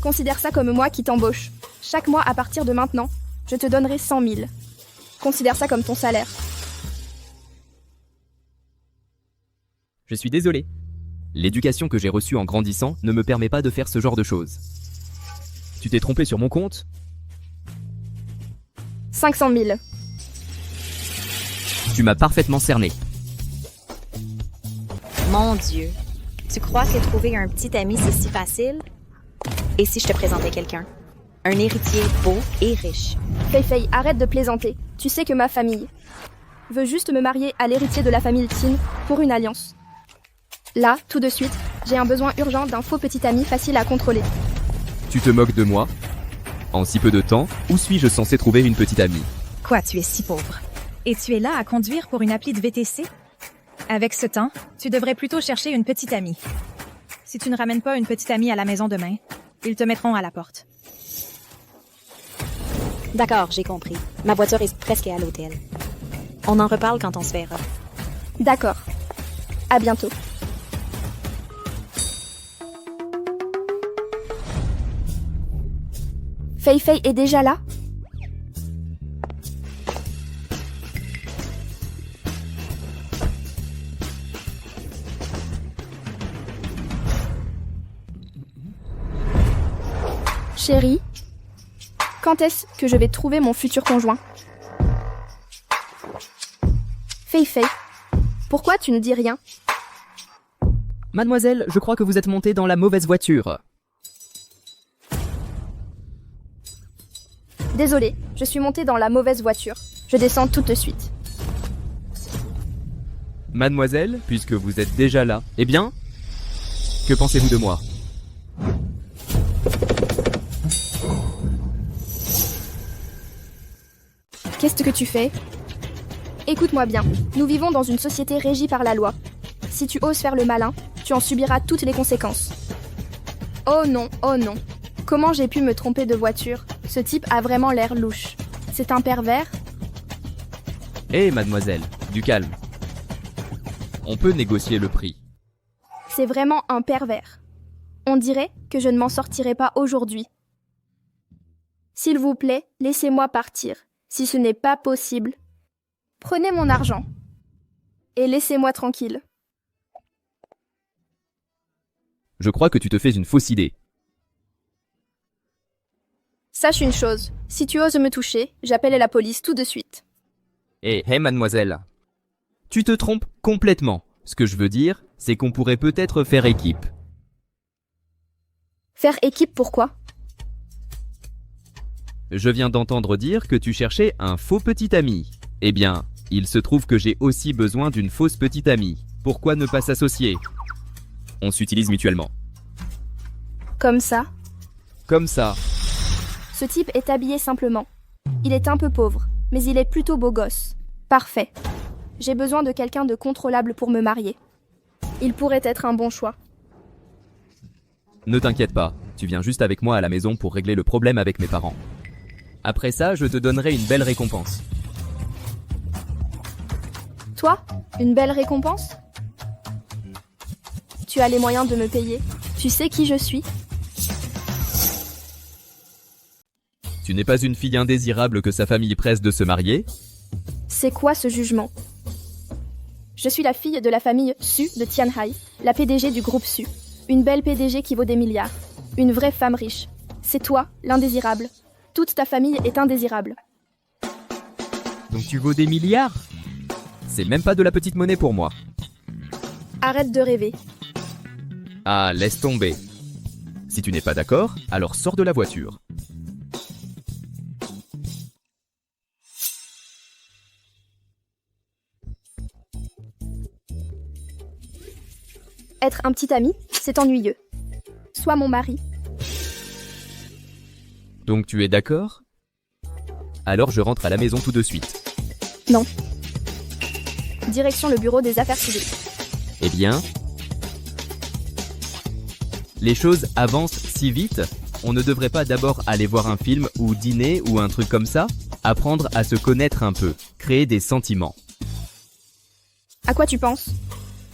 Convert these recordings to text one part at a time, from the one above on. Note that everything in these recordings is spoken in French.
Considère ça comme moi qui t'embauche. Chaque mois à partir de maintenant, je te donnerai 100 000. Considère ça comme ton salaire. Je suis désolé. L'éducation que j'ai reçue en grandissant ne me permet pas de faire ce genre de choses. Tu t'es trompé sur mon compte ? 500 000. Tu m'as parfaitement cerné. Mon Dieu. Tu crois que trouver un petit ami, c'est si facile? Et si je te présentais quelqu'un? Un héritier beau et riche. Fei, arrête de plaisanter. Tu sais que ma famille veut juste me marier à l'héritier de la famille Qin pour une alliance. Là, tout de suite, j'ai un besoin urgent d'un faux petit ami facile à contrôler. Tu te moques de moi ? En si peu de temps, où suis-je censé trouver une petite amie ? Quoi, tu es si pauvre? Et tu es là à conduire pour une appli de VTC? Avec ce temps, tu devrais plutôt chercher une petite amie. Si tu ne ramènes pas une petite amie à la maison demain, ils te mettront à la porte. D'accord, j'ai compris. Ma voiture est presque à l'hôtel. On en reparle quand on se verra. D'accord. À bientôt. Fei est déjà là? Chérie, quand est-ce que je vais trouver mon futur conjoint? Fei, pourquoi tu ne dis rien? Mademoiselle, je crois que vous êtes montée dans la mauvaise voiture. Désolée, je suis montée dans la mauvaise voiture. Je descends tout de suite. Mademoiselle, puisque vous êtes déjà là, eh bien, que pensez-vous de moi ? Qu'est-ce que tu fais? Écoute-moi bien, nous vivons dans une société régie par la loi. Si tu oses faire le malin, tu en subiras toutes les conséquences. Oh non, oh non. Comment j'ai pu me tromper de voiture? Ce type a vraiment l'air louche. C'est un pervers? Hé, mademoiselle, du calme. On peut négocier le prix. C'est vraiment un pervers. On dirait que je ne m'en sortirai pas aujourd'hui. S'il vous plaît, laissez-moi partir. Si ce n'est pas possible, prenez mon argent et laissez-moi tranquille. Je crois que tu te fais une fausse idée. Sache une chose, si tu oses me toucher, j'appelle la police tout de suite. Hé, mademoiselle. Tu te trompes complètement. Ce que je veux dire, c'est qu'on pourrait peut-être faire équipe. Faire équipe pourquoi? Je viens d'entendre dire que tu cherchais un faux petit ami. Eh bien, il se trouve que j'ai aussi besoin d'une fausse petite amie. Pourquoi ne pas s'associer? On s'utilise mutuellement. Comme ça? Comme ça. Ce type est habillé simplement. Il est un peu pauvre, mais il est plutôt beau gosse. Parfait. J'ai besoin de quelqu'un de contrôlable pour me marier. Il pourrait être un bon choix. Ne t'inquiète pas, tu viens juste avec moi à la maison pour régler le problème avec mes parents. Après ça, je te donnerai une belle récompense. Toi? Une belle récompense? Tu as les moyens de me payer. Tu sais qui je suis? Tu n'es pas une fille indésirable que sa famille presse de se marier? C'est quoi ce jugement? Je suis la fille de la famille Su de Tianhai, la PDG du groupe Su. Une belle PDG qui vaut des milliards. Une vraie femme riche. C'est toi, l'indésirable. Toute ta famille est indésirable. Donc tu vaux des milliards? C'est même pas de la petite monnaie pour moi. Arrête de rêver. Ah, laisse tomber. Si tu n'es pas d'accord, alors sors de la voiture. Être un petit ami, c'est ennuyeux. Sois mon mari. Donc tu es d'accord? Alors je rentre à la maison tout de suite. Non. Direction le bureau des affaires civiles. Eh bien, les choses avancent si vite, on ne devrait pas d'abord aller voir un film ou dîner ou un truc comme ça? Apprendre à se connaître un peu, créer des sentiments. À quoi tu penses?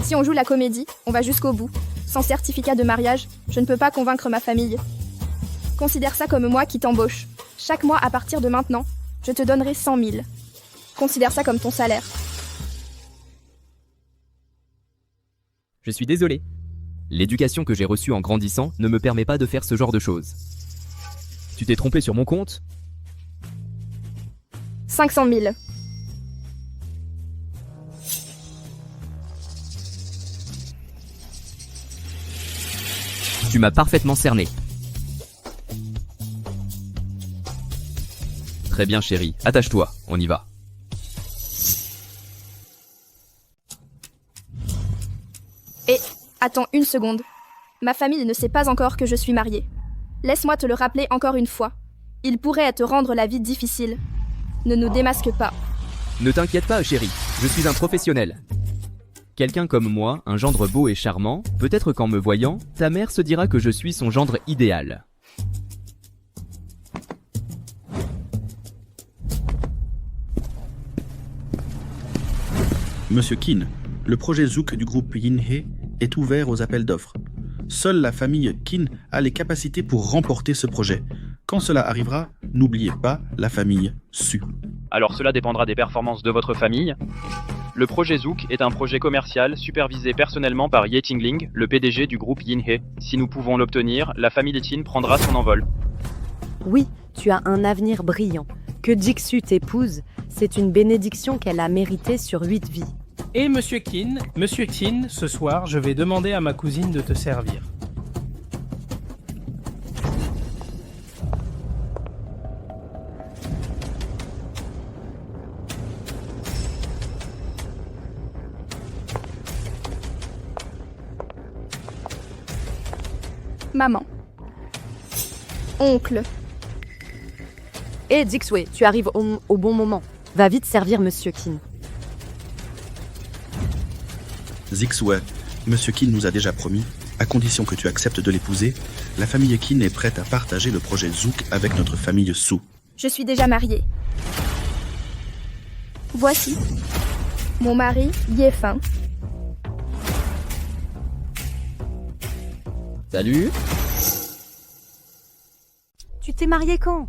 Si on joue la comédie, on va jusqu'au bout. Sans certificat de mariage, je ne peux pas convaincre ma famille. Considère ça comme moi qui t'embauche. Chaque mois à partir de maintenant, je te donnerai 100 000. Considère ça comme ton salaire. Je suis désolé. L'éducation que j'ai reçue en grandissant ne me permet pas de faire ce genre de choses. Tu t'es trompé sur mon compte? 500 000. Tu m'as parfaitement cerné. Très bien chérie, attache-toi, on y va. Et, attends une seconde. Ma famille ne sait pas encore que je suis mariée. Laisse-moi te le rappeler encore une fois. Il pourrait te rendre la vie difficile. Ne nous démasque pas. Ne t'inquiète pas chérie, je suis un professionnel. Quelqu'un comme moi, un gendre beau et charmant, peut-être qu'en me voyant, ta mère se dira que je suis son gendre idéal. Monsieur Kin, le projet Zouk du groupe Yinhe est ouvert aux appels d'offres. Seule la famille Kin a les capacités pour remporter ce projet. Quand cela arrivera, n'oubliez pas la famille Su. Alors cela dépendra des performances de votre famille. Le projet Zouk est un projet commercial supervisé personnellement par Ye Tingling, le PDG du groupe Yinhe. Si nous pouvons l'obtenir, la famille Tin prendra son envol. Oui, tu as un avenir brillant. Que Jixu t'épouse, c'est une bénédiction qu'elle a méritée sur 8 vies. Et Monsieur Kin, ce soir, je vais demander à ma cousine de te servir. Maman. Oncle. Et Jixue, tu arrives au bon moment. Va vite servir Monsieur Kin. Zixue, Monsieur Kin nous a déjà promis, à condition que tu acceptes de l'épouser, la famille Kin est prête à partager le projet Zouk avec notre famille Su. Je suis déjà mariée. Voici mon mari, Yefan. Salut. Tu t'es marié quand?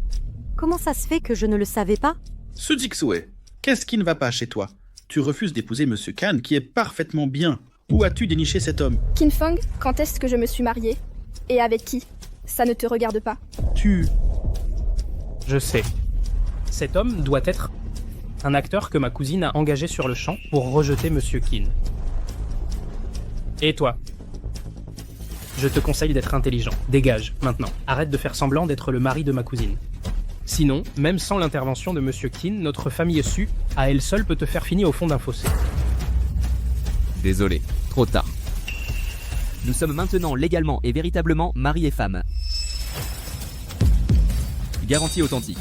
Comment ça se fait que je ne le savais pas? Ce Jixue, qu'est-ce qui ne va pas chez toi? Tu refuses d'épouser Monsieur Kan, qui est parfaitement bien. Où as-tu déniché cet homme? Kin Feng, quand est-ce que je me suis mariée? Et avec qui? Ça ne te regarde pas. Je sais. Cet homme doit être un acteur que ma cousine a engagé sur le champ pour rejeter Monsieur Kin. Et toi? Je te conseille d'être intelligent. Dégage, maintenant. Arrête de faire semblant d'être le mari de ma cousine. Sinon, même sans l'intervention de Monsieur Kin, notre famille Su, à elle seule, peut te faire finir au fond d'un fossé. Désolé, trop tard. Nous sommes maintenant légalement et véritablement mari et femme. Garantie authentique.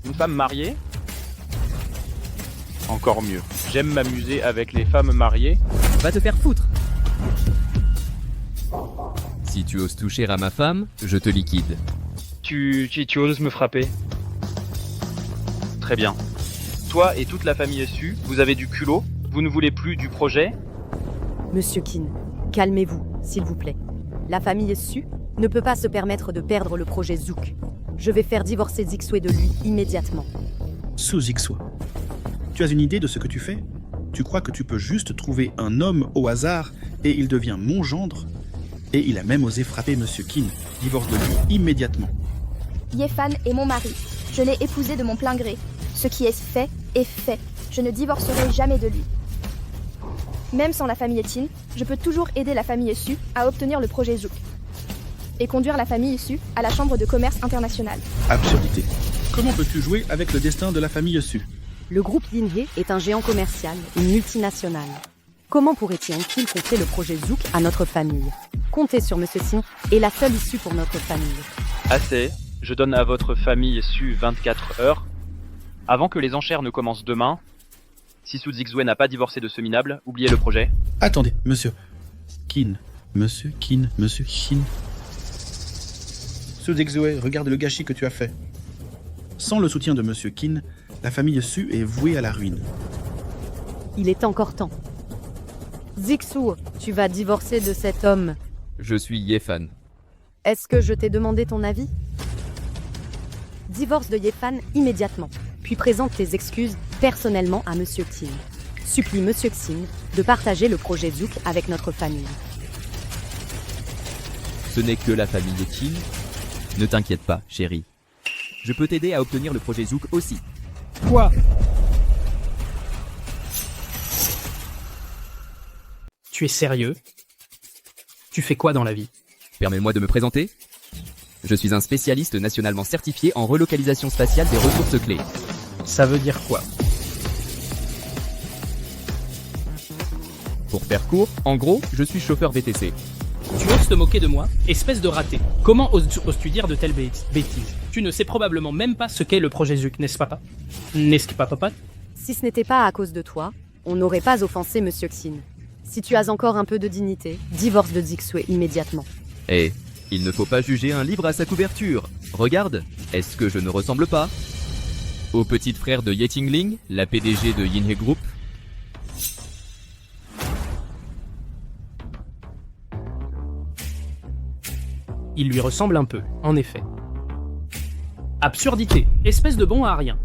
Une femme mariée? Encore mieux. J'aime m'amuser avec les femmes mariées. Va te faire foutre. Si tu oses toucher à ma femme, je te liquide. Tu oses me frapper? Très bien. Toi et toute la famille Su, vous avez du culot? Vous ne voulez plus du projet? Monsieur Kin, calmez-vous, s'il vous plaît. La famille Su ne peut pas se permettre de perdre le projet Zouk. Je vais faire divorcer Jixue de lui immédiatement. Su Jixue, tu as une idée de ce que tu fais? Tu crois que tu peux juste trouver un homme au hasard et il devient mon gendre? Et il a même osé frapper Monsieur Kin. Divorce de lui immédiatement. Yefan est mon mari. Je l'ai épousé de mon plein gré. Ce qui est fait est fait. Je ne divorcerai jamais de lui. Même sans la famille Tin, je peux toujours aider la famille Su à obtenir le projet Zouk. Et conduire la famille Su à la Chambre de commerce internationale. Absurdité. Comment peux-tu jouer avec le destin de la famille Su? Le groupe Yinhe est un géant commercial, une multinationale. Comment pourrait-il confier le projet Zouk à notre famille? Comptez sur Monsieur Kin est la seule issue pour notre famille. Assez. Je donne à votre famille Su 24 heures. Avant que les enchères ne commencent demain, si Su Jixue n'a pas divorcé de ce minable, oubliez le projet. Attendez, Monsieur Kin. Monsieur Kin. Su Jixue, regarde le gâchis que tu as fait. Sans le soutien de Monsieur Kin, la famille Su est vouée à la ruine. Il est encore temps. Jixue, tu vas divorcer de cet homme. Je suis Yefan. Est-ce que je t'ai demandé ton avis? Divorce de Yefan immédiatement, puis présente tes excuses personnellement à Monsieur Qin. Supplie Monsieur Qin de partager le projet Zouk avec notre famille. Ce n'est que la famille Qin. Ne t'inquiète pas, chérie. Je peux t'aider à obtenir le projet Zouk aussi. Quoi? Tu es sérieux? Tu fais quoi dans la vie? Permets-moi de me présenter. Je suis un spécialiste nationalement certifié en relocalisation spatiale des ressources clés. Ça veut dire quoi? Pour faire court, en gros, je suis chauffeur VTC. Tu oses te moquer de moi? Espèce de raté. Comment oses-tu dire de telles bêtises? Tu ne sais probablement même pas ce qu'est le projet Zouk, n'est-ce pas? N'est-ce pas, papa? Si ce n'était pas à cause de toi, on n'aurait pas offensé Monsieur Qin. Si tu as encore un peu de dignité, divorce de Zixue immédiatement. Eh, il ne faut pas juger un livre à sa couverture. Regarde, est-ce que je ne ressemble pas au petit frère de Ye Tingling, la PDG de Yinhe Group? Il lui ressemble un peu, en effet. Absurdité, espèce de bon à rien.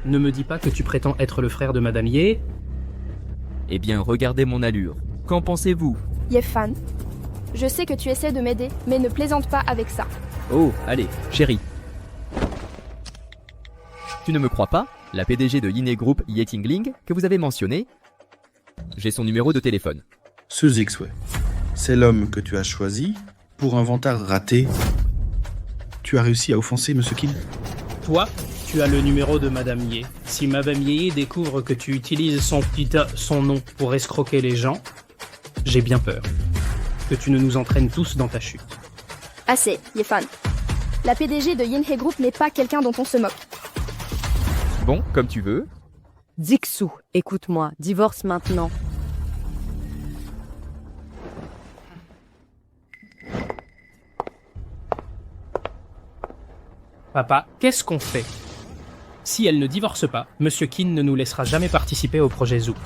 Ne me dis pas que tu prétends être le frère de Madame Ye. Eh bien, regardez mon allure. Qu'en pensez-vous? Yefan, je sais que tu essaies de m'aider, mais ne plaisante pas avec ça. Oh, allez, chérie. Tu ne me crois pas? La PDG de Yinhe Group, Ye Tingling, que vous avez mentionné, j'ai son numéro de téléphone. Ce Zixue, c'est l'homme que tu as choisi pour un vantard raté. Tu as réussi à offenser Monsieur Qin? Toi, tu as le numéro de Madame Ye. Si Madame Ye découvre que tu utilises son nom pour escroquer les gens, j'ai bien peur que tu ne nous entraînes tous dans ta chute. Assez, Yefan. La PDG de Yinhe Group n'est pas quelqu'un dont on se moque. Bon, comme tu veux. Zixu, écoute-moi, divorce maintenant. Papa, qu'est-ce qu'on fait? Si elle ne divorce pas, Monsieur Qin ne nous laissera jamais participer au projet Zouk.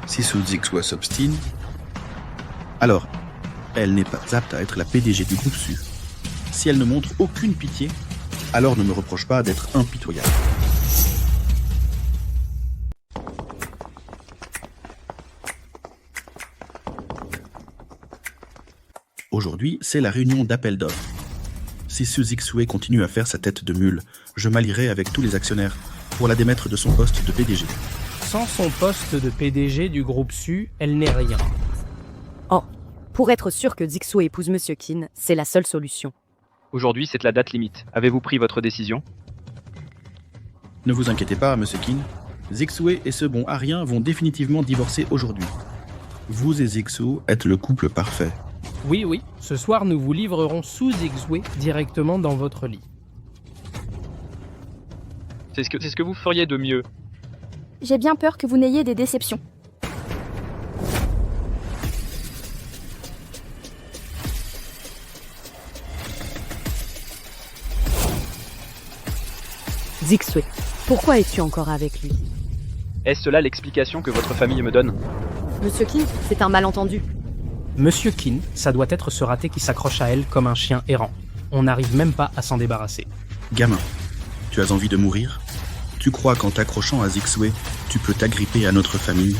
Si ce Zixue s'obstine, alors elle n'est pas apte à être la PDG du groupe Su. Si elle ne montre aucune pitié, alors ne me reproche pas d'être impitoyable. Aujourd'hui, c'est la réunion d'appel d'offres. Si ce Zixue continue à faire sa tête de mule, je m'allierai avec tous les actionnaires pour la démettre de son poste de PDG. Sans son poste de PDG du groupe Su, elle n'est rien. Oh, pour être sûr que Zixue épouse Monsieur Qin, c'est la seule solution. Aujourd'hui, c'est la date limite. Avez-vous pris votre décision? Ne vous inquiétez pas, Monsieur Qin. Zixue et ce bon Arien vont définitivement divorcer aujourd'hui. Vous et Zixu êtes le couple parfait. Oui, ce soir nous vous livrerons sous Zixue directement dans votre lit. C'est ce que vous feriez de mieux. J'ai bien peur que vous n'ayez des déceptions. Zixue, pourquoi es-tu encore avec lui? Est-ce là l'explication que votre famille me donne? Monsieur Qin, c'est un malentendu. Monsieur Qin, ça doit être ce raté qui s'accroche à elle comme un chien errant. On n'arrive même pas à s'en débarrasser. Gamin, tu as envie de mourir? Tu crois qu'en t'accrochant à Zixue, tu peux t'agripper à notre famille?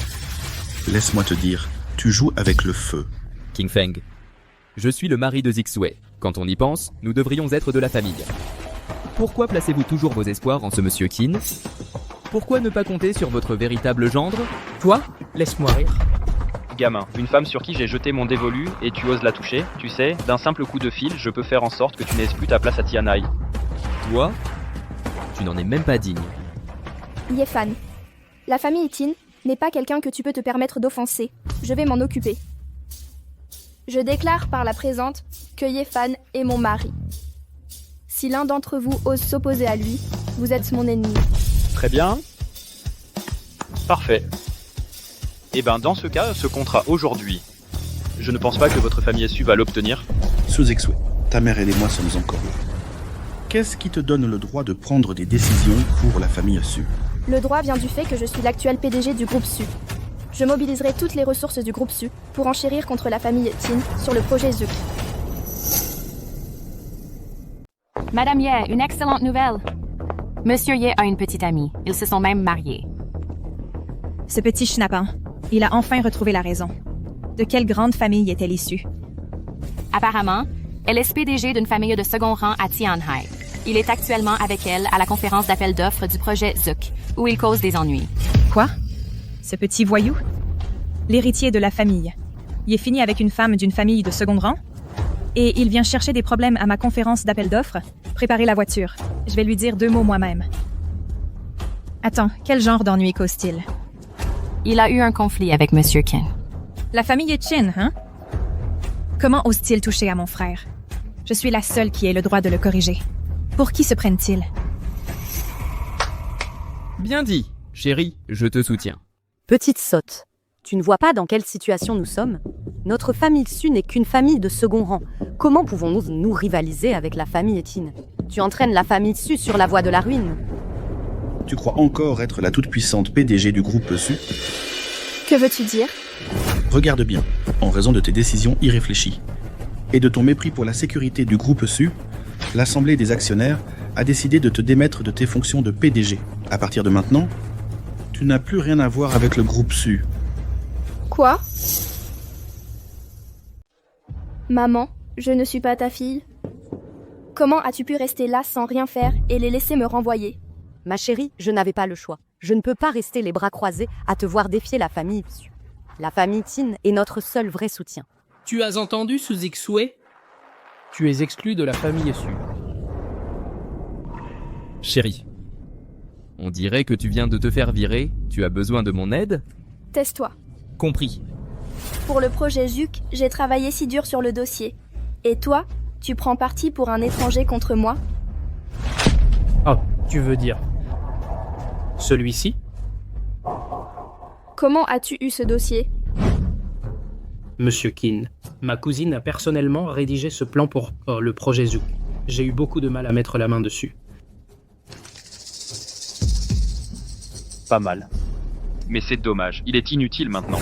Laisse-moi te dire, tu joues avec le feu. King Feng, je suis le mari de Zixue. Quand on y pense, nous devrions être de la famille. Pourquoi placez-vous toujours vos espoirs en ce Monsieur Qin? Pourquoi ne pas compter sur votre véritable gendre? Toi, laisse-moi rire. Gamin, une femme sur qui j'ai jeté mon dévolu et tu oses la toucher, tu sais, d'un simple coup de fil, je peux faire en sorte que tu n'aies plus ta place à Tianai. Toi, tu n'en es même pas digne. Yefan, la famille Qin n'est pas quelqu'un que tu peux te permettre d'offenser. Je vais m'en occuper. Je déclare par la présente que Yefan est mon mari. Si l'un d'entre vous ose s'opposer à lui, vous êtes mon ennemi. Très bien. Parfait. Et ben dans ce cas, ce contrat aujourd'hui, je ne pense pas que votre famille SU va l'obtenir. Ce Zixue, ta mère et moi sommes encore là. Qu'est-ce qui te donne le droit de prendre des décisions pour la famille Su? Le droit vient du fait que je suis l'actuel PDG du groupe Su. Je mobiliserai toutes les ressources du groupe Su pour enchérir contre la famille Qin sur le projet Zouk. Madame Ye, une excellente nouvelle. Monsieur Ye a une petite amie. Ils se sont même mariés. Ce petit schnappant, il a enfin retrouvé la raison. De quelle grande famille est-elle issue? Apparemment, elle est PDG d'une famille de second rang à Tianhai. Il est actuellement avec elle à la conférence d'appel d'offres du projet Zouk, où il cause des ennuis. Quoi? Ce petit voyou? L'héritier de la famille. Il est fini avec une femme d'une famille de second rang? Et il vient chercher des problèmes à ma conférence d'appel d'offres? Préparez la voiture. Je vais lui dire 2 mots moi-même. Attends, quel genre d'ennui cause-t-il? Il a eu un conflit avec Monsieur Qin. La famille Chin, hein? Comment ose-t-il toucher à mon frère? Je suis la seule qui ait le droit de le corriger. Pour qui se prennent-ils? Bien dit. Chérie, je te soutiens. Petite sotte, tu ne vois pas dans quelle situation nous sommes? Notre famille Su n'est qu'une famille de second rang. Comment pouvons-nous nous rivaliser avec la famille Qin? Tu entraînes la famille Su sur la voie de la ruine. Tu crois encore être la toute-puissante PDG du groupe Su? Que veux-tu dire? Regarde bien, en raison de tes décisions irréfléchies et de ton mépris pour la sécurité du groupe Su, l'Assemblée des actionnaires a décidé de te démettre de tes fonctions de PDG. À partir de maintenant, tu n'as plus rien à voir avec le groupe Su. Quoi? Maman, je ne suis pas ta fille. Comment as-tu pu rester là sans rien faire et les laisser me renvoyer? Ma chérie, je n'avais pas le choix. Je ne peux pas rester les bras croisés à te voir défier la famille Su. La famille Qin est notre seul vrai soutien. Tu as entendu, Su-Zixue? Tu es exclu de la famille Su. Chérie, on dirait que tu viens de te faire virer. Tu as besoin de mon aide? Tais-toi. Compris. Pour le projet Zouk, j'ai travaillé si dur sur le dossier. Et toi, tu prends parti pour un étranger contre moi? Oh, tu veux dire... celui-ci? Comment as-tu eu ce dossier? Monsieur Qin, ma cousine a personnellement rédigé ce plan pour le projet Zouk. J'ai eu beaucoup de mal à mettre la main dessus. Pas mal. Mais c'est dommage, il est inutile maintenant.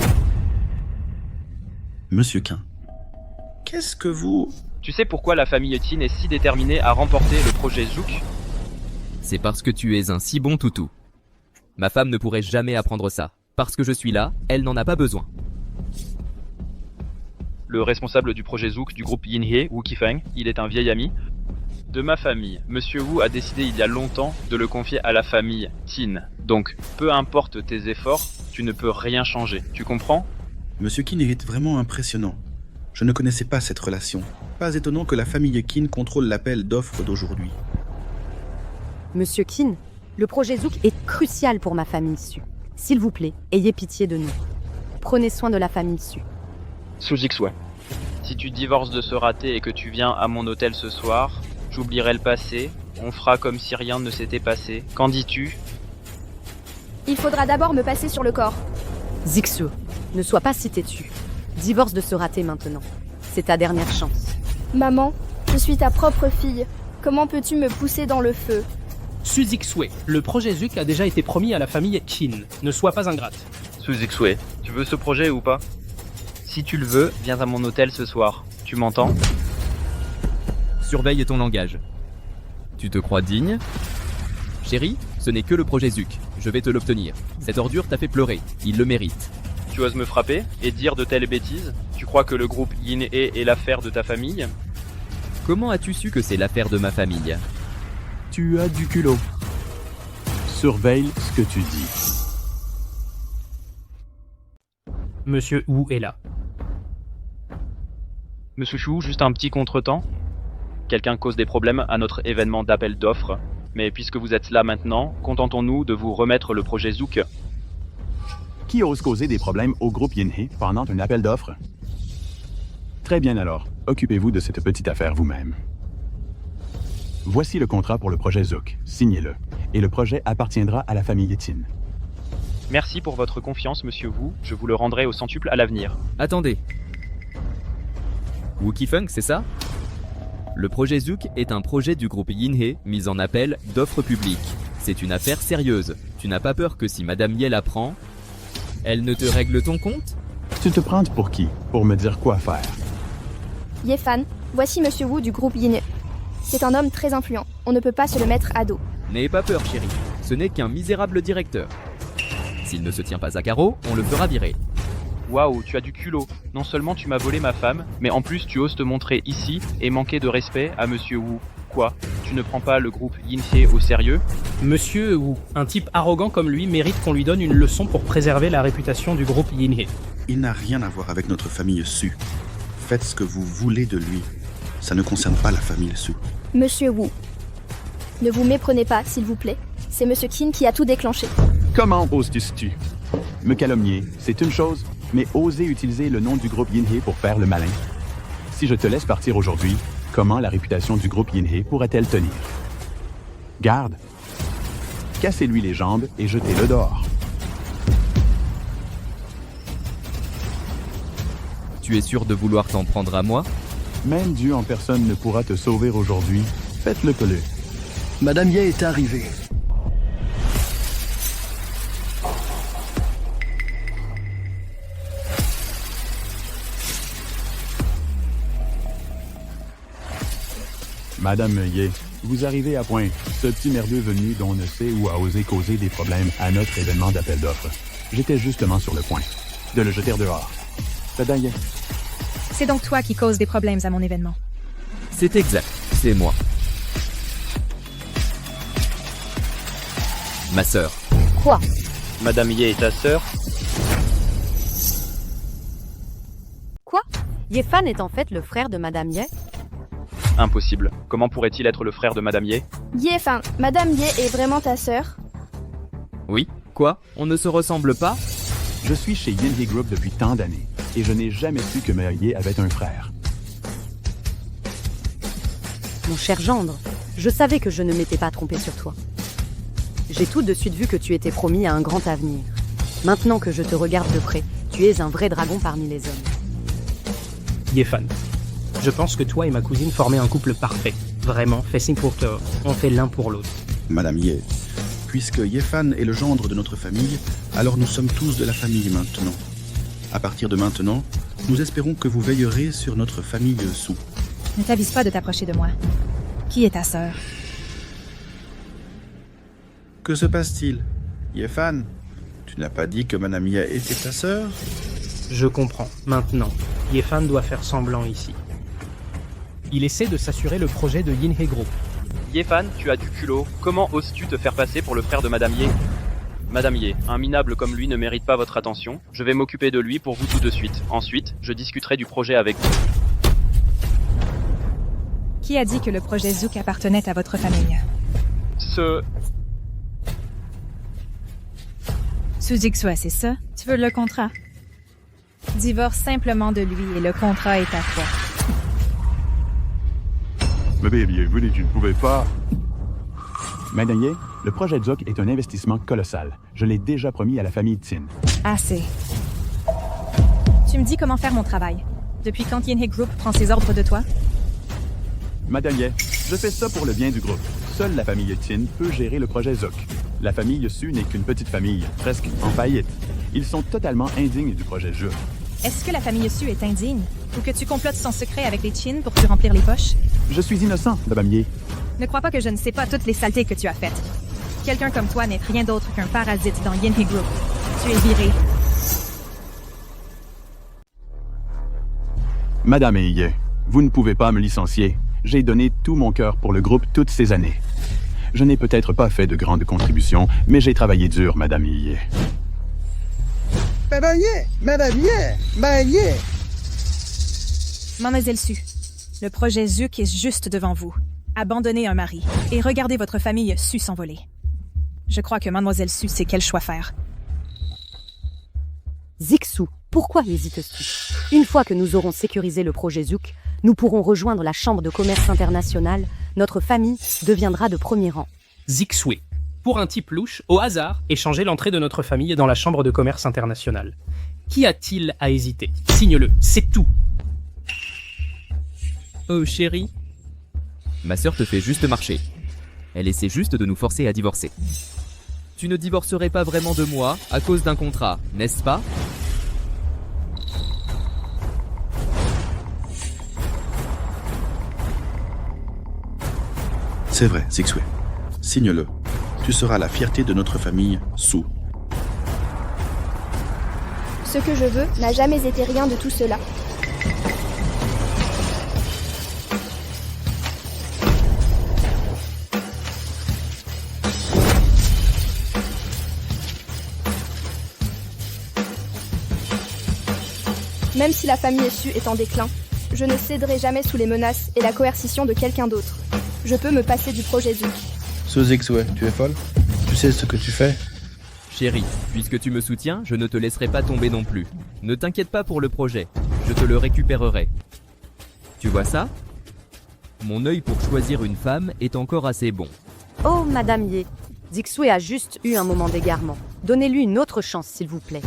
Monsieur Qin, qu'est-ce que vous... Tu sais pourquoi la famille Qin est si déterminée à remporter le projet Zouk? C'est parce que tu es un si bon toutou. Ma femme ne pourrait jamais apprendre ça. Parce que je suis là, elle n'en a pas besoin. Le responsable du projet Zouk du groupe Yinhe, Wu Qifeng, il est un vieil ami de ma famille. Monsieur Wu a décidé il y a longtemps de le confier à la famille Qin. Donc, peu importe tes efforts, tu ne peux rien changer. Tu comprends? Monsieur Qin est vraiment impressionnant. Je ne connaissais pas cette relation. Pas étonnant que la famille Qin contrôle l'appel d'offres d'aujourd'hui. Monsieur Qin, le projet Zouk est crucial pour ma famille Su. S'il vous plaît, ayez pitié de nous. Prenez soin de la famille Su. Su-Zixue, si tu divorces de ce raté et que tu viens à mon hôtel ce soir, j'oublierai le passé, on fera comme si rien ne s'était passé. Qu'en dis-tu? Il faudra d'abord me passer sur le corps. Zixue, ne sois pas si têtu. Divorce de ce raté maintenant. C'est ta dernière chance. Maman, je suis ta propre fille. Comment peux-tu me pousser dans le feu? Su-Zixue, le projet Zouk a déjà été promis à la famille Qin. Ne sois pas ingrate. Su-Zixue, tu veux ce projet ou pas? Si tu le veux, viens à mon hôtel ce soir. Tu m'entends? Surveille ton langage. Tu te crois digne? Chérie, ce n'est que le projet Zouk. Je vais te l'obtenir. Cette ordure t'a fait pleurer. Il le mérite. Tu oses me frapper et dire de telles bêtises? Tu crois que le groupe Yinhe est l'affaire de ta famille? Comment as-tu su que c'est l'affaire de ma famille? Tu as du culot. Surveille ce que tu dis. Monsieur Wu est là. Monsieur Chou, juste un petit contretemps. Quelqu'un cause des problèmes à notre événement d'appel d'offres. Mais puisque vous êtes là maintenant, contentons-nous de vous remettre le projet Zouk. Qui ose causer des problèmes au groupe Yinhe pendant un appel d'offres? Très bien alors, occupez-vous de cette petite affaire vous-même. Voici le contrat pour le projet Zouk. Signez-le. Et le projet appartiendra à la famille Qin. Merci pour votre confiance, monsieur Wu. Je vous le rendrai au centuple à l'avenir. Attendez. Wu Qifeng, c'est ça? Le projet Zouk est un projet du groupe Yinhe mis en appel d'offres publiques. C'est une affaire sérieuse. Tu n'as pas peur que si Madame Ye l'apprend, elle ne te règle ton compte? Tu te prends pour qui? Pour me dire quoi faire? Yefan, voici Monsieur Wu du groupe Yinhe. C'est un homme très influent. On ne peut pas se le mettre à dos. N'ayez pas peur, chérie. Ce n'est qu'un misérable directeur. S'il ne se tient pas à carreau, on le fera virer. Waouh, tu as du culot. Non seulement tu m'as volé ma femme, mais en plus tu oses te montrer ici et manquer de respect à Monsieur Wu. Quoi? Tu ne prends pas le groupe Yinhe au sérieux? Monsieur Wu, un type arrogant comme lui, mérite qu'on lui donne une leçon pour préserver la réputation du groupe Yinhe. Il n'a rien à voir avec notre famille Su. Faites ce que vous voulez de lui. Ça ne concerne pas la famille Su. Monsieur Wu, ne vous méprenez pas, s'il vous plaît. C'est Monsieur Qin qui a tout déclenché. Comment oses-tu? Me calomnier, c'est une chose, mais oser utiliser le nom du groupe Yinhe pour faire le malin. Si je te laisse partir aujourd'hui, comment la réputation du groupe Yinhe pourrait-elle tenir? Garde. Cassez-lui les jambes et jetez-le dehors. Tu es sûr de vouloir t'en prendre à moi? Même Dieu en personne ne pourra te sauver aujourd'hui. Faites-le coller. Madame Ye est arrivée. Madame Ye, vous arrivez à point. Ce petit merdeux venu dont on ne sait où a osé causer des problèmes à notre événement d'appel d'offres. J'étais justement sur le point de le jeter dehors. Madame Ye. C'est donc toi qui causes des problèmes à mon événement. C'est exact, c'est moi. Ma sœur. Quoi? Madame Ye est ta sœur? Quoi? Yefan est en fait le frère de Madame Ye? Impossible. Comment pourrait-il être le frère de Madame Ye? Yefan, Madame Ye est vraiment ta sœur? Oui? Quoi? On ne se ressemble pas? Je suis chez Yinhe Group depuis tant d'années, et je n'ai jamais su que Mère Ye avait un frère. Mon cher gendre, je savais que je ne m'étais pas trompé sur toi. J'ai tout de suite vu que tu étais promis à un grand avenir. Maintenant que je te regarde de près, tu es un vrai dragon parmi les hommes. Yefan, je pense que toi et ma cousine formaient un couple parfait. Vraiment, facing pour toi, on fait l'un pour l'autre. Madame Ye, puisque Yefan est le gendre de notre famille, alors nous sommes tous de la famille maintenant. À partir de maintenant, nous espérons que vous veillerez sur notre famille Su. Ne t'avise pas de t'approcher de moi. Qui est ta sœur? Que se passe-t-il? Yefan, tu n'as pas dit que Madame Ye était ta sœur? Je comprends. Maintenant, Yefan doit faire semblant ici. Il essaie de s'assurer le projet de Yinhe Group. Yefan, tu as du culot. Comment oses-tu te faire passer pour le frère de Madame Ye? Madame Ye, un minable comme lui ne mérite pas votre attention. Je vais m'occuper de lui pour vous tout de suite. Ensuite, je discuterai du projet avec vous. Qui a dit que le projet Zouk appartenait à votre famille? Suzixue, c'est ça? Tu veux le contrat? Divorce simplement de lui et le contrat est à toi. Mais bien, vous ne pouvez pas... Madame Ye, le projet Zouk est un investissement colossal. Je l'ai déjà promis à la famille Tin. Assez. Tu me dis comment faire mon travail. Depuis quand Yinhe Group prend ses ordres de toi? Madame Ye, je fais ça pour le bien du groupe. Seule la famille Tin peut gérer le projet Zouk. La famille Su n'est qu'une petite famille, presque en faillite. Ils sont totalement indignes du projet Zouk. Est-ce que la famille Su est indigne? Ou que tu complotes son secret avec les Qin pour te remplir les poches? Je suis innocent, Madame Ye. Ne crois pas que je ne sais pas toutes les saletés que tu as faites. Quelqu'un comme toi n'est rien d'autre qu'un parasite dans Yinhe Group. Tu es viré. Madame Ye, vous ne pouvez pas me licencier. J'ai donné tout mon cœur pour le groupe toutes ces années. Je n'ai peut-être pas fait de grandes contributions, mais j'ai travaillé dur, Madame Ye. Madame Ye! Madame Ye! Madame Ye! Mademoiselle Su, le projet Zouk est juste devant vous. Abandonnez un mari et regardez votre famille Su s'envoler. Je crois que Mademoiselle Su sait quel choix faire. Zixu, pourquoi hésites-tu? Une fois que nous aurons sécurisé le projet Zouk, nous pourrons rejoindre la Chambre de commerce internationale. Notre famille deviendra de premier rang. Zixue, pour un type louche, au hasard, échanger l'entrée de notre famille dans la Chambre de commerce internationale. Qui a-t-il à hésiter? Signe-le, c'est tout. Oh chérie. Ma sœur te fait juste marcher. Elle essaie juste de nous forcer à divorcer. Tu ne divorcerais pas vraiment de moi à cause d'un contrat, n'est-ce pas? C'est vrai, Zixue. Signe-le. Tu seras la fierté de notre famille, Su. Ce que je veux n'a jamais été rien de tout cela. Même si la famille Su est en déclin, je ne céderai jamais sous les menaces et la coercition de quelqu'un d'autre. Je peux me passer du projet Zouk. Su Zixue, tu es folle? Tu sais ce que tu fais? Chérie, puisque tu me soutiens, je ne te laisserai pas tomber non plus. Ne t'inquiète pas pour le projet, je te le récupérerai. Tu vois ça? Mon œil pour choisir une femme est encore assez bon. Oh, Madame Ye, Zixue a juste eu un moment d'égarement. Donnez-lui une autre chance, s'il vous plaît.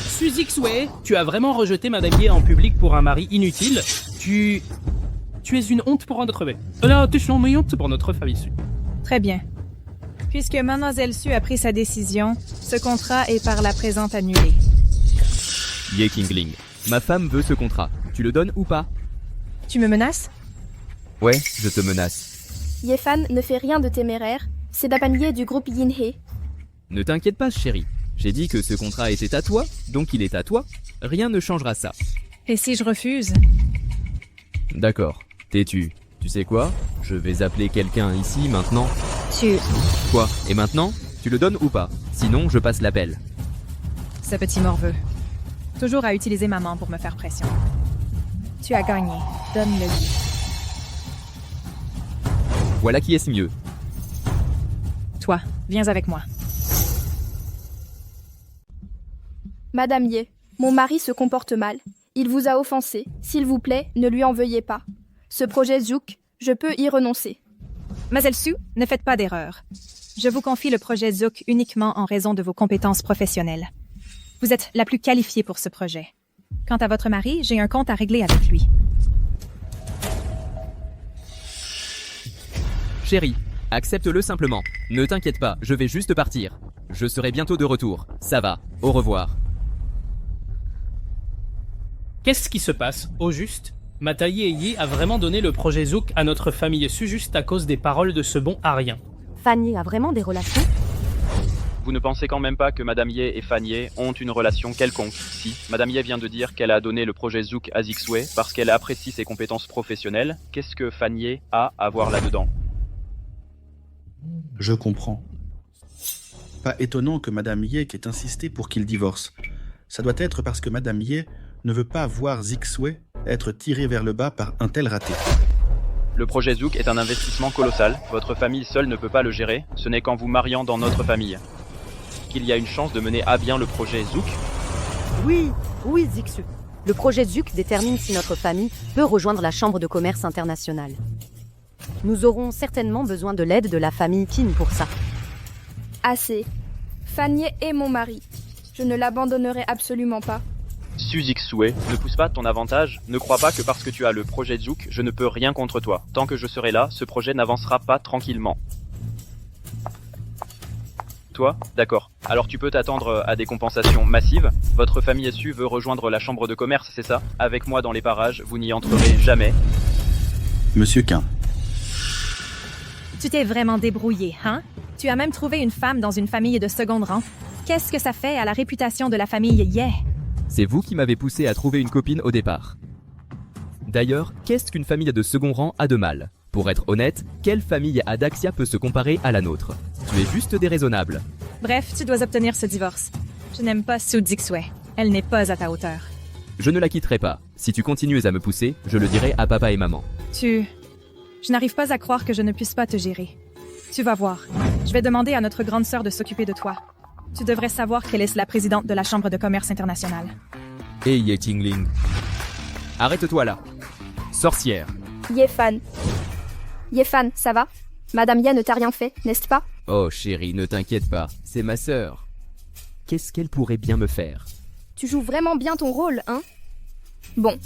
Su Zixue, tu as vraiment rejeté Madame Ye en public pour un mari inutile. Tu es une honte pour notre bébé. Là, tu es une honte pour notre famille Su. Très bien. Puisque Mademoiselle Su a pris sa décision, ce contrat est par la présente annulé. Ye Qingling, ma femme veut ce contrat. Tu le donnes ou pas? Tu me menaces? Ouais, je te menace. Yefan ne fait rien de téméraire, c'est Madame Ye du groupe Yinhe. Ne t'inquiète pas, chérie. J'ai dit que ce contrat était à toi, donc il est à toi. Rien ne changera ça. Et si je refuse? D'accord, têtu. Tu sais quoi? Je vais appeler quelqu'un ici maintenant. Quoi? Et maintenant? Tu le donnes ou pas? Sinon, je passe l'appel. Ce petit morveux. Toujours à utiliser maman pour me faire pression. Tu as gagné. Donne-le-lui. Voilà qui est mieux. Toi, viens avec moi. Madame Ye, mon mari se comporte mal. Il vous a offensé. S'il vous plaît, ne lui en veuillez pas. Ce projet Zouk, je peux y renoncer. Mademoiselle Su, ne faites pas d'erreur. Je vous confie le projet Zouk uniquement en raison de vos compétences professionnelles. Vous êtes la plus qualifiée pour ce projet. Quant à votre mari, j'ai un compte à régler avec lui. Chérie, accepte-le simplement. Ne t'inquiète pas, je vais juste partir. Je serai bientôt de retour. Ça va, au revoir. Qu'est-ce qui se passe, au juste? Mataye et Yi a vraiment donné le projet Zouk à notre famille Su juste à cause des paroles de ce bon arien. Fanny a vraiment des relations? Vous ne pensez quand même pas que Madame Ye et Fan Ye ont une relation quelconque? Si, Madame Ye vient de dire qu'elle a donné le projet Zouk à Zixue parce qu'elle apprécie ses compétences professionnelles. Qu'est-ce que Fan Ye a à voir là-dedans? Je comprends. Pas étonnant que Madame Ye ait insisté pour qu'il divorce. Ça doit être parce que Madame Ye ne veut pas voir Zixue être tiré vers le bas par un tel raté. Le projet Zouk est un investissement colossal. Votre famille seule ne peut pas le gérer. Ce n'est qu'en vous mariant dans notre famille qu'il y a une chance de mener à bien le projet Zouk. Oui, Zixue. Le projet Zouk détermine si notre famille peut rejoindre la Chambre de commerce internationale. Nous aurons certainement besoin de l'aide de la famille Qin pour ça. Assez. Fan Ye est mon mari. Je ne l'abandonnerai absolument pas. Su Zixue, ne pousse pas ton avantage. Ne crois pas que parce que tu as le projet Zouk, je ne peux rien contre toi. Tant que je serai là, ce projet n'avancera pas tranquillement. Toi? D'accord. Alors tu peux t'attendre à des compensations massives. Votre famille Su veut rejoindre la chambre de commerce, c'est ça? Avec moi dans les parages, vous n'y entrerez jamais. Monsieur Qin. Tu t'es vraiment débrouillé, hein? Tu as même trouvé une femme dans une famille de second rang. Qu'est-ce que ça fait à la réputation de la famille Ye? C'est vous qui m'avez poussé à trouver une copine au départ. D'ailleurs, qu'est-ce qu'une famille de second rang a de mal? Pour être honnête, quelle famille à Daxia peut se comparer à la nôtre? Tu es juste déraisonnable. Bref, tu dois obtenir ce divorce. Je n'aime pas Su Zixue. Elle n'est pas à ta hauteur. Je ne la quitterai pas. Si tu continues à me pousser, je le dirai à papa et maman. Je n'arrive pas à croire que je ne puisse pas te gérer. Tu vas voir. Je vais demander à notre grande sœur de s'occuper de toi. Tu devrais savoir qu'elle est la présidente de la Chambre de commerce internationale. Hey Ye Qingling. Arrête-toi là. Sorcière. Yefan. Yefan, ça va? Madame Ye ne t'a rien fait, n'est-ce pas? Oh chérie, ne t'inquiète pas. C'est ma sœur. Qu'est-ce qu'elle pourrait bien me faire? Tu joues vraiment bien ton rôle, hein? Bon.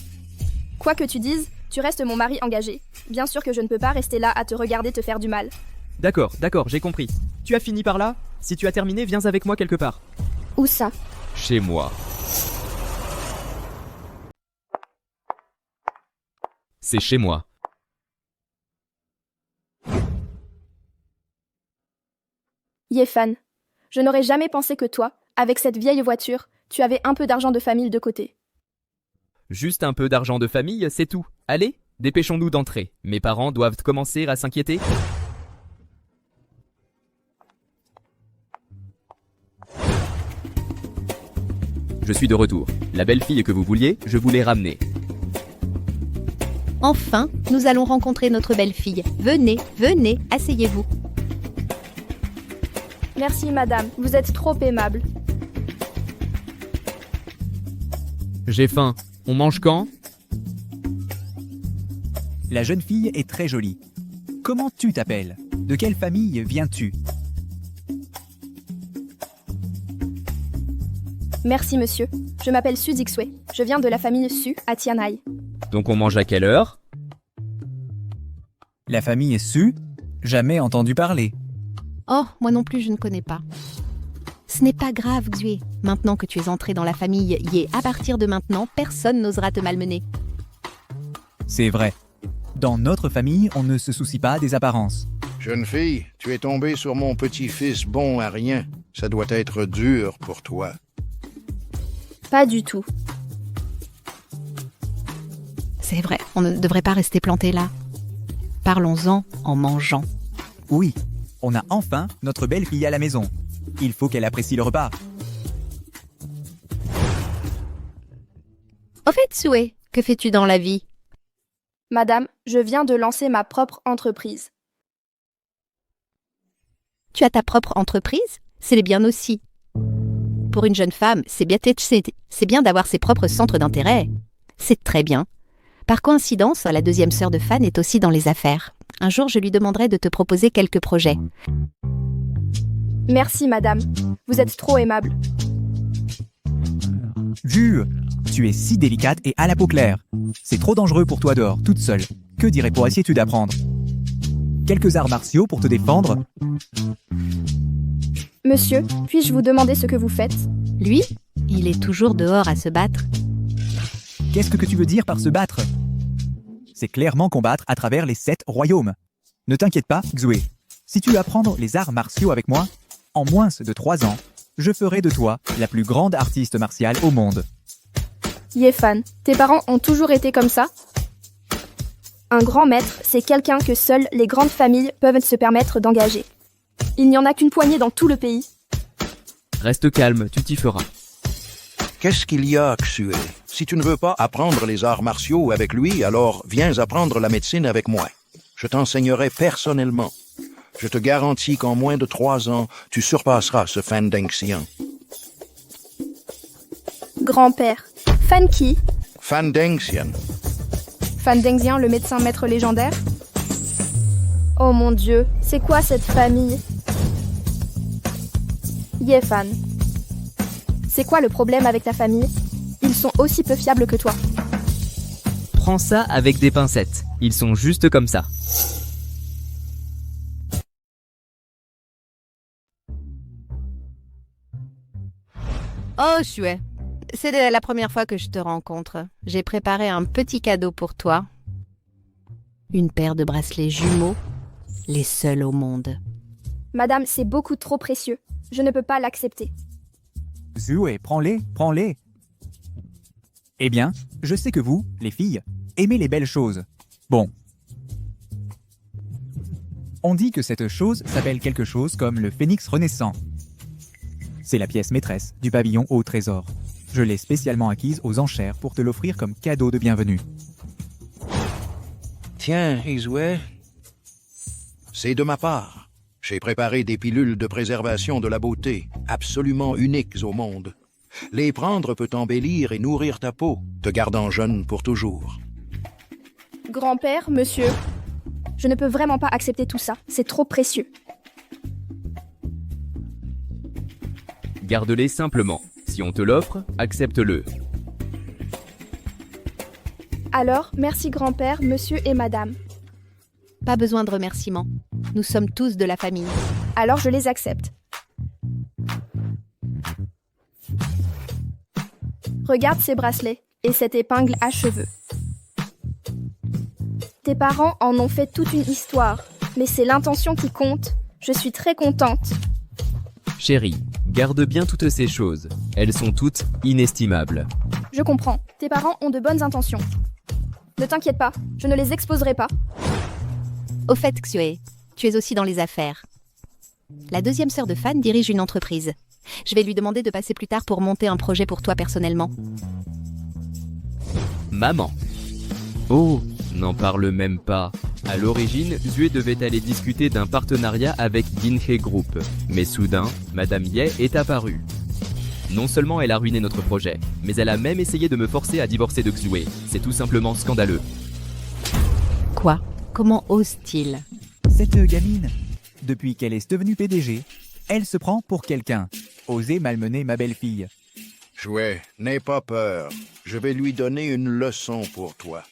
Quoi que tu dises, tu restes mon mari engagé. Bien sûr que je ne peux pas rester là à te regarder te faire du mal. D'accord, j'ai compris. Tu as fini par là? Si tu as terminé, viens avec moi quelque part. Où ça? Chez moi. C'est chez moi. Yefan, je n'aurais jamais pensé que toi, avec cette vieille voiture, tu avais un peu d'argent de famille de côté. Juste un peu d'argent de famille, c'est tout. Allez, dépêchons-nous d'entrer. Mes parents doivent commencer à s'inquiéter. Je suis de retour. La belle fille que vous vouliez, je vous l'ai ramenée. Enfin, nous allons rencontrer notre belle-fille. Venez, venez, asseyez-vous. Merci madame, vous êtes trop aimable. J'ai faim. On mange quand? La jeune fille est très jolie. Comment tu t'appelles? De quelle famille viens-tu? Merci monsieur, je m'appelle Su Zixue. Je viens de la famille Su à Tianhai. Donc on mange à quelle heure? La famille est Su? Jamais entendu parler. Oh, moi non plus je ne connais pas. Ce n'est pas grave, Xue. Maintenant que tu es entré dans la famille Ye, à partir de maintenant, personne n'osera te malmener. C'est vrai. Dans notre famille, on ne se soucie pas des apparences. Jeune fille, tu es tombée sur mon petit-fils bon à rien. Ça doit être dur pour toi. Pas du tout. C'est vrai, on ne devrait pas rester planté là. Parlons-en en mangeant. Oui, on a enfin notre belle-fille à la maison. Il faut qu'elle apprécie le repas. Au fait, Sue, que fais-tu dans la vie? Madame, je viens de lancer ma propre entreprise. Tu as ta propre entreprise? C'est bien aussi. Pour une jeune femme, c'est bien d'avoir ses propres centres d'intérêt. C'est très bien. Par coïncidence, la deuxième sœur de Fan est aussi dans les affaires. Un jour, je lui demanderai de te proposer quelques projets. Merci madame, vous êtes trop aimable. Vu, tu es si délicate et à la peau claire. C'est trop dangereux pour toi dehors, toute seule. Que dirais pourrais-tu d'apprendre? Quelques arts martiaux pour te défendre? Monsieur, puis-je vous demander ce que vous faites? Lui, il est toujours dehors à se battre. Qu'est-ce que tu veux dire par se battre? C'est clairement combattre à travers les 7 royaumes. Ne t'inquiète pas, Xue. Si tu veux apprendre les arts martiaux avec moi, en moins de 3 ans, je ferai de toi la plus grande artiste martiale au monde. Yefan, tes parents ont toujours été comme ça? Un grand maître, c'est quelqu'un que seules les grandes familles peuvent se permettre d'engager. Il n'y en a qu'une poignée dans tout le pays. Reste calme, tu t'y feras. Qu'est-ce qu'il y a, Xue? Si tu ne veux pas apprendre les arts martiaux avec lui, alors viens apprendre la médecine avec moi. Je t'enseignerai personnellement. Je te garantis qu'en moins de 3 ans, tu surpasseras ce Fan Dengxian. Grand-père. Fan qui? Fan Dengxian. Fan Dengxian, le médecin maître légendaire? Oh mon Dieu, c'est quoi cette famille? Yefan. C'est quoi le problème avec ta famille? Ils sont aussi peu fiables que toi. Prends ça avec des pincettes. Ils sont juste comme ça. Oh, Sue, c'est la première fois que je te rencontre. J'ai préparé un petit cadeau pour toi. Une paire de bracelets jumeaux, les seuls au monde. Madame, c'est beaucoup trop précieux. Je ne peux pas l'accepter. Xue, prends-les, prends-les. Eh bien, je sais que vous, les filles, aimez les belles choses. Bon. On dit que cette chose s'appelle quelque chose comme le phénix renaissant. C'est la pièce maîtresse du pavillon au trésor. Je l'ai spécialement acquise aux enchères pour te l'offrir comme cadeau de bienvenue. Tiens, Xue, c'est de ma part. J'ai préparé des pilules de préservation de la beauté, absolument uniques au monde. Les prendre peut embellir et nourrir ta peau, te gardant jeune pour toujours. Grand-père, monsieur, je ne peux vraiment pas accepter tout ça. C'est trop précieux. Garde-les simplement. Si on te l'offre, accepte-le. Alors, merci grand-père, monsieur et madame. Pas besoin de remerciements. Nous sommes tous de la famille. Alors je les accepte. Regarde ces bracelets et cette épingle à cheveux. Tes parents en ont fait toute une histoire, mais c'est l'intention qui compte. Je suis très contente. Chérie, garde bien toutes ces choses. Elles sont toutes inestimables. Je comprends. Tes parents ont de bonnes intentions. Ne t'inquiète pas, je ne les exposerai pas. Au fait, Xue, tu es aussi dans les affaires. La deuxième sœur de Fan dirige une entreprise. Je vais lui demander de passer plus tard pour monter un projet pour toi personnellement. Maman. Oh, n'en parle même pas. À l'origine, Xue devait aller discuter d'un partenariat avec Yinhe Group. Mais soudain, Madame Ye est apparue. Non seulement elle a ruiné notre projet, mais elle a même essayé de me forcer à divorcer de Xue. C'est tout simplement scandaleux. Quoi? Comment ose-t-il? Cette gamine, depuis qu'elle est devenue PDG, elle se prend pour quelqu'un. Osez malmener ma belle-fille. Jouet, n'aie pas peur. Je vais lui donner une leçon pour toi.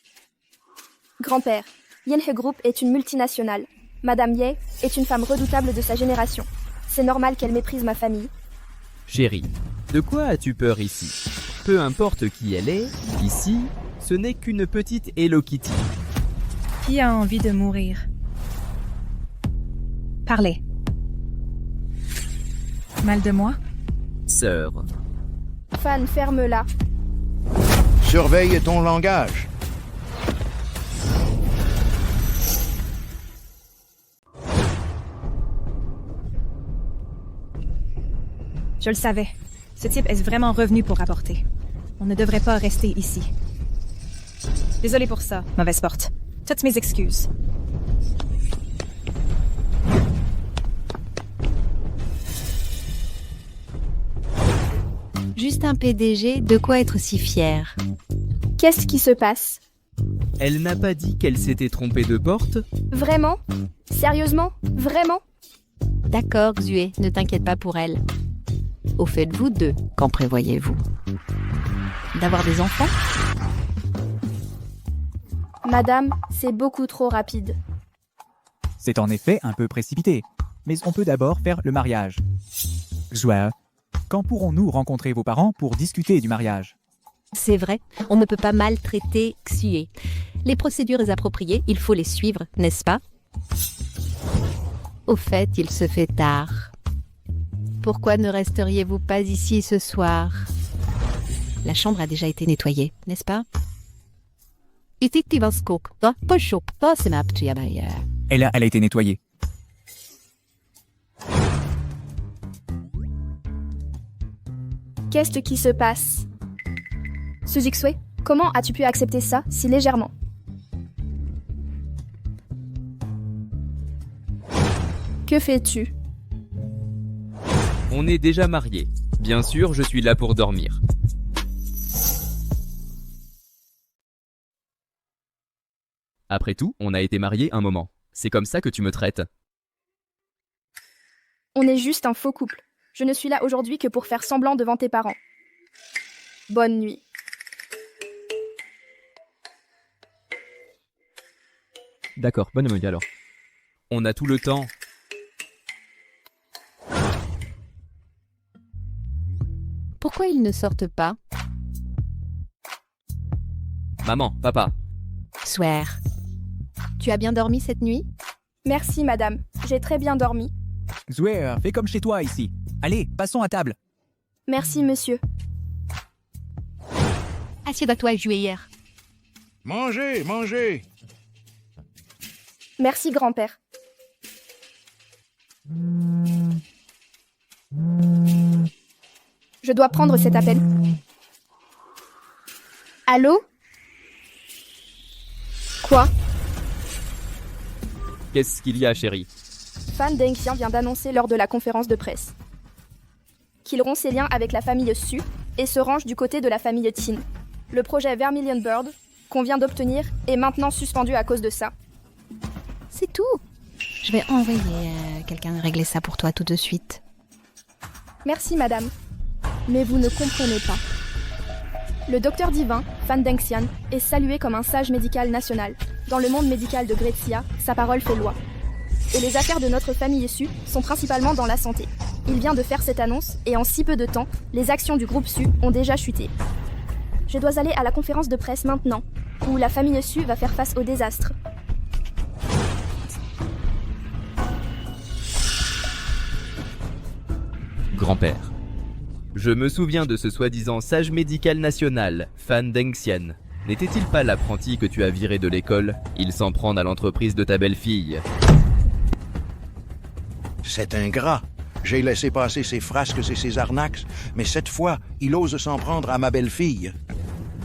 Grand-père, Yinhe Group est une multinationale. Madame Ye est une femme redoutable de sa génération. C'est normal qu'elle méprise ma famille. Chérie, de quoi as-tu peur ici? Peu importe qui elle est, ici, ce n'est qu'une petite Hello Kitty. Qui a envie de mourir? Parlez. Mal de moi? Sœur. Fan, ferme-la. Surveille ton langage. Je le savais. Ce type est vraiment revenu pour rapporter. On ne devrait pas rester ici. Désolée pour ça, mauvaise porte. Toutes mes excuses. Juste un PDG, de quoi être si fier? Qu'est-ce qui se passe? Elle n'a pas dit qu'elle s'était trompée de porte? Vraiment? Sérieusement? Vraiment? D'accord, Xue, ne t'inquiète pas pour elle. Au fait, vous deux, qu'en prévoyez-vous? D'avoir des enfants? Madame, c'est beaucoup trop rapide. C'est en effet un peu précipité, mais on peut d'abord faire le mariage. Xue, quand pourrons-nous rencontrer vos parents pour discuter du mariage? C'est vrai, on ne peut pas maltraiter Xue. Les procédures appropriées, il faut les suivre, n'est-ce pas? Au fait, il se fait tard. Pourquoi ne resteriez-vous pas ici ce soir? La chambre a déjà été nettoyée, n'est-ce pas? Elle a été nettoyée. Qu'est-ce qui se passe? Suzixue, comment as-tu pu accepter ça si légèrement? Que fais-tu? On est déjà mariés. Bien sûr, je suis là pour dormir. Après tout, on a été mariés un moment. C'est comme ça que tu me traites. On est juste un faux couple. Je ne suis là aujourd'hui que pour faire semblant devant tes parents. Bonne nuit. D'accord, bonne nuit alors. On a tout le temps. Pourquoi ils ne sortent pas? Maman, papa. Swear. Tu as bien dormi cette nuit? Merci, madame. J'ai très bien dormi. Xue, fais comme chez toi ici. Allez, passons à table. Merci, monsieur. Assieds-toi et jouer hier. Mangez, mangez. Merci, grand-père. Je dois prendre cet appel. Allô? Quoi? Qu'est-ce qu'il y a, chérie? Fan Dengxian vient d'annoncer lors de la conférence de presse qu'il rompt ses liens avec la famille Su et se range du côté de la famille Tin. Le projet Vermilion Bird, qu'on vient d'obtenir, est maintenant suspendu à cause de ça. C'est tout. Je vais envoyer quelqu'un régler ça pour toi tout de suite. Merci, madame. Mais vous ne comprenez pas. Le docteur divin, Fan Dengxian, est salué comme un sage médical national. Dans le monde médical de Grecia, sa parole fait loi. Et les affaires de notre famille Su sont principalement dans la santé. Il vient de faire cette annonce, et en si peu de temps, les actions du groupe Su ont déjà chuté. Je dois aller à la conférence de presse maintenant, où la famille Su va faire face au désastre. grand-père. Je me souviens de ce soi-disant sage médical national, Fan Dengxian. N'était-il pas l'apprenti que tu as viré de l'école? Il s'en prend à l'entreprise de ta belle-fille. C'est ingrat. J'ai laissé passer ses frasques et ses arnaques, mais cette fois, il ose s'en prendre à ma belle-fille.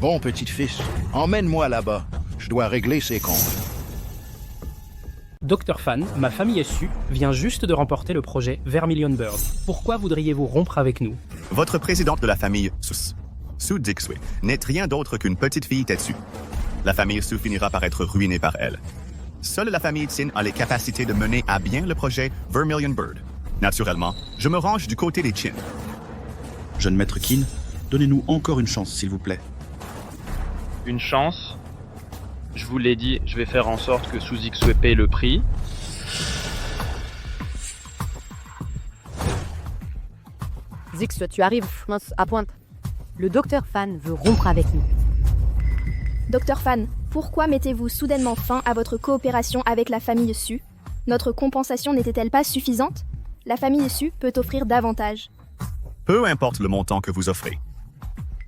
Bon petit-fils, emmène-moi là-bas. Je dois régler ses comptes. Dr. Fan, ma famille SU vient juste de remporter le projet Vermilion Bird. Pourquoi voudriez-vous rompre avec nous? Votre présidente de la famille, Su Dixway, n'est rien d'autre qu'une petite fille têtue. La famille Su finira par être ruinée par elle. Seule la famille Tin a les capacités de mener à bien le projet Vermilion Bird. Naturellement, je me range du côté des Chin. Jeune maître Qin, donnez-nous encore une chance, s'il vous plaît. Une chance? Je vous l'ai dit, je vais faire en sorte que Su Zixue paye le prix. Zix, tu arrives à pointe. Le docteur Fan veut rompre avec nous. Docteur Fan, pourquoi mettez-vous soudainement fin à votre coopération avec la famille Su? Notre compensation n'était-elle pas suffisante? La famille Su peut offrir davantage. Peu importe le montant que vous offrez.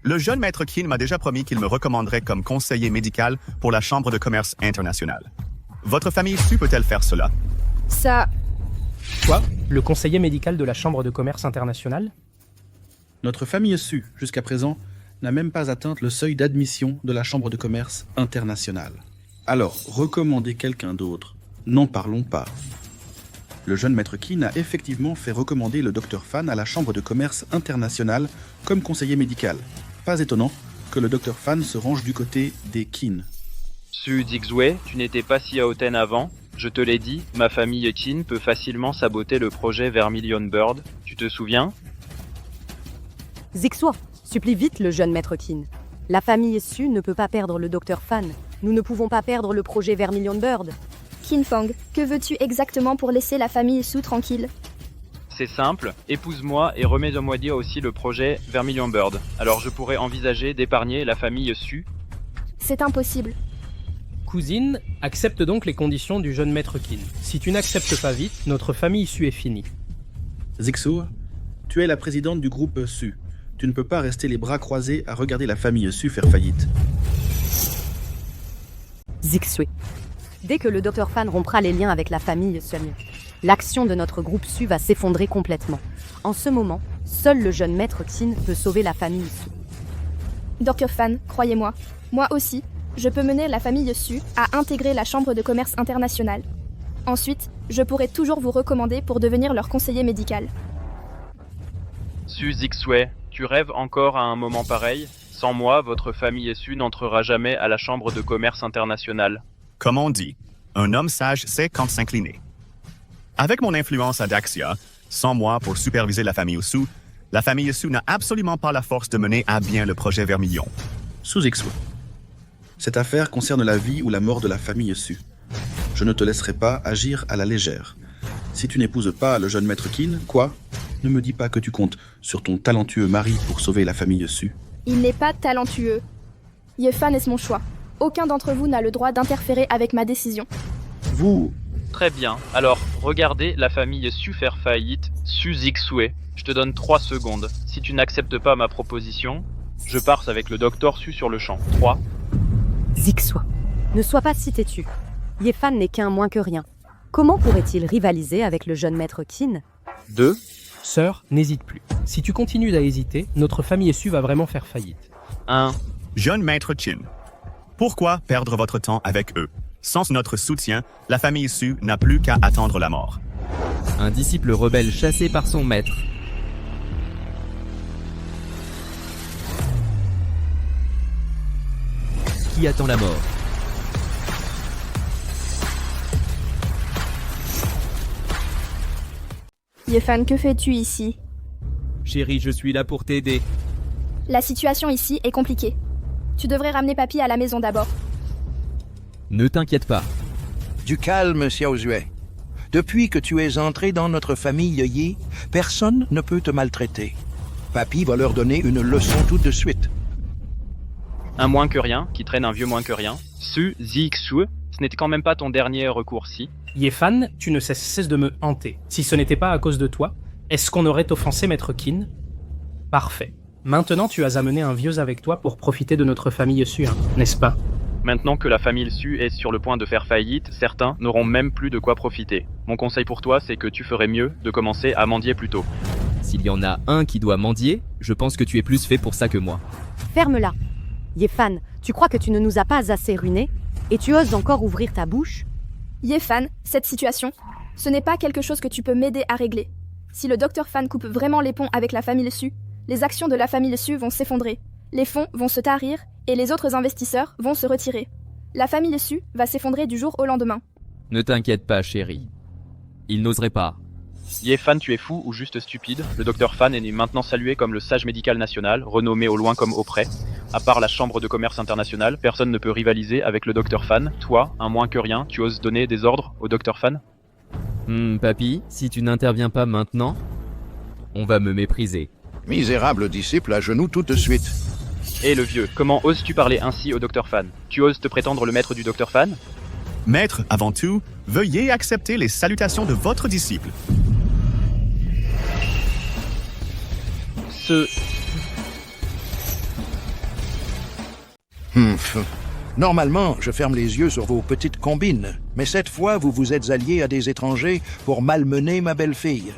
Le jeune maître Qin m'a déjà promis qu'il me recommanderait comme conseiller médical pour la Chambre de commerce internationale. Votre famille Su peut-elle faire cela? Ça... Quoi? Le conseiller médical de la Chambre de commerce internationale? Notre famille Su, jusqu'à présent, n'a même pas atteint le seuil d'admission de la Chambre de commerce internationale. Alors, recommandez quelqu'un d'autre. N'en parlons pas. Le jeune maître Qin a effectivement fait recommander le Dr. Fan à la Chambre de commerce internationale comme conseiller médical. Pas étonnant que le Dr. Fan se range du côté des Qin. Su Zixue, tu n'étais pas si hautaine avant. Je te l'ai dit, ma famille Qin peut facilement saboter le projet Vermilion Bird. Tu te souviens? Zixua, supplie vite le jeune maître Qin. La famille Su ne peut pas perdre le Dr. Fan. Nous ne pouvons pas perdre le projet Vermilion Bird. Qin Fang, que veux-tu exactement pour laisser la famille Su tranquille? C'est simple, épouse-moi et remets-moi dire aussi le projet Vermilion Bird. Alors je pourrais envisager d'épargner la famille Su. C'est impossible. Cousine, accepte donc les conditions du jeune maître Qin. Si tu n'acceptes pas vite, notre famille Su est finie. Zixua, tu es la présidente du groupe Su. Tu ne peux pas rester les bras croisés à regarder la famille Su faire faillite. Zixue. Dès que le Dr. Fan rompra les liens avec la famille Su, l'action de notre groupe Su va s'effondrer complètement. En ce moment, seul le jeune maître Qin peut sauver la famille Su. Dr. Fan, croyez-moi, moi aussi, je peux mener la famille Su à intégrer la Chambre de commerce internationale. Ensuite, je pourrai toujours vous recommander pour devenir leur conseiller médical. Su Zixue, tu rêves encore à un moment pareil? Sans moi, votre famille Su n'entrera jamais à la Chambre de commerce internationale. Comme on dit, un homme sage sait quand s'incliner. Avec mon influence à Daxia, sans moi pour superviser la famille Su n'a absolument pas la force de mener à bien le projet Vermilion. Su Zixue. Cette affaire concerne la vie ou la mort de la famille Su. Je ne te laisserai pas agir à la légère. Si tu n'épouses pas le jeune maître Qin, quoi? Ne me dis pas que tu comptes sur ton talentueux mari pour sauver la famille Su. Il n'est pas talentueux. Ye Fan est mon choix. Aucun d'entre vous n'a le droit d'interférer avec ma décision. Vous... Très bien. Alors, regardez la famille Su faire faillite, Su Zixue. Je te donne 3 secondes. Si tu n'acceptes pas ma proposition, je pars avec le docteur Su sur le champ. 3. Zixua, ne sois pas si têtu. Ye Fan n'est qu'un moins que rien. Comment pourrait-il rivaliser avec le jeune maître Qin? 2. Sœur, n'hésite plus. Si tu continues à hésiter, notre famille Su va vraiment faire faillite. 1. Jeune maître Qin, pourquoi perdre votre temps avec eux? Sans notre soutien, la famille Su n'a plus qu'à attendre la mort. Un disciple rebelle chassé par son maître. Qui attend la mort? Ye Fan, que fais-tu ici? Chérie, je suis là pour t'aider. La situation ici est compliquée. Tu devrais ramener papy à la maison d'abord. Ne t'inquiète pas. Du calme, Xiao Zue. Depuis que tu es entré dans notre famille Yi, personne ne peut te maltraiter. Papy va leur donner une leçon tout de suite. Un moins que rien, qui traîne un vieux moins que rien. Su Zixue, ce n'était quand même pas ton dernier recours, si. Ye Fan, tu ne cesses de me hanter. Si ce n'était pas à cause de toi, Est-ce qu'on aurait offensé Maître Kin? Parfait. Maintenant, tu as amené un vieux avec toi pour profiter de notre famille Su, hein, n'est-ce pas? Maintenant que la famille Su est sur le point de faire faillite, certains n'auront même plus de quoi profiter. Mon conseil pour toi, c'est que tu ferais mieux de commencer à mendier plus tôt. S'il y en a un qui doit mendier, je pense que tu es plus fait pour ça que moi. Ferme-la. Yefan, tu crois que tu ne nous as pas assez ruinés? Et tu oses encore ouvrir ta bouche? Yefan, cette situation, ce n'est pas quelque chose que tu peux m'aider à régler. Si le Dr Fan coupe vraiment les ponts avec la famille Su, les actions de la famille Su vont s'effondrer, les fonds vont se tarir et les autres investisseurs vont se retirer. La famille Su va s'effondrer du jour au lendemain. Ne t'inquiète pas, chérie. Il n'oserait pas. Yefan, tu es fou ou juste stupide? Le Dr Fan est maintenant salué comme le sage médical national, renommé au loin comme au près. À part la Chambre de commerce internationale, personne ne peut rivaliser avec le Dr Fan. Toi, un moins que rien, tu oses donner des ordres au Dr Fan? Papy, si tu n'interviens pas maintenant, on va me mépriser. Misérable disciple, à genoux tout de suite. Et le vieux, comment oses-tu parler ainsi au Dr Fan? Tu oses te prétendre le maître du Dr Fan? Maître, avant tout, veuillez accepter les salutations de votre disciple. Normalement, je ferme les yeux sur vos petites combines, mais cette fois, vous vous êtes alliés à des étrangers pour malmener ma belle-fille.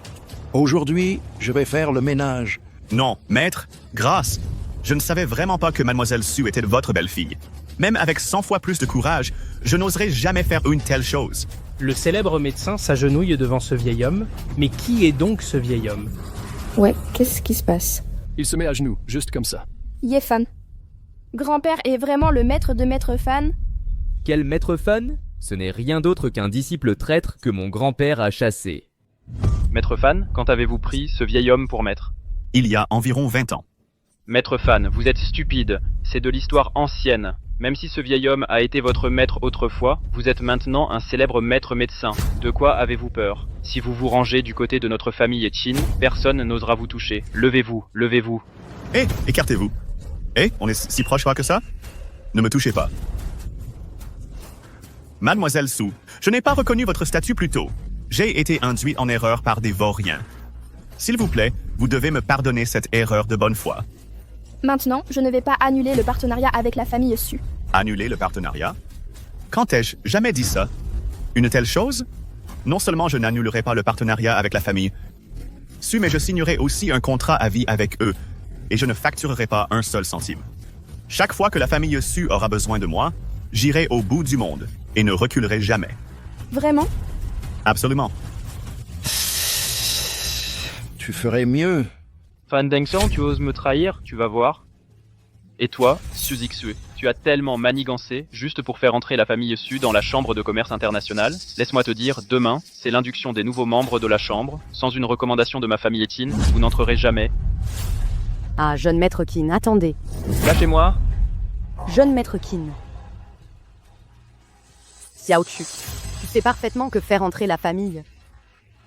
Aujourd'hui, je vais faire le ménage. Non, maître, grâce. Je ne savais vraiment pas que Mademoiselle Su était votre belle-fille. Même avec 100 fois plus de courage, je n'oserais jamais faire une telle chose. Le célèbre médecin s'agenouille devant ce vieil homme. Mais qui est donc ce vieil homme? Ouais, qu'est-ce qui se passe? Il se met à genoux, juste comme ça. Yefan. Grand-père est vraiment le maître de Maître Fan? Quel Maître Fan? Ce n'est rien d'autre qu'un disciple traître que mon grand-père a chassé. Maître Fan, quand avez-vous pris ce vieil homme pour maître? Il y a environ 20 ans. Maître Fan, vous êtes stupide. C'est de l'histoire ancienne. Même si ce vieil homme a été votre maître autrefois, vous êtes maintenant un célèbre maître médecin. De quoi avez-vous peur? Si vous vous rangez du côté de notre famille Qin, personne n'osera vous toucher. Levez-vous, levez-vous. Hé, écartez-vous. Hé, on est si proche que ça? Ne me touchez pas. Mademoiselle Su, je n'ai pas reconnu votre statut plus tôt. J'ai été induit en erreur par des vauriens. S'il vous plaît, vous devez me pardonner cette erreur de bonne foi. Maintenant, je ne vais pas annuler le partenariat avec la famille Su. Annuler le partenariat? Quand ai-je jamais dit ça? Une telle chose? Non seulement je n'annulerai pas le partenariat avec la famille Su, mais je signerai aussi un contrat à vie avec eux, et je ne facturerai pas un seul centime. Chaque fois que la famille Su aura besoin de moi, j'irai au bout du monde, et ne reculerai jamais. Vraiment? Absolument. Tu ferais mieux. Fan Dengsan, tu oses me trahir, tu vas voir. Et toi, Su Zixue, tu as tellement manigancé juste pour faire entrer la famille Su dans la Chambre de commerce internationale. Laisse-moi te dire, demain, c'est l'induction des nouveaux membres de la Chambre. Sans une recommandation de ma famille Qin, vous n'entrerez jamais. Ah, jeune maître Qin, attendez. Lâchez-moi. Jeune maître Qin. Xiao Chu, tu sais parfaitement que faire entrer la famille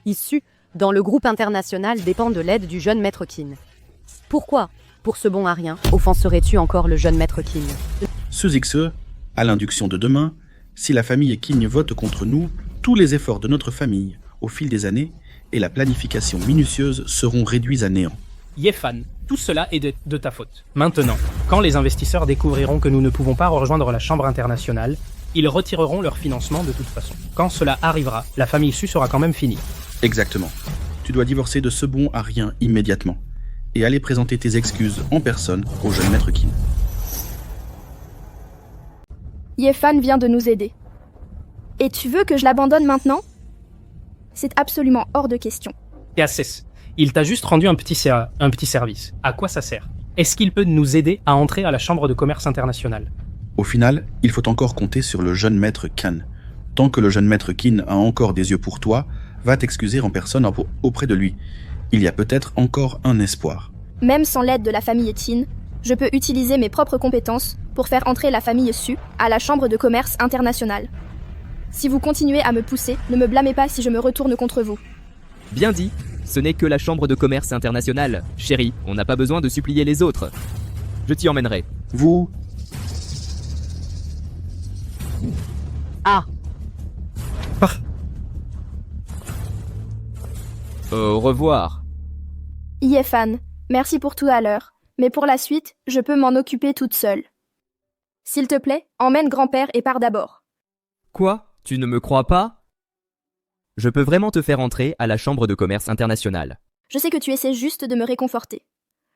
issue dans le groupe international dépend de l'aide du jeune maître Qin. Pourquoi, pour ce bon à rien, offenserais-tu encore le jeune maître Qin? Su Zixue, à l'induction de demain, si la famille Qin vote contre nous, tous les efforts de notre famille, au fil des années, et la planification minutieuse seront réduits à néant. Yefan, tout cela est de ta faute. Maintenant, quand les investisseurs découvriront que nous ne pouvons pas rejoindre la Chambre internationale, ils retireront leur financement de toute façon. Quand cela arrivera, la famille Su sera quand même finie. Exactement. Tu dois divorcer de ce bon à rien immédiatement, et aller présenter tes excuses en personne au jeune maître Qin. Yefan vient de nous aider. Et tu veux que je l'abandonne maintenant? C'est absolument hors de question. Casses, il t'a juste rendu un petit service. À quoi ça sert? Est-ce qu'il peut nous aider à entrer à la Chambre de commerce internationale? Au final, il faut encore compter sur le jeune maître Kan. Tant que le jeune maître Qin a encore des yeux pour toi, va t'excuser en personne auprès de lui. Il y a peut-être encore un espoir. Même sans l'aide de la famille Qin, je peux utiliser mes propres compétences pour faire entrer la famille Su à la Chambre de commerce internationale. Si vous continuez à me pousser, ne me blâmez pas si je me retourne contre vous. Bien dit, ce n'est que la Chambre de commerce internationale. Chérie, on n'a pas besoin de supplier les autres. Je t'y emmènerai. Vous... Ah. Au revoir. Yefan, merci pour tout à l'heure, mais pour la suite, je peux m'en occuper toute seule. S'il te plaît, emmène grand-père et pars d'abord. Quoi? Tu ne me crois pas? Je peux vraiment te faire entrer à la Chambre de commerce internationale. Je sais que tu essaies juste de me réconforter.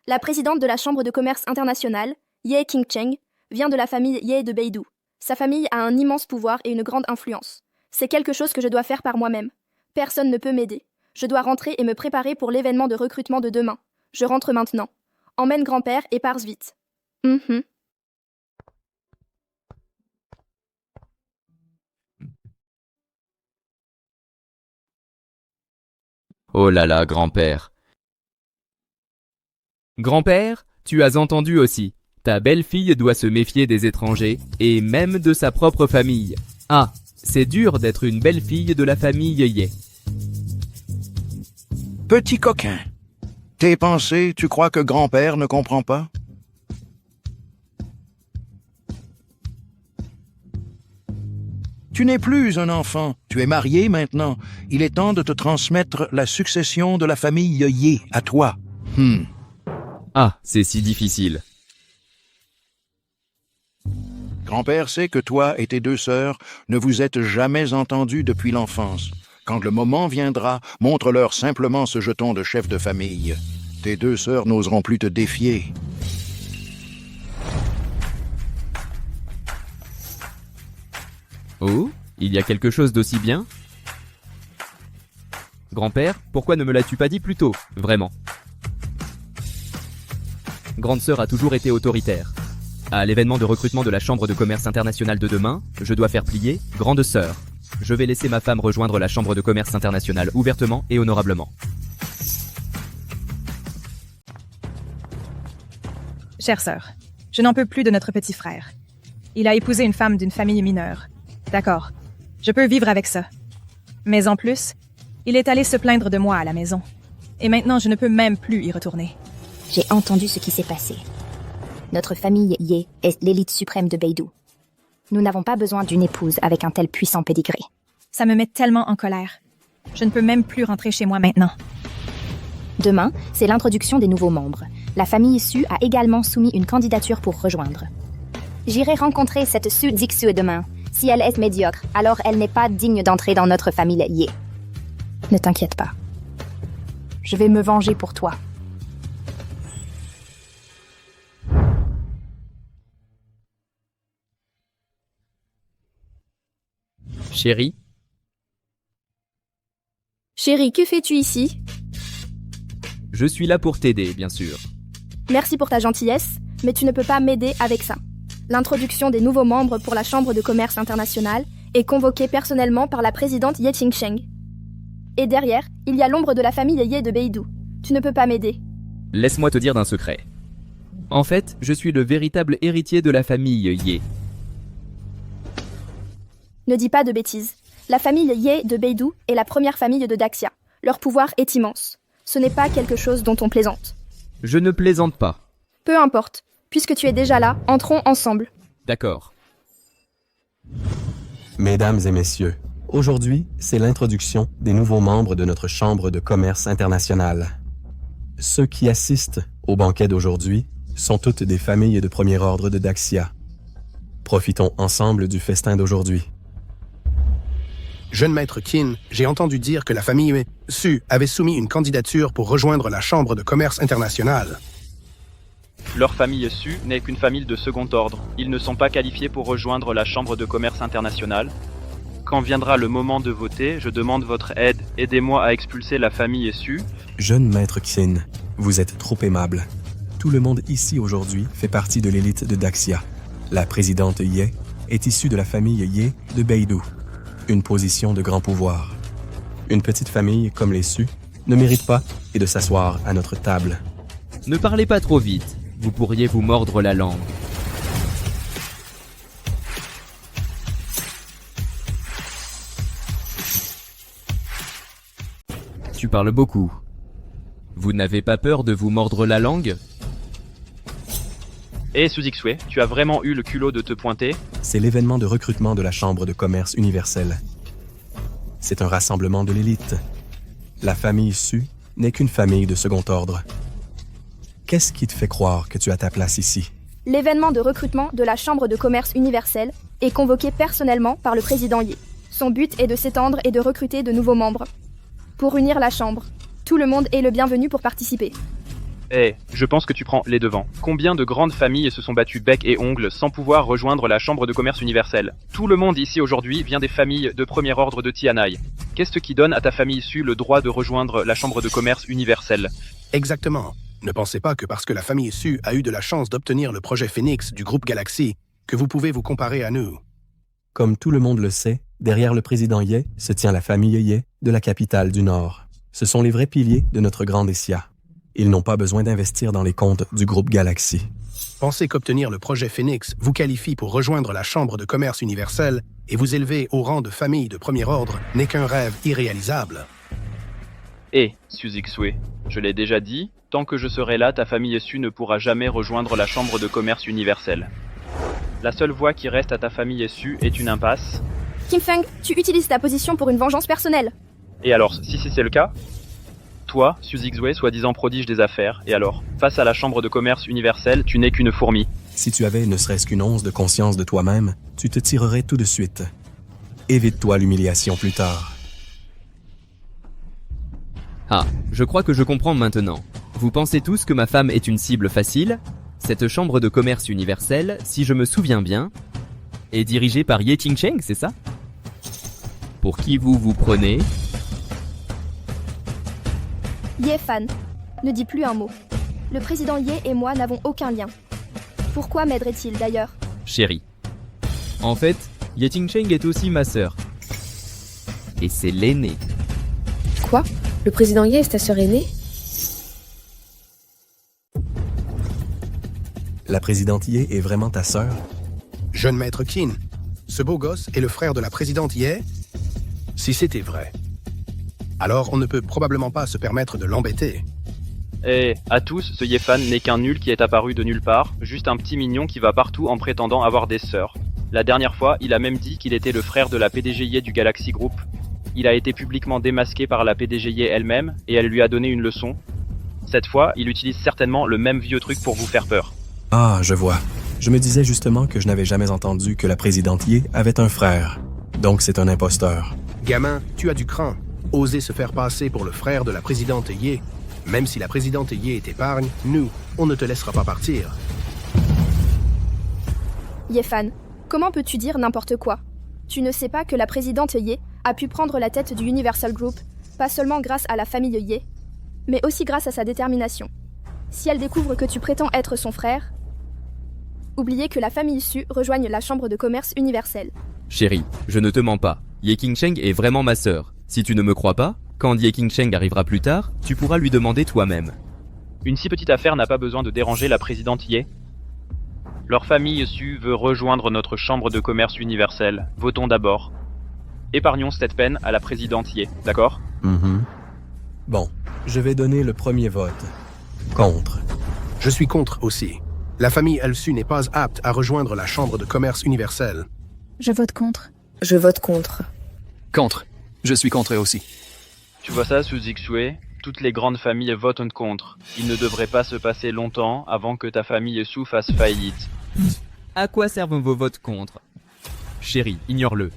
La présidente de la Chambre de commerce internationale, Ye Qingcheng, vient de la famille Ye de Beidou. Sa famille a un immense pouvoir et une grande influence. C'est quelque chose que je dois faire par moi-même. Personne ne peut m'aider. Je dois rentrer et me préparer pour l'événement de recrutement de demain. Je rentre maintenant. Emmène grand-père et pars vite. Oh là là, grand-père. Grand-père, tu as entendu aussi. Ta belle-fille doit se méfier des étrangers, et même de sa propre famille. Ah, c'est dur d'être une belle-fille de la famille Ye. Petit coquin, tes pensées, tu crois que grand-père ne comprend pas? Tu n'es plus un enfant, tu es marié maintenant. Il est temps de te transmettre la succession de la famille Ye à toi. Ah, c'est si difficile. Grand-père sait que toi et tes deux sœurs ne vous êtes jamais entendus depuis l'enfance. Quand le moment viendra, montre-leur simplement ce jeton de chef de famille. Tes deux sœurs n'oseront plus te défier. Oh, il y a quelque chose d'aussi bien? Grand-père, pourquoi ne me l'as-tu pas dit plus tôt, vraiment? Grande sœur a toujours été autoritaire. À l'événement de recrutement de la Chambre de commerce internationale de demain, je dois faire plier grande sœur. Je vais laisser ma femme rejoindre la Chambre de commerce internationale ouvertement et honorablement. Chère sœur, je n'en peux plus de notre petit frère. Il a épousé une femme d'une famille mineure. D'accord, je peux vivre avec ça. Mais en plus, il est allé se plaindre de moi à la maison. Et maintenant, je ne peux même plus y retourner. J'ai entendu ce qui s'est passé. Notre famille Ye est l'élite suprême de Beidou. Nous n'avons pas besoin d'une épouse avec un tel puissant pédigré. Ça me met tellement en colère. Je ne peux même plus rentrer chez moi maintenant. Demain, c'est l'introduction des nouveaux membres. La famille Su a également soumis une candidature pour rejoindre. J'irai rencontrer cette Su Zixue demain. Si elle est médiocre, alors elle n'est pas digne d'entrer dans notre famille Ye. Ne t'inquiète pas. Je vais me venger pour toi. Chérie? Chérie, que fais-tu ici? Je suis là pour t'aider, bien sûr. Merci pour ta gentillesse, mais tu ne peux pas m'aider avec ça. L'introduction des nouveaux membres pour la Chambre de commerce internationale est convoquée personnellement par la présidente Ye Qingcheng. Et derrière, il y a l'ombre de la famille Ye de Beidou. Tu ne peux pas m'aider. Laisse-moi te dire d'un secret. En fait, je suis le véritable héritier de la famille Ye. Ne dis pas de bêtises. La famille Ye de Beidou est la première famille de Daxia. Leur pouvoir est immense. Ce n'est pas quelque chose dont on plaisante. Je ne plaisante pas. Peu importe. Puisque tu es déjà là, entrons ensemble. D'accord. Mesdames et messieurs, aujourd'hui, c'est l'introduction des nouveaux membres de notre Chambre de commerce internationale. Ceux qui assistent au banquet d'aujourd'hui sont toutes des familles de premier ordre de Daxia. Profitons ensemble du festin d'aujourd'hui. Jeune maître Qin, j'ai entendu dire que la famille Su avait soumis une candidature pour rejoindre la Chambre de commerce internationale. Leur famille Su n'est qu'une famille de second ordre. Ils ne sont pas qualifiés pour rejoindre la Chambre de commerce internationale. Quand viendra le moment de voter, je demande votre aide. Aidez-moi à expulser la famille Su. Jeune maître Qin, vous êtes trop aimable. Tout le monde ici aujourd'hui fait partie de l'élite de Daxia. La présidente Ye est issue de la famille Ye de Beidou. Une position de grand pouvoir. Une petite famille comme les Su ne mérite pas et de s'asseoir à notre table. Ne parlez pas trop vite, vous pourriez vous mordre la langue. Tu parles beaucoup. Vous n'avez pas peur de vous mordre la langue? Et Su Zixue, tu as vraiment eu le culot de te pointer? C'est l'événement de recrutement de la Chambre de commerce universelle. C'est un rassemblement de l'élite. La famille Su n'est qu'une famille de second ordre. Qu'est-ce qui te fait croire que tu as ta place ici? L'événement de recrutement de la Chambre de commerce universelle est convoqué personnellement par le président Ye. Son but est de s'étendre et de recruter de nouveaux membres. Pour unir la Chambre, tout le monde est le bienvenu pour participer. Je pense que tu prends les devants. Combien de grandes familles se sont battues bec et ongles sans pouvoir rejoindre la Chambre de commerce universelle? Tout le monde ici aujourd'hui vient des familles de premier ordre de Tianai. Qu'est-ce qui donne à ta famille issue le droit de rejoindre la Chambre de commerce universelle? Exactement. Ne pensez pas que parce que la famille Su a eu de la chance d'obtenir le projet Phoenix du groupe Galaxy, que vous pouvez vous comparer à nous. Comme tout le monde le sait, derrière le président Ye se tient la famille Ye de la capitale du Nord. Ce sont les vrais piliers de notre grande Essia. Ils n'ont pas besoin d'investir dans les comptes du groupe Galaxy. Pensez qu'obtenir le projet Phoenix vous qualifie pour rejoindre la Chambre de commerce universelle et vous élever au rang de famille de premier ordre n'est qu'un rêve irréalisable. Suzy Xue, je l'ai déjà dit, tant que je serai là, ta famille Su ne pourra jamais rejoindre la Chambre de commerce universelle. La seule voie qui reste à ta famille Su est une impasse. Kim Feng, tu utilises ta position pour une vengeance personnelle. Et alors, si c'est le cas? Toi, Suzy Xue, soi-disant prodige des affaires, et alors, face à la Chambre de commerce universelle, tu n'es qu'une fourmi. Si tu avais ne serait-ce qu'une once de conscience de toi-même, tu te tirerais tout de suite. Évite-toi l'humiliation plus tard. Ah, je crois que je comprends maintenant. Vous pensez tous que ma femme est une cible facile? Cette chambre de commerce universelle, si je me souviens bien, est dirigée par Ye Qingcheng, c'est ça? Pour qui vous vous prenez? Ye Fan, ne dis plus un mot. Le président Ye et moi n'avons aucun lien. Pourquoi m'aiderait-il d'ailleurs? Chérie. En fait, Ye Qingcheng est aussi ma sœur. Et c'est l'aînée. Quoi? Le président Ye est ta sœur aînée? La présidente Ye est vraiment ta sœur? Jeune maître Qin, ce beau gosse est le frère de la présidente Ye? Si c'était vrai, alors on ne peut probablement pas se permettre de l'embêter. À tous, ce Ye Fan n'est qu'un nul qui est apparu de nulle part, juste un petit mignon qui va partout en prétendant avoir des sœurs. La dernière fois, il a même dit qu'il était le frère de la PDG Ye du Galaxy Group. Il a été publiquement démasqué par la PDG Ye elle-même, et elle lui a donné une leçon. Cette fois, il utilise certainement le même vieux truc pour vous faire peur. Ah, je vois. Je me disais justement que je n'avais jamais entendu que la présidente Ye avait un frère. Donc c'est un imposteur. Gamin, tu as du cran. Oser se faire passer pour le frère de la présidente Ye. Même si la présidente Ye t'épargne, nous, on ne te laissera pas partir. Ye Fan, comment peux-tu dire n'importe quoi? Tu ne sais pas que la présidente Ye a pu prendre la tête du Universal Group, pas seulement grâce à la famille Ye, mais aussi grâce à sa détermination. Si elle découvre que tu prétends être son frère, oubliez que la famille Su rejoigne la Chambre de commerce universelle. Chérie, je ne te mens pas. Ye Qingcheng est vraiment ma sœur. Si tu ne me crois pas, quand Ye Qingcheng arrivera plus tard, tu pourras lui demander toi-même. Une si petite affaire n'a pas besoin de déranger la présidente Ye. Leur famille Su veut rejoindre notre chambre de commerce universelle. Votons d'abord. Épargnons cette peine à la présidente Ye, d'accord? Bon, je vais donner le premier vote. Contre. Je suis contre aussi. La famille Elsu n'est pas apte à rejoindre la Chambre de commerce universelle. Je vote contre. Je vote contre. Contre. Je suis contre aussi. Tu vois ça, Suzy Xue? Toutes les grandes familles votent contre. Il ne devrait pas se passer longtemps avant que ta famille Su fasse faillite. À quoi servent vos votes contre? Chérie, ignore-le.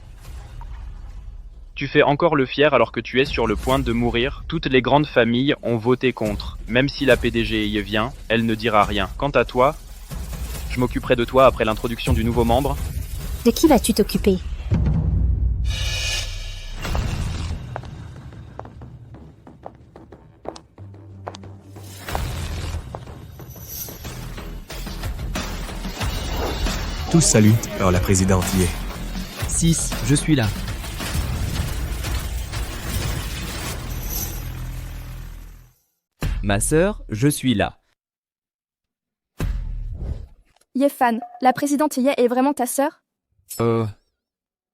Tu fais encore le fier alors que tu es sur le point de mourir. Toutes les grandes familles ont voté contre. Même si la PDG y vient, elle ne dira rien. Quant à toi, je m'occuperai de toi après l'introduction du nouveau membre. De qui vas-tu t'occuper? Tous saluent par la présidente Ye. 6, je suis là. Ma sœur, je suis là. Ye Fan, la présidente Ye est vraiment ta sœur?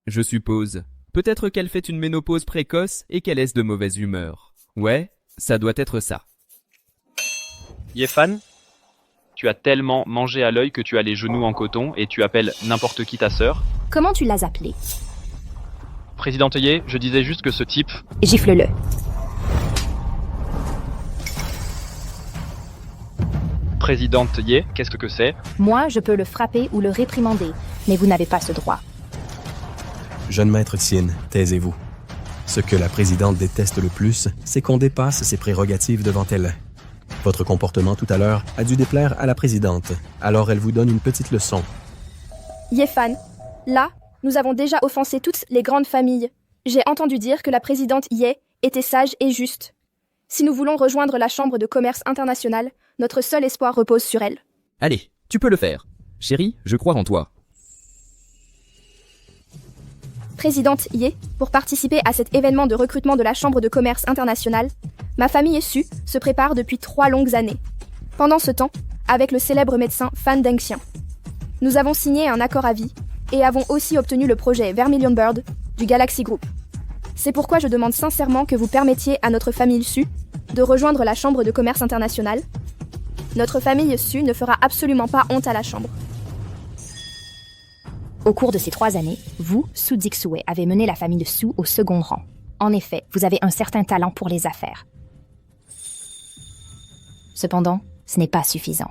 Je suppose. Peut-être qu'elle fait une ménopause précoce et qu'elle est de mauvaise humeur. Ouais, ça doit être ça. Ye Fan, tu as tellement mangé à l'œil que tu as les genoux en coton et tu appelles n'importe qui ta sœur. Comment tu l'as appelé? Présidente Ye, je disais juste que ce type... Gifle-le. Présidente Ye, qu'est-ce que c'est? Moi, je peux le frapper ou le réprimander, mais vous n'avez pas ce droit. Jeune maître Tien, taisez-vous. Ce que la présidente déteste le plus, c'est qu'on dépasse ses prérogatives devant elle. Votre comportement tout à l'heure a dû déplaire à la présidente, alors elle vous donne une petite leçon. Yefan, là, nous avons déjà offensé toutes les grandes familles. J'ai entendu dire que la présidente Ye était sage et juste. Si nous voulons rejoindre la Chambre de commerce internationale, notre seul espoir repose sur elle. Allez, tu peux le faire. Chérie, je crois en toi. Présidente Ye, pour participer à cet événement de recrutement de la Chambre de commerce internationale, ma famille Su se prépare depuis 3 longues années. Pendant ce temps, avec le célèbre médecin Fan Dengxian, nous avons signé un accord à vie et avons aussi obtenu le projet Vermilion Bird du Galaxy Group. C'est pourquoi je demande sincèrement que vous permettiez à notre famille Su de rejoindre la Chambre de commerce internationale. Notre famille Su ne fera absolument pas honte à la Chambre. Au cours de ces 3 années, vous, Su Zixue, avez mené la famille Su au second rang. En effet, vous avez un certain talent pour les affaires. Cependant, ce n'est pas suffisant.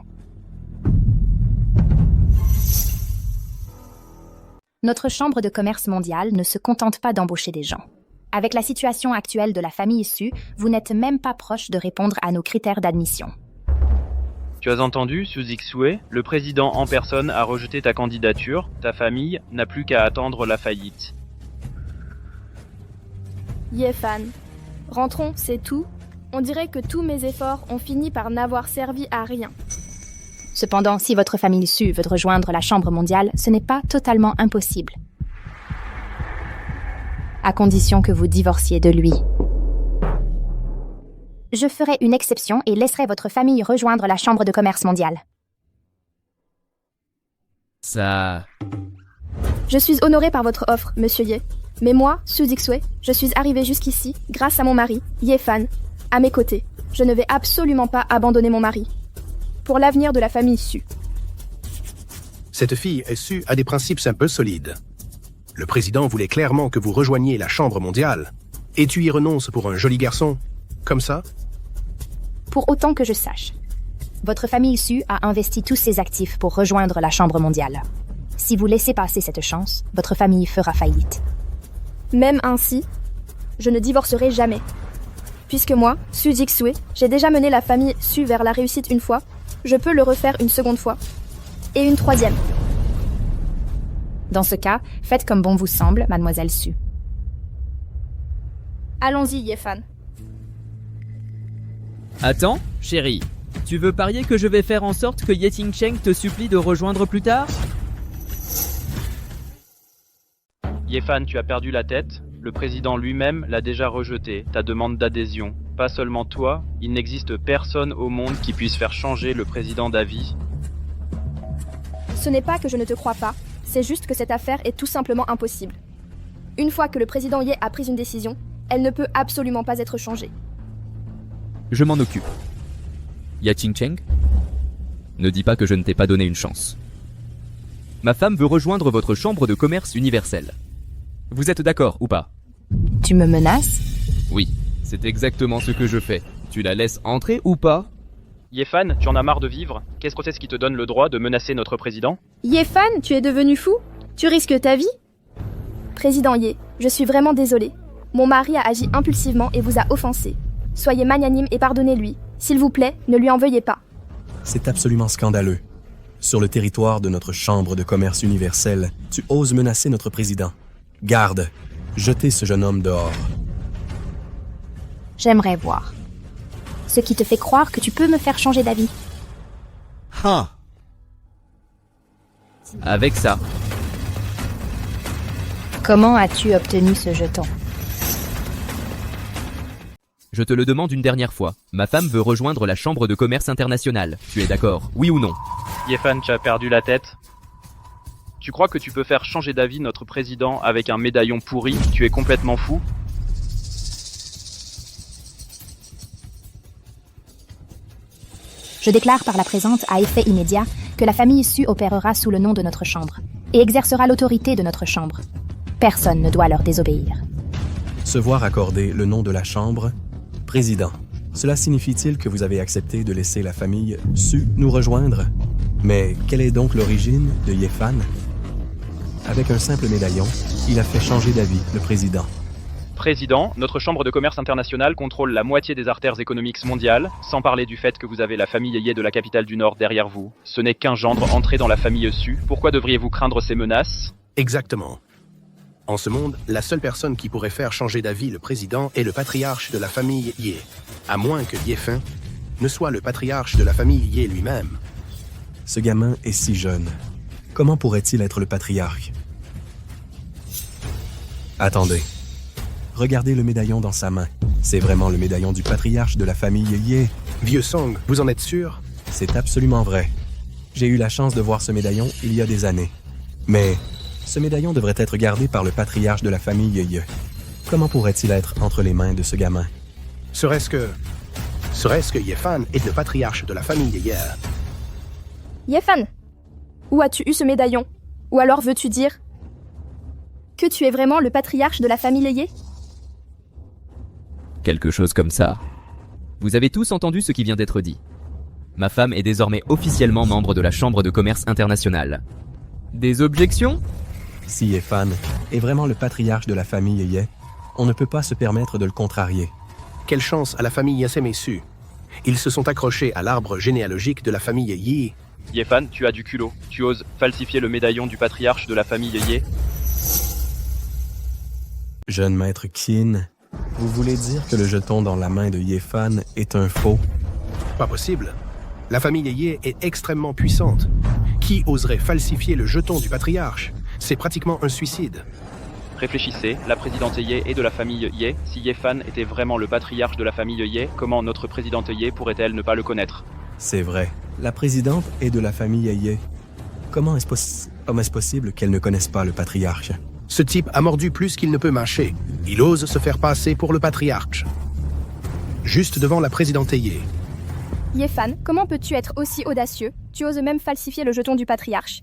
Notre Chambre de commerce mondiale ne se contente pas d'embaucher des gens. Avec la situation actuelle de la famille Su, vous n'êtes même pas proche de répondre à nos critères d'admission. Tu as entendu, Su Zixue? Le président en personne a rejeté ta candidature. Ta famille n'a plus qu'à attendre la faillite. Yefan, rentrons, c'est tout. On dirait que tous mes efforts ont fini par n'avoir servi à rien. Cependant, si votre famille Su veut rejoindre la Chambre mondiale, ce n'est pas totalement impossible. À condition que vous divorciez de lui. Je ferai une exception et laisserai votre famille rejoindre la Chambre de commerce mondiale. Ça... Je suis honorée par votre offre, monsieur Ye. Mais moi, Su Zixue, je suis arrivée jusqu'ici grâce à mon mari, Yefan, à mes côtés. Je ne vais absolument pas abandonner mon mari. Pour l'avenir de la famille Su. Cette fille, Su, a des principes un peu solides. Le président voulait clairement que vous rejoigniez la Chambre mondiale. Et tu y renonces pour un joli garçon, comme ça? Pour autant que je sache, votre famille Su a investi tous ses actifs pour rejoindre la Chambre mondiale. Si vous laissez passer cette chance, votre famille fera faillite. Même ainsi, je ne divorcerai jamais. Puisque moi, Su Zixue, j'ai déjà mené la famille Su vers la réussite une fois, je peux le refaire une seconde fois. Et une troisième. Dans ce cas, faites comme bon vous semble, mademoiselle Su. Allons-y, Yefan. Attends, chérie. Tu veux parier que je vais faire en sorte que Yeting Cheng te supplie de rejoindre plus tard? Yefan, tu as perdu la tête. Le président lui-même l'a déjà rejeté, ta demande d'adhésion. Pas seulement toi, il n'existe personne au monde qui puisse faire changer le président d'avis. Ce n'est pas que je ne te crois pas, c'est juste que cette affaire est tout simplement impossible. Une fois que le président Ye a pris une décision, elle ne peut absolument pas être changée. Je m'en occupe. Yeting Cheng, ne dis pas que je ne t'ai pas donné une chance. Ma femme veut rejoindre votre chambre de commerce universelle. Vous êtes d'accord ou pas? Tu me menaces? Oui, c'est exactement ce que je fais. Tu la laisses entrer ou pas? Yefan, tu en as marre de vivre? Qu'est-ce que c'est qui te donne le droit de menacer notre président? Yefan, tu es devenu fou? Tu risques ta vie? Président Ye, je suis vraiment désolée. Mon mari a agi impulsivement et vous a offensé. Soyez magnanime et pardonnez-lui. S'il vous plaît, ne lui en veuillez pas. C'est absolument scandaleux. Sur le territoire de notre Chambre de commerce universelle, tu oses menacer notre président. Garde, jetez ce jeune homme dehors. J'aimerais voir. Ce qui te fait croire que tu peux me faire changer d'avis. Ah. Avec ça. Comment as-tu obtenu ce jeton? Je te le demande une dernière fois. Ma femme veut rejoindre la Chambre de commerce internationale. Tu es d'accord, oui ou non? Yefan, tu as perdu la tête? Tu crois que tu peux faire changer d'avis notre président avec un médaillon pourri? Tu es complètement fou? Je déclare par la présente à effet immédiat que la famille Su opérera sous le nom de notre chambre et exercera l'autorité de notre chambre. Personne ne doit leur désobéir. Se voir accorder le nom de la Chambre, président. Cela signifie-t-il que vous avez accepté de laisser la famille Su nous rejoindre? Mais quelle est donc l'origine de Yefan? Avec un simple médaillon, il a fait changer d'avis le président. Président, notre chambre de commerce internationale contrôle la moitié des artères économiques mondiales, sans parler du fait que vous avez la famille Ye de la capitale du Nord derrière vous. Ce n'est qu'un gendre entré dans la famille Su. Pourquoi devriez-vous craindre ces menaces? Exactement. En ce monde, la seule personne qui pourrait faire changer d'avis le président est le patriarche de la famille Ye, à moins que Yefan ne soit le patriarche de la famille Ye lui-même. Ce gamin est si jeune. Comment pourrait-il être le patriarche? Attendez. Regardez le médaillon dans sa main. C'est vraiment le médaillon du patriarche de la famille Ye. Vieux Song, vous en êtes sûr? C'est absolument vrai. J'ai eu la chance de voir ce médaillon il y a des années. Mais ce médaillon devrait être gardé par le patriarche de la famille Ye. Comment pourrait-il être entre les mains de ce gamin? Serait-ce que Yefan est le patriarche de la famille Ye? Yefan, où as-tu eu ce médaillon? Ou alors veux-tu dire que tu es vraiment le patriarche de la famille Ye? Quelque chose comme ça. Vous avez tous entendu ce qui vient d'être dit. Ma femme est désormais officiellement membre de la Chambre de commerce internationale. Des objections? Si Yefan est vraiment le patriarche de la famille Ye, on ne peut pas se permettre de le contrarier. Quelle chance à la famille Yasemesu. Ils se sont accrochés à l'arbre généalogique de la famille Yi. Yefan, tu as du culot. Tu oses falsifier le médaillon du patriarche de la famille Ye? Jeune maître Qin, vous voulez dire que le jeton dans la main de Yefan est un faux? Pas possible. La famille Ye est extrêmement puissante. Qui oserait falsifier le jeton du patriarche? C'est pratiquement un suicide. Réfléchissez, la présidente Ye est de la famille Ye. Si Yefan était vraiment le patriarche de la famille Ye, comment notre présidente Ye pourrait-elle ne pas le connaître? C'est vrai. La présidente est de la famille Ye. Comment est-ce possible qu'elle ne connaisse pas le patriarche? Ce type a mordu plus qu'il ne peut mâcher. Il ose se faire passer pour le patriarche. Juste devant la présidente Ye. Yefan, comment peux-tu être aussi audacieux? Tu oses même falsifier le jeton du patriarche.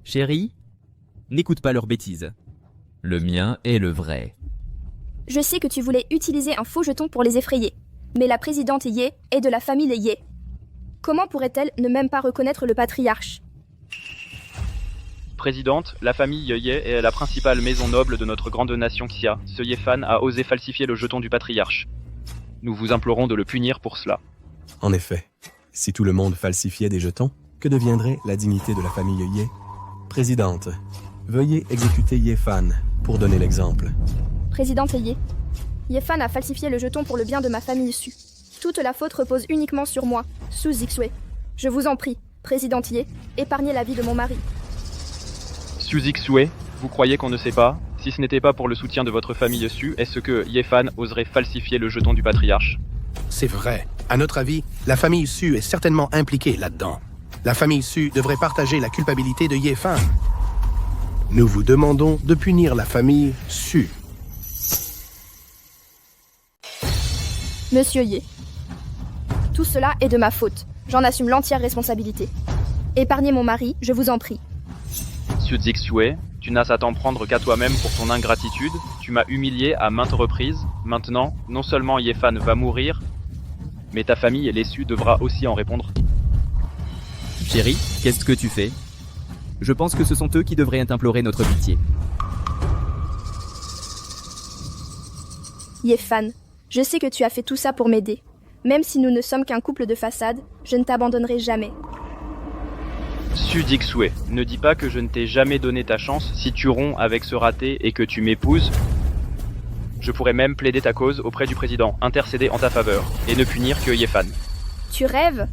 Chérie, n'écoute pas leurs bêtises. Le mien est le vrai. Je sais que tu voulais utiliser un faux jeton pour les effrayer, mais la présidente Ye est de la famille Ye. Comment pourrait-elle ne même pas reconnaître le patriarche? Présidente, la famille Ye est la principale maison noble de notre grande nation Xia. Ce Yefan a osé falsifier le jeton du patriarche. Nous vous implorons de le punir pour cela. En effet, si tout le monde falsifiait des jetons, que deviendrait la dignité de la famille Ye? Présidente, veuillez exécuter Yefan pour donner l'exemple. Présidente Ye, Yefan a falsifié le jeton pour le bien de ma famille Su. Toute la faute repose uniquement sur moi, Su Zixue. Je vous en prie, présidente Ye, épargnez la vie de mon mari. Su Zixue, vous croyez qu'on ne sait pas? Si ce n'était pas pour le soutien de votre famille Su, est-ce que Yefan oserait falsifier le jeton du patriarche? C'est vrai. À notre avis, la famille Su est certainement impliquée là-dedans. La famille Su devrait partager la culpabilité de Yefan. Nous vous demandons de punir la famille Su. Monsieur Ye, tout cela est de ma faute. J'en assume l'entière responsabilité. Épargnez mon mari, je vous en prie. Su Zixue, tu n'as à t'en prendre qu'à toi-même pour ton ingratitude. Tu m'as humilié à maintes reprises. Maintenant, non seulement Yefan va mourir, mais ta famille et les Su devra aussi en répondre. Chérie, qu'est-ce que tu fais? Je pense que ce sont eux qui devraient implorer notre pitié. Yefan, je sais que tu as fait tout ça pour m'aider. Même si nous ne sommes qu'un couple de façade, je ne t'abandonnerai jamais. Su Zixue, ne dis pas que je ne t'ai jamais donné ta chance. Si tu romps avec ce raté et que tu m'épouses, je pourrais même plaider ta cause auprès du président, intercéder en ta faveur, et ne punir que Yefan. Tu rêves?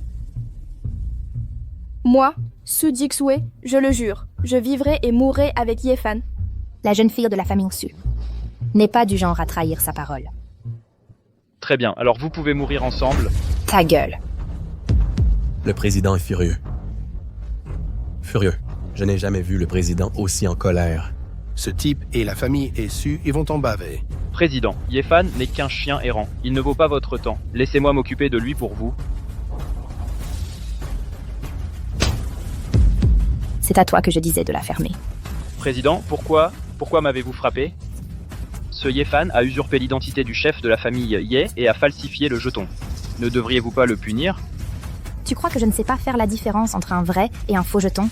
Moi, Su Zixue, je le jure, je vivrai et mourrai avec Yefan. La jeune fille de la famille Su n'est pas du genre à trahir sa parole. Très bien, alors vous pouvez mourir ensemble. Ta gueule. Le président est furieux. Furieux. Je n'ai jamais vu le président aussi en colère. Ce type et la famille Su y vont en baver. Président, Yefan n'est qu'un chien errant. Il ne vaut pas votre temps. Laissez-moi m'occuper de lui pour vous. C'est à toi que je disais de la fermer. Président, pourquoi m'avez-vous frappé? Ce Yefan a usurpé l'identité du chef de la famille Ye et a falsifié le jeton. Ne devriez-vous pas le punir? Tu crois que je ne sais pas faire la différence entre un vrai et un faux jeton?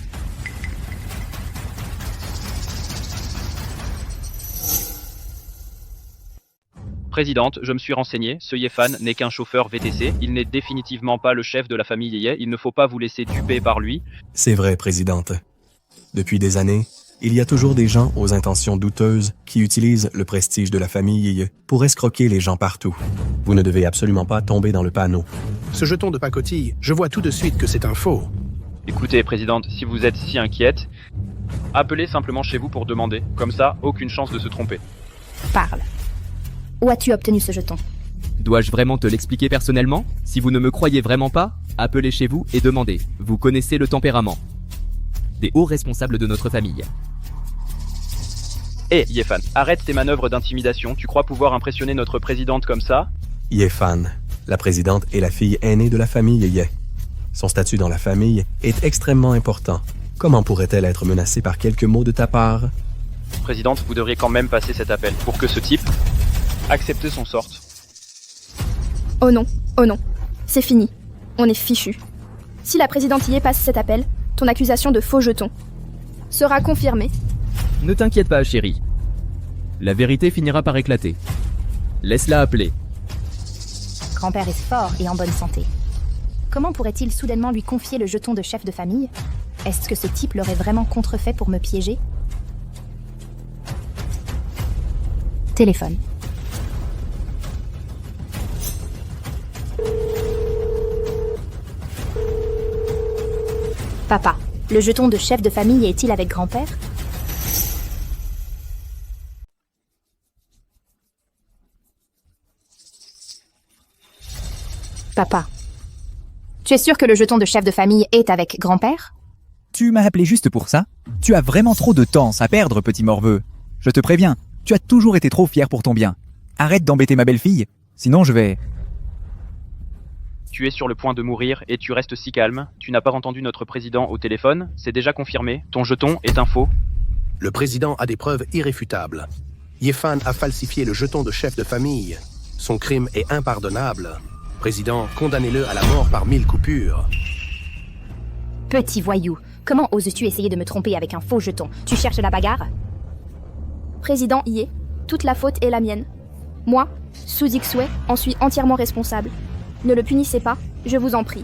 Présidente, je me suis renseigné, ce Yefan n'est qu'un chauffeur VTC, il n'est définitivement pas le chef de la famille Ye, il ne faut pas vous laisser duper par lui. C'est vrai, Présidente. Depuis des années, il y a toujours des gens aux intentions douteuses qui utilisent le prestige de la famille Ye pour escroquer les gens partout. Vous ne devez absolument pas tomber dans le panneau. Ce jeton de pacotille, je vois tout de suite que c'est un faux. Écoutez, Présidente, si vous êtes si inquiète, appelez simplement chez vous pour demander, comme ça, aucune chance de se tromper. Parle. Où as-tu obtenu ce jeton? Dois-je vraiment te l'expliquer personnellement? Si vous ne me croyez vraiment pas, appelez chez vous et demandez. Vous connaissez le tempérament des hauts responsables de notre famille. Hé, Yefan, arrête tes manœuvres d'intimidation, tu crois pouvoir impressionner notre présidente comme ça? Yefan, la présidente est la fille aînée de la famille Ye. Son statut dans la famille est extrêmement important. Comment pourrait-elle être menacée par quelques mots de ta part? Présidente, vous devriez quand même passer cet appel pour que ce type accepte son sort. Oh non, c'est fini. On est fichu. Si la présidente Ye passe cet appel, ton accusation de faux jeton sera confirmée. Ne t'inquiète pas, chérie. La vérité finira par éclater. Laisse-la appeler. Grand-père est fort et en bonne santé. Comment pourrait-il soudainement lui confier le jeton de chef de famille? Est-ce que ce type l'aurait vraiment contrefait pour me piéger? Téléphone. Papa, le jeton de chef de famille est-il avec grand-père? Papa, tu es sûr que le jeton de chef de famille est avec grand-père? Tu m'as appelé juste pour ça? Tu as vraiment trop de temps à perdre, petit morveux. Je te préviens, tu as toujours été trop fier pour ton bien. Arrête d'embêter ma belle-fille, sinon je vais... Tu es sur le point de mourir et tu restes si calme. Tu n'as pas entendu notre président au téléphone, c'est déjà confirmé. Ton jeton est un faux. Le président a des preuves irréfutables. Yefan a falsifié le jeton de chef de famille. Son crime est impardonnable. Président, condamnez-le à la mort par 1000 coupures. Petit voyou, comment oses-tu essayer de me tromper avec un faux jeton? Tu cherches la bagarre? Président Ye, toute la faute est la mienne. Moi, Su Zixue, en suis entièrement responsable. Ne le punissez pas, je vous en prie.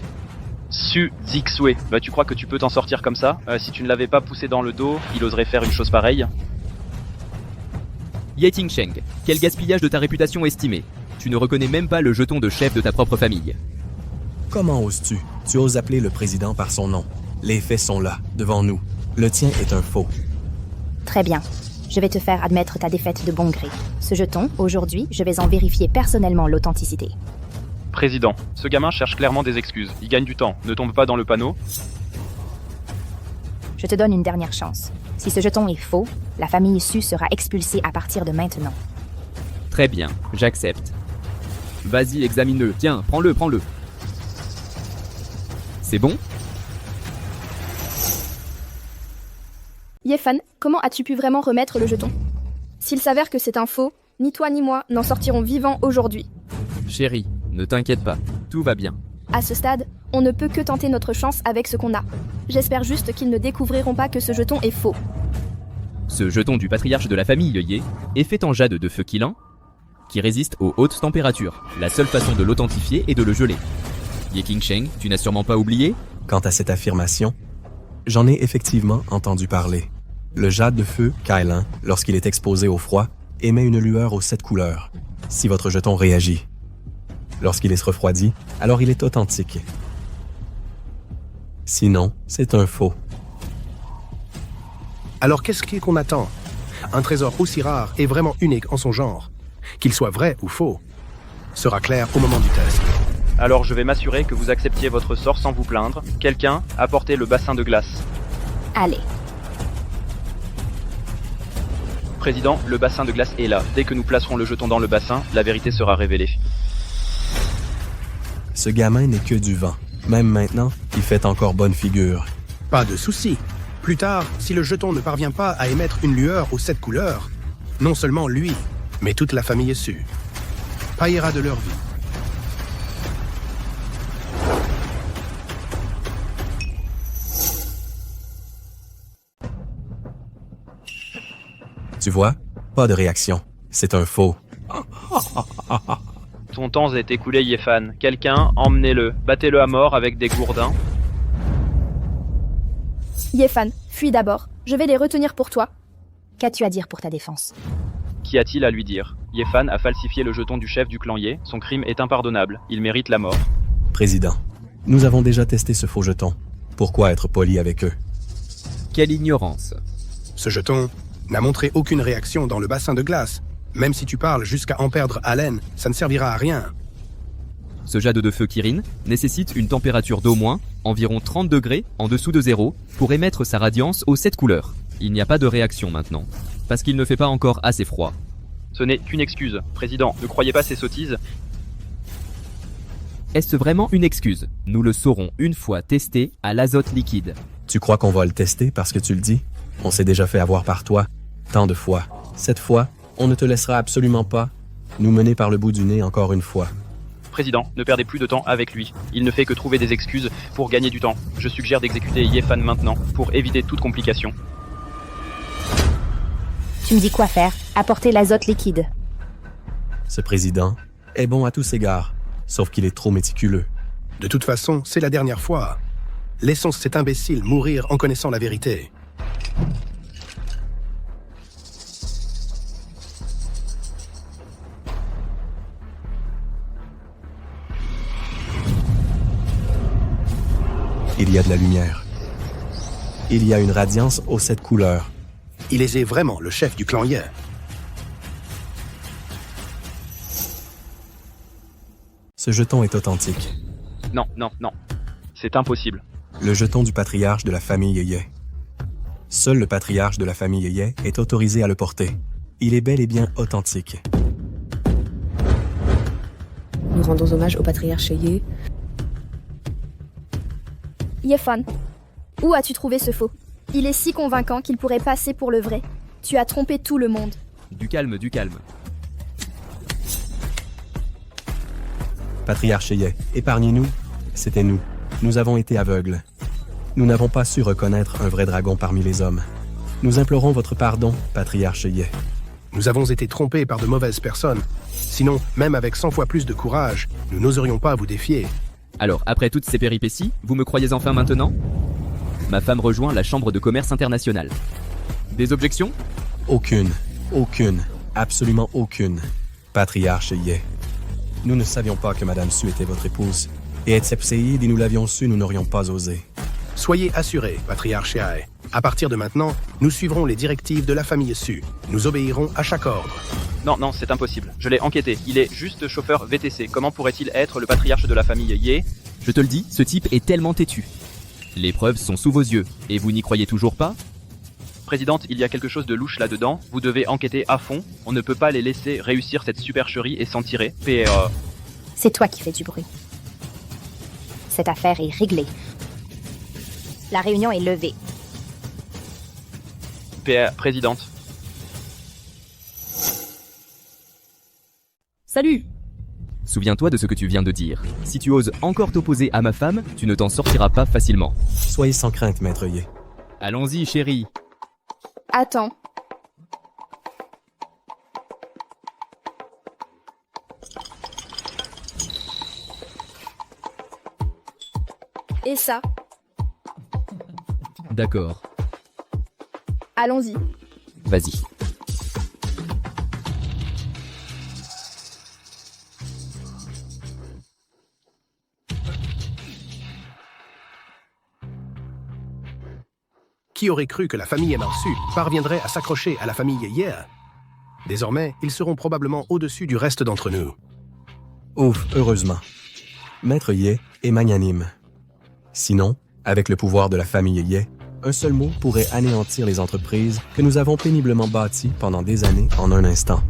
Su Zixue, bah tu crois que tu peux t'en sortir comme ça? Si tu ne l'avais pas poussé dans le dos, il oserait faire une chose pareille? Ye Tingsheng, quel gaspillage de ta réputation estimée. Tu ne reconnais même pas le jeton de chef de ta propre famille. Comment oses-tu? Tu oses appeler le président par son nom. Les faits sont là, devant nous. Le tien est un faux. Très bien. Je vais te faire admettre ta défaite de bon gré. Ce jeton, aujourd'hui, je vais en vérifier personnellement l'authenticité. Président, ce gamin cherche clairement des excuses. Il gagne du temps. Ne tombe pas dans le panneau. Je te donne une dernière chance. Si ce jeton est faux, la famille Su sera expulsée à partir de maintenant. Très bien, j'accepte. Vas-y, examine-le. Tiens, prends-le. C'est bon? Yefan, comment as-tu pu vraiment remettre le jeton? S'il s'avère que c'est un faux, ni toi ni moi n'en sortirons vivants aujourd'hui. Chérie, ne t'inquiète pas, tout va bien. À ce stade, on ne peut que tenter notre chance avec ce qu'on a. J'espère juste qu'ils ne découvriront pas que ce jeton est faux. Ce jeton du patriarche de la famille Ye est fait en jade de feu Qilin, qui résiste aux hautes températures. La seule façon de l'authentifier est de le geler. Ye Tingsheng, tu n'as sûrement pas oublié? Quant à cette affirmation, j'en ai effectivement entendu parler. Le jade de feu Qilin, lorsqu'il est exposé au froid, émet une lueur aux 7 couleurs, si votre jeton réagit. Lorsqu'il est refroidi, alors il est authentique. Sinon, c'est un faux. Alors qu'est-ce qu'on attend? Un trésor aussi rare et vraiment unique en son genre, qu'il soit vrai ou faux, sera clair au moment du test. Alors je vais m'assurer que vous acceptiez votre sort sans vous plaindre. Quelqu'un, apportez le bassin de glace. Allez. Président, le bassin de glace est là. Dès que nous placerons le jeton dans le bassin, la vérité sera révélée. Ce gamin n'est que du vent. Même maintenant, il fait encore bonne figure. Pas de souci. Plus tard, si le jeton ne parvient pas à émettre une lueur aux 7 couleurs, non seulement lui, mais toute la famille Su paiera de leur vie. Tu vois? Pas de réaction. C'est un faux. Ton temps est écoulé, Yefan. Quelqu'un, emmenez-le. Battez-le à mort avec des gourdins. Yefan, fuis d'abord. Je vais les retenir pour toi. Qu'as-tu à dire pour ta défense? Qu'y a-t-il à lui dire? Yefan a falsifié le jeton du chef du clan Ye. Son crime est impardonnable. Il mérite la mort. Président, nous avons déjà testé ce faux jeton. Pourquoi être poli avec eux? Quelle ignorance. Ce jeton n'a montré aucune réaction dans le bassin de glace. Même si tu parles jusqu'à en perdre haleine, ça ne servira à rien. Ce jade de feu Kirin nécessite une température d'au moins environ 30 degrés en dessous de zéro pour émettre sa radiance aux 7 couleurs. Il n'y a pas de réaction maintenant, parce qu'il ne fait pas encore assez froid. Ce n'est qu'une excuse. Président, ne croyez pas ces sottises. Est-ce vraiment une excuse? Nous le saurons une fois testé à l'azote liquide. Tu crois qu'on va le tester parce que tu le dis? On s'est déjà fait avoir par toi, tant de fois. Cette fois, on ne te laissera absolument pas nous mener par le bout du nez encore une fois. Président, ne perdez plus de temps avec lui. Il ne fait que trouver des excuses pour gagner du temps. Je suggère d'exécuter Yefan maintenant, pour éviter toute complication. Tu me dis quoi faire? Apporter l'azote liquide. Ce président est bon à tous égards, sauf qu'il est trop méticuleux. De toute façon, c'est la dernière fois. Laissons cet imbécile mourir en connaissant la vérité. Il y a de la lumière. Il y a une radiance aux 7 couleurs. Il est vraiment le chef du clan Ye. Ce jeton est authentique. Non, non, non. C'est impossible. Le jeton du patriarche de la famille Ye. Seul le patriarche de la famille Ye est autorisé à le porter. Il est bel et bien authentique. Nous rendons hommage au patriarche Ye. Yefan, où as-tu trouvé ce faux? Il est si convaincant qu'il pourrait passer pour le vrai. Tu as trompé tout le monde. Du calme, du calme. Patriarche Ye, épargnez-nous. C'était nous. Nous avons été aveugles. Nous n'avons pas su reconnaître un vrai dragon parmi les hommes. Nous implorons votre pardon, Patriarche Ye. Nous avons été trompés par de mauvaises personnes. Sinon, même avec 100 fois plus de courage, nous n'oserions pas vous défier. Alors, après toutes ces péripéties, vous me croyez enfin maintenant? Ma femme rejoint la Chambre de commerce internationale. Des objections? Aucune. Aucune. Absolument aucune. Patriarche Ye. Nous ne savions pas que Madame Su était votre épouse. Et excepté, nous l'avions su, nous n'aurions pas osé. Soyez assurés, Patriarche Ye. À partir de maintenant, nous suivrons les directives de la famille Su. Nous obéirons à chaque ordre. Non, non, c'est impossible. Je l'ai enquêté. Il est juste chauffeur VTC. Comment pourrait-il être le patriarche de la famille Ye? Je te le dis, ce type est tellement têtu. Les preuves sont sous vos yeux, et vous n'y croyez toujours pas? Présidente, il y a quelque chose de louche là-dedans. Vous devez enquêter à fond. On ne peut pas les laisser réussir cette supercherie et s'en tirer. C'est toi qui fais du bruit. Cette affaire est réglée. La réunion est levée. Présidente. Salut! Souviens-toi de ce que tu viens de dire. Si tu oses encore t'opposer à ma femme, tu ne t'en sortiras pas facilement. Soyez sans crainte, maître Ye. Allons-y, chérie. Attends. Et ça? D'accord. Allons-y. Vas-y. Qui aurait cru que la famille Emarsu parviendrait à s'accrocher à la famille Ye? Désormais, ils seront probablement au-dessus du reste d'entre nous. Ouf, heureusement. Maître Ye est magnanime. Sinon, avec le pouvoir de la famille Ye, un seul mot pourrait anéantir les entreprises que nous avons péniblement bâties pendant des années en un instant.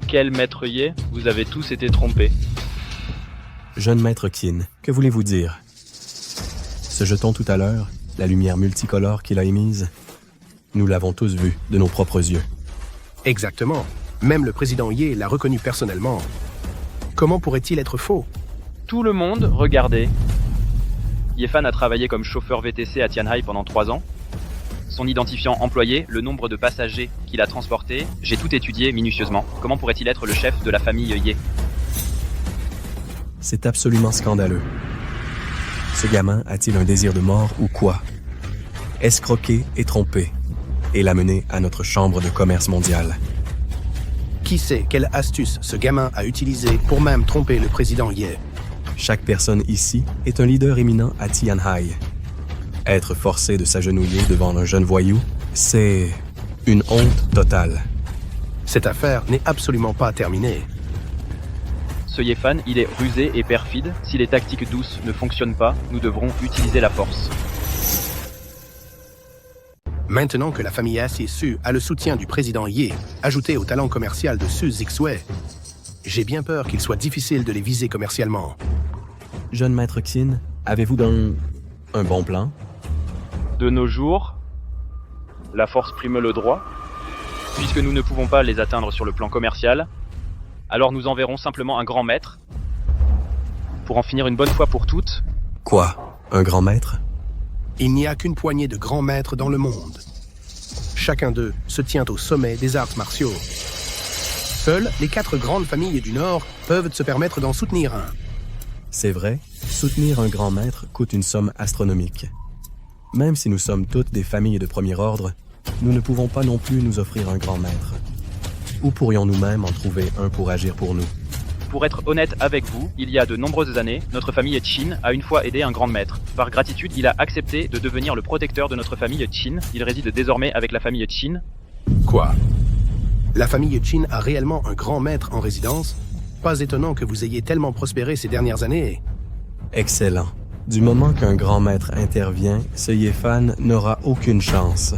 Quel maître Ye? Vous avez tous été trompés. Jeune maître Qin, que voulez-vous dire? Ce jeton tout à l'heure, la lumière multicolore qu'il a émise, nous l'avons tous vu de nos propres yeux. Exactement. Même le président Ye l'a reconnu personnellement. Comment pourrait-il être faux? Tout le monde, regardez. Yefan a travaillé comme chauffeur VTC à Tianhai pendant 3 ans. son identifiant employé, le nombre de passagers qu'il a transportés. J'ai tout étudié minutieusement. Comment pourrait-il être le chef de la famille Ye? C'est absolument scandaleux. Ce gamin a-t-il un désir de mort ou quoi? Escroquer et tromper, et l'amener à notre chambre de commerce mondiale. Qui sait quelle astuce ce gamin a utilisée pour même tromper le président Ye? Chaque personne ici est un leader éminent à Tianhai. Être forcé de s'agenouiller devant un jeune voyou, c'est une honte totale. Cette affaire n'est absolument pas terminée. Ce Yefan, il est rusé et perfide. Si les tactiques douces ne fonctionnent pas, nous devrons utiliser la force. Maintenant que la famille Assi Su a le soutien du président Ye, ajouté au talent commercial de Su Zixue, j'ai bien peur qu'il soit difficile de les viser commercialement. Jeune maître Qin, avez-vous un bon plan? De nos jours, la force prime le droit. Puisque nous ne pouvons pas les atteindre sur le plan commercial, alors nous enverrons simplement un grand maître pour en finir une bonne fois pour toutes. Quoi? Un grand maître? Il n'y a qu'une poignée de grands maîtres dans le monde. Chacun d'eux se tient au sommet des arts martiaux. Seules les 4 grandes familles du Nord peuvent se permettre d'en soutenir un. C'est vrai, soutenir un grand maître coûte une somme astronomique. Même si nous sommes toutes des familles de premier ordre, nous ne pouvons pas non plus nous offrir un grand maître. Où pourrions-nous même en trouver un pour agir pour nous? Pour être honnête avec vous, il y a de nombreuses années, notre famille Qin a une fois aidé un grand maître. Par gratitude, il a accepté de devenir le protecteur de notre famille Qin. Il réside désormais avec la famille Qin. Quoi? La famille Qin a réellement un grand maître en résidence? Pas étonnant que vous ayez tellement prospéré ces dernières années. Excellent. Du moment qu'un grand maître intervient, ce Yefan n'aura aucune chance.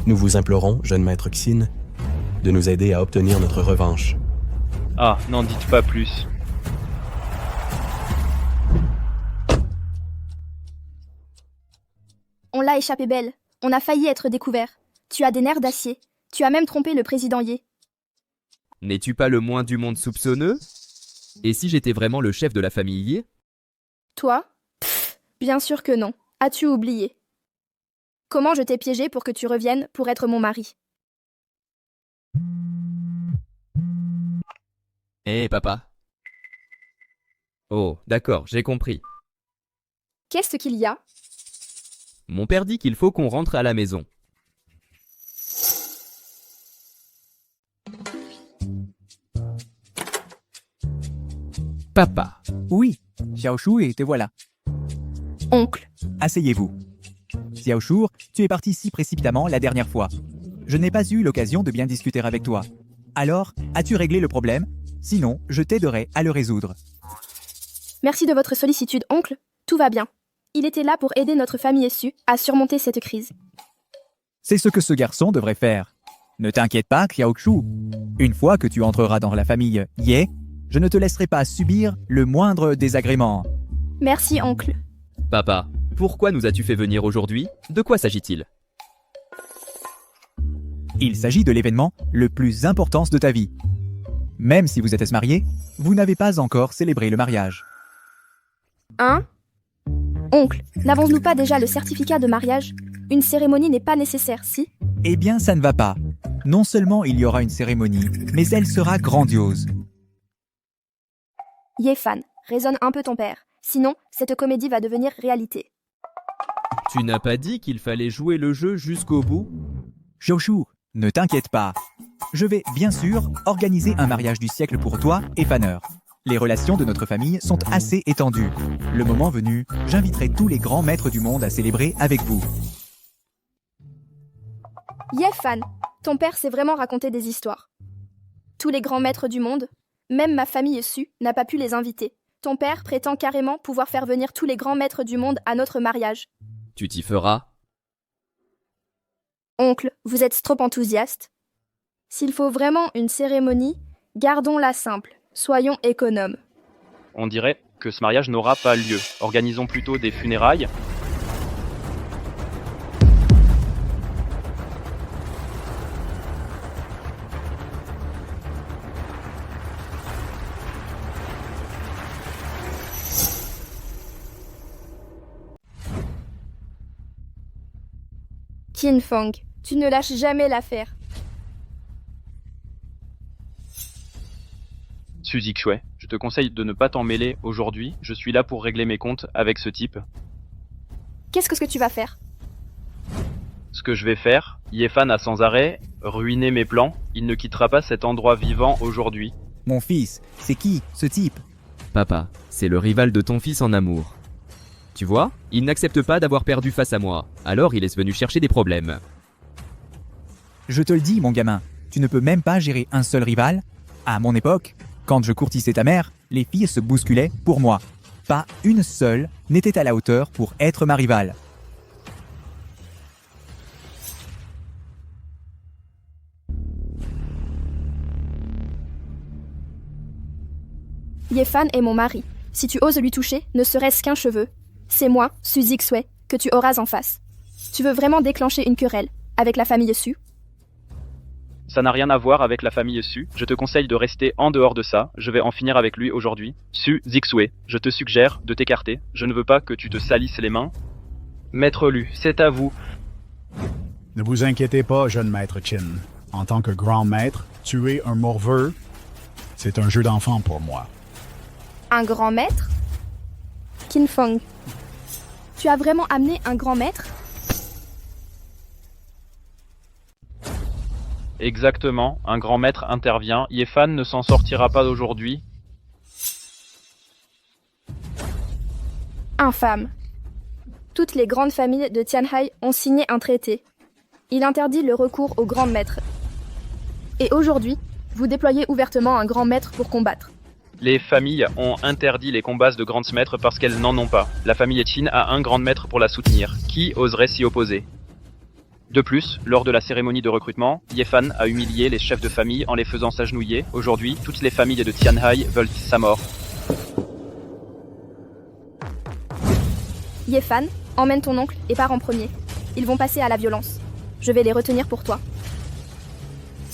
Nous vous implorons, jeune maître Qin, de nous aider à obtenir notre revanche. Ah, n'en dites pas plus. On l'a échappé belle. On a failli être découvert. Tu as des nerfs d'acier. Tu as même trompé le président Ye. N'es-tu pas le moins du monde soupçonneux? Et si j'étais vraiment le chef de la famille Ye? Toi? Pfff, bien sûr que non. As-tu oublié? Comment je t'ai piégé pour que tu reviennes pour être mon mari? Hé, papa. Oh, d'accord, j'ai compris. Qu'est-ce qu'il y a? Mon père dit qu'il faut qu'on rentre à la maison. Papa. Oui, Xiaoshu, et te voilà. Oncle. Asseyez-vous. Xiaoshu, tu es parti si précipitamment la dernière fois. Je n'ai pas eu l'occasion de bien discuter avec toi. Alors, as-tu réglé le problème? Sinon, je t'aiderai à le résoudre. Merci de votre sollicitude, oncle. Tout va bien. Il était là pour aider notre famille Su à surmonter cette crise. C'est ce que ce garçon devrait faire. Ne t'inquiète pas, Xiaoshu. Une fois que tu entreras dans la famille Ye, je ne te laisserai pas subir le moindre désagrément. Merci, oncle. Papa, pourquoi nous as-tu fait venir aujourd'hui? De quoi s'agit-il? Il s'agit de l'événement le plus important de ta vie. Même si vous êtes mariés, vous n'avez pas encore célébré le mariage. Hein? Oncle, n'avons-nous pas déjà le certificat de mariage? Une cérémonie n'est pas nécessaire, si? Eh bien, ça ne va pas. Non seulement il y aura une cérémonie, mais elle sera grandiose. Yefan, raisonne un peu ton père. Sinon, cette comédie va devenir réalité. Tu n'as pas dit qu'il fallait jouer le jeu jusqu'au bout? Xiaoshu, ne t'inquiète pas. Je vais, bien sûr, organiser un mariage du siècle pour toi et Fanner. Les relations de notre famille sont assez étendues. Le moment venu, j'inviterai tous les grands maîtres du monde à célébrer avec vous. Yefan, ton père s'est vraiment raconté des histoires. Tous les grands maîtres du monde, même ma famille Su, n'a pas pu les inviter. Ton père prétend carrément pouvoir faire venir tous les grands maîtres du monde à notre mariage. Tu t'y feras? Oncle, vous êtes trop enthousiaste. S'il faut vraiment une cérémonie, gardons-la simple. Soyons économes. On dirait que ce mariage n'aura pas lieu. Organisons plutôt des funérailles. Qin Feng, tu ne lâches jamais l'affaire. Su Zixue, je te conseille de ne pas t'en mêler aujourd'hui. Je suis là pour régler mes comptes avec ce type. Qu'est-ce que tu vas faire? Ce que je vais faire, Yefan a sans arrêt ruiné mes plans. Il ne quittera pas cet endroit vivant aujourd'hui. Mon fils, c'est qui, ce type? Papa, c'est le rival de ton fils en amour. Tu vois, il n'accepte pas d'avoir perdu face à moi, alors il est venu chercher des problèmes. Je te le dis, mon gamin, tu ne peux même pas gérer un seul rival. À mon époque, quand je courtissais ta mère, les filles se bousculaient pour moi. Pas une seule n'était à la hauteur pour être ma rivale. Yefan est mon mari. Si tu oses lui toucher, ne serait-ce qu'un cheveu, c'est moi, Su Zixue, que tu auras en face. Tu veux vraiment déclencher une querelle avec la famille Su? Ça n'a rien à voir avec la famille Su. Je te conseille de rester en dehors de ça. Je vais en finir avec lui aujourd'hui. Su Zixue, je te suggère de t'écarter. Je ne veux pas que tu te salisses les mains. Maître Lu, c'est à vous. Ne vous inquiétez pas, jeune maître Qin. En tant que grand maître, tuer un morveux, c'est un jeu d'enfant pour moi. Un grand maître? Qin Feng, tu as vraiment amené un grand maître? Exactement, un grand maître intervient. Yefan ne s'en sortira pas d'aujourd'hui. Infâme. Toutes les grandes familles de Tianhai ont signé un traité. Il interdit le recours au grand maître. Et aujourd'hui, vous déployez ouvertement un grand maître pour combattre. Les familles ont interdit les combats de grands maîtres parce qu'elles n'en ont pas. La famille Qin a un grand maître pour la soutenir. Qui oserait s'y opposer? De plus, lors de la cérémonie de recrutement, Yefan a humilié les chefs de famille en les faisant s'agenouiller. Aujourd'hui, toutes les familles de Tianhai veulent sa mort. Yefan, emmène ton oncle et pars en premier. Ils vont passer à la violence. Je vais les retenir pour toi.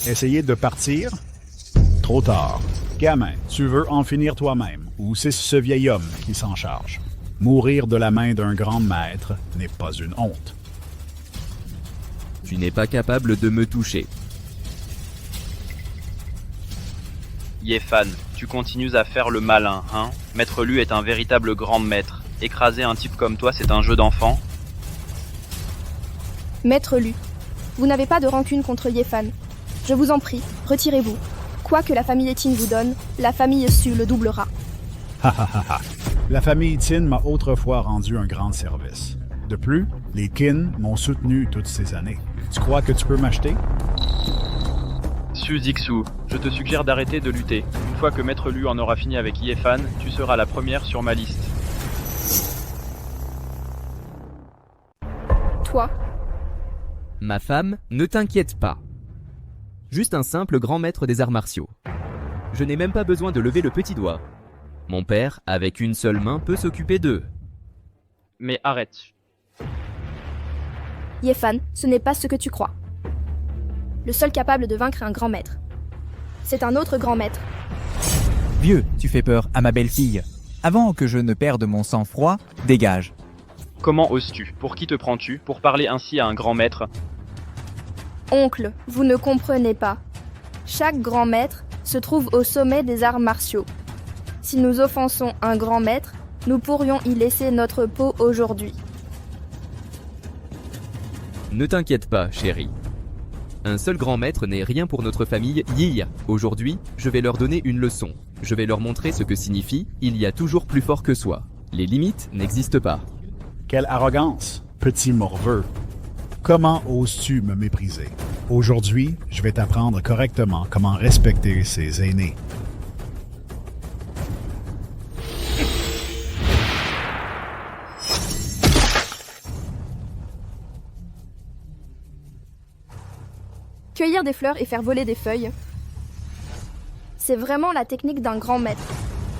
Essayez de partir? Trop tard. Gamin, tu veux en finir toi-même, ou c'est ce vieil homme qui s'en charge? Mourir de la main d'un grand maître n'est pas une honte. Tu n'es pas capable de me toucher. Yefan, tu continues à faire le malin, hein? Maître Lu est un véritable grand maître. Écraser un type comme toi, c'est un jeu d'enfant. Maître Lu, vous n'avez pas de rancune contre Yefan. Je vous en prie, retirez-vous. Quoi que la famille Qin vous donne, la famille Su le doublera. La famille Qin m'a autrefois rendu un grand service. De plus, les Qin m'ont soutenu toutes ces années. Tu crois que tu peux m'acheter? Su Zixue, je te suggère d'arrêter de lutter. Une fois que Maître Lu en aura fini avec Yefan, tu seras la première sur ma liste. Toi? Ma femme, ne t'inquiète pas. Juste un simple grand maître des arts martiaux. Je n'ai même pas besoin de lever le petit doigt. Mon père, avec une seule main, peut s'occuper d'eux. Mais arrête. Yefan, ce n'est pas ce que tu crois. Le seul capable de vaincre un grand maître, c'est un autre grand maître. Vieux, tu fais peur à ma belle-fille. Avant que je ne perde mon sang-froid, dégage. Comment oses-tu? Pour qui te prends-tu? Pour parler ainsi à un grand maître? Oncle, vous ne comprenez pas. Chaque grand maître se trouve au sommet des arts martiaux. Si nous offensons un grand maître, nous pourrions y laisser notre peau aujourd'hui. Ne t'inquiète pas, chérie. Un seul grand maître n'est rien pour notre famille Yi. Aujourd'hui, je vais leur donner une leçon. Je vais leur montrer ce que signifie « il y a toujours plus fort que soi ». Les limites n'existent pas. Quelle arrogance, petit morveux. Comment oses-tu me mépriser? Aujourd'hui, je vais t'apprendre correctement comment respecter ses aînés. Cueillir des fleurs et faire voler des feuilles, c'est vraiment la technique d'un grand maître.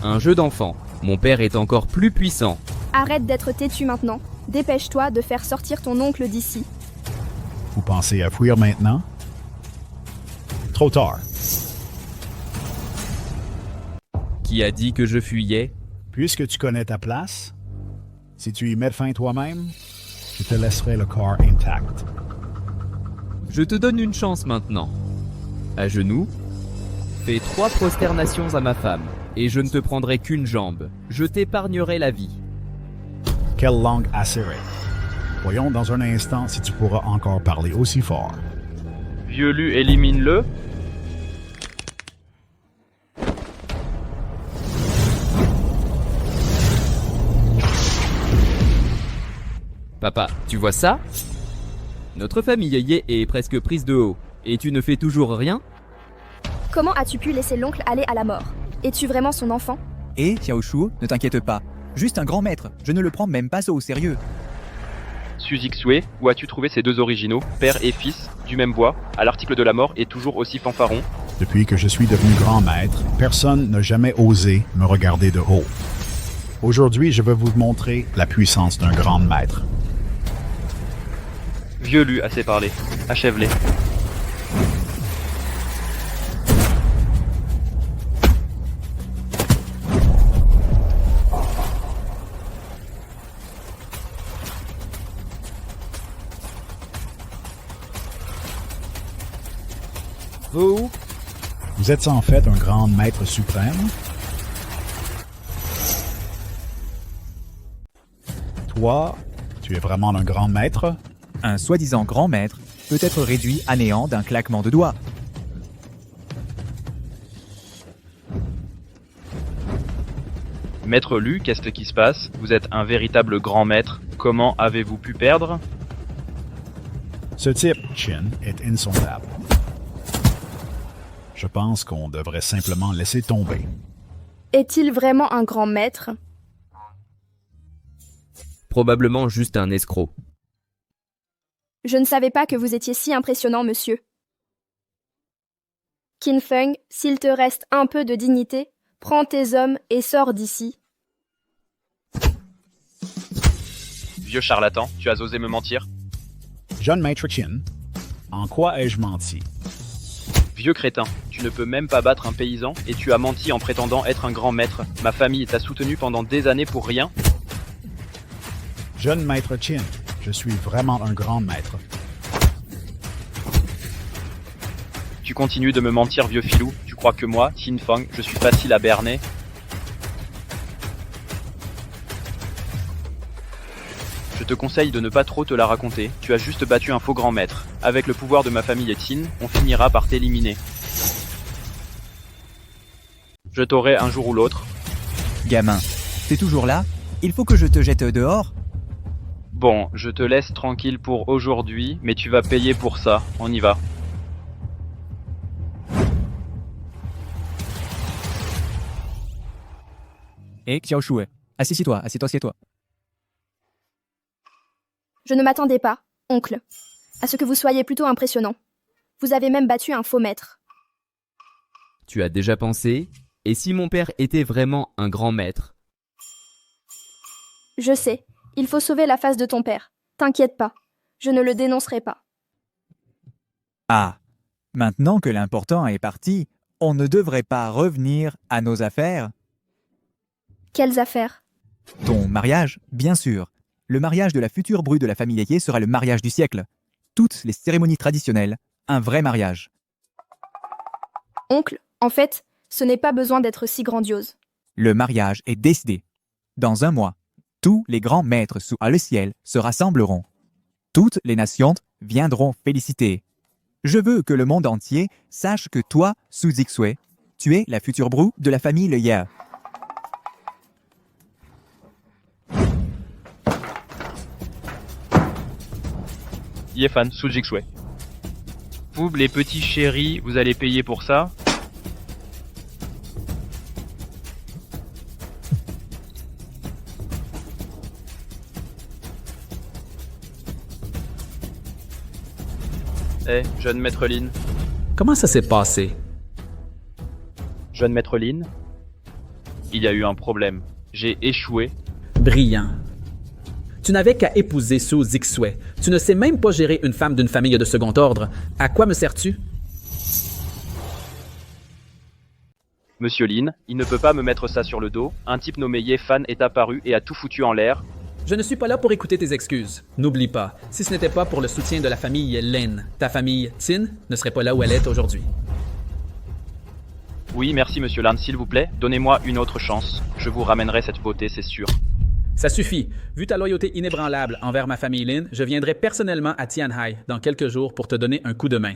Un jeu d'enfant. Mon père est encore plus puissant. Arrête d'être têtu maintenant. Dépêche-toi de faire sortir ton oncle d'ici. Vous pensez à fuir maintenant? Trop tard. Qui a dit que je fuyais? Puisque tu connais ta place, si tu y mets fin toi-même, je te laisserai le corps intact. Je te donne une chance maintenant. À genoux, fais 3 prosternations à ma femme, et je ne te prendrai qu'une jambe. Je t'épargnerai la vie. Quelle langue acérée. Voyons dans un instant si tu pourras encore parler aussi fort. Vieux Lu, élimine-le. Papa, tu vois ça? Notre famille Ye est presque prise de haut, et tu ne fais toujours rien? Comment as-tu pu laisser l'oncle aller à la mort? Es-tu vraiment son enfant? Et, Xiaoshu, ne t'inquiète pas. Juste un grand maître, je ne le prends même pas au sérieux. Su Zixue, où as-tu trouvé ces 2 originaux, père et fils, du même bois, à l'article de la mort et toujours aussi fanfaron? Depuis que je suis devenu grand maître, personne n'a jamais osé me regarder de haut. Aujourd'hui, je vais vous montrer la puissance d'un grand maître. Vieux Lu, assez parlé. Achève-les. Vous êtes en fait un grand maître suprême? Toi, tu es vraiment un grand maître? Un soi-disant grand maître peut être réduit à néant d'un claquement de doigts. Maître Lu, qu'est-ce qui se passe? Vous êtes un véritable grand maître. Comment avez-vous pu perdre? Ce type, Qin, est insondable. Je pense qu'on devrait simplement laisser tomber. Est-il vraiment un grand maître? Probablement juste un escroc. Je ne savais pas que vous étiez si impressionnant, monsieur. Qin Feng, s'il te reste un peu de dignité, prends tes hommes et sors d'ici. Vieux charlatan, tu as osé me mentir? Jeune maître Qin, en quoi ai-je menti? Vieux crétin, tu ne peux même pas battre un paysan et tu as menti en prétendant être un grand maître. Ma famille t'a soutenu pendant des années pour rien. Jeune maître Qin, je suis vraiment un grand maître. Tu continues de me mentir, vieux filou. Tu crois que moi, Qin Feng, je suis facile à berner? Je te conseille de ne pas trop te la raconter. Tu as juste battu un faux grand maître. Avec le pouvoir de ma famille Qin, on finira par t'éliminer. Je t'aurai un jour ou l'autre. Gamin, t'es toujours là? Il faut que je te jette dehors? Bon, je te laisse tranquille pour aujourd'hui, mais tu vas payer pour ça. On y va. Et Xiaoshu, assieds-toi, assieds-toi. Je ne m'attendais pas, oncle, à ce que vous soyez plutôt impressionnant. Vous avez même battu un faux maître. Tu as déjà pensé? Et si mon père était vraiment un grand maître? Je sais, il faut sauver la face de ton père. T'inquiète pas, je ne le dénoncerai pas. Ah, maintenant que l'important est parti, on ne devrait pas revenir à nos affaires? Quelles affaires? Ton mariage, bien sûr. Le mariage de la future bru de la famille Ye sera le mariage du siècle. Toutes les cérémonies traditionnelles, un vrai mariage. Oncle, en fait, ce n'est pas besoin d'être si grandiose. Le mariage est décidé. Dans un mois, tous les grands maîtres sous le ciel se rassembleront. Toutes les nations viendront féliciter. Je veux que le monde entier sache que toi, Su Zixue, tu es la future bru de la famille Ye. Yefan, Su Zixue. Vous, les petits chéris, vous allez payer pour ça? Jeune maître Lin. Comment ça s'est passé? Jeune maître Lin, il y a eu un problème. J'ai échoué. Brillant. Tu n'avais qu'à épouser Su Zixue. Tu ne sais même pas gérer une femme d'une famille de second ordre. À quoi me sers-tu? Monsieur Lin, il ne peut pas me mettre ça sur le dos. Un type nommé Yefan est apparu et a tout foutu en l'air. je ne suis pas là pour écouter tes excuses. N'oublie pas, si ce n'était pas pour le soutien de la famille Lin, ta famille Tin ne serait pas là où elle est aujourd'hui. Oui, merci monsieur Lan, s'il vous plaît, donnez-moi une autre chance. Je vous ramènerai cette beauté, c'est sûr. Ça suffit. Vu ta loyauté inébranlable envers ma famille Lin, je viendrai personnellement à Tianhai dans quelques jours pour te donner un coup de main.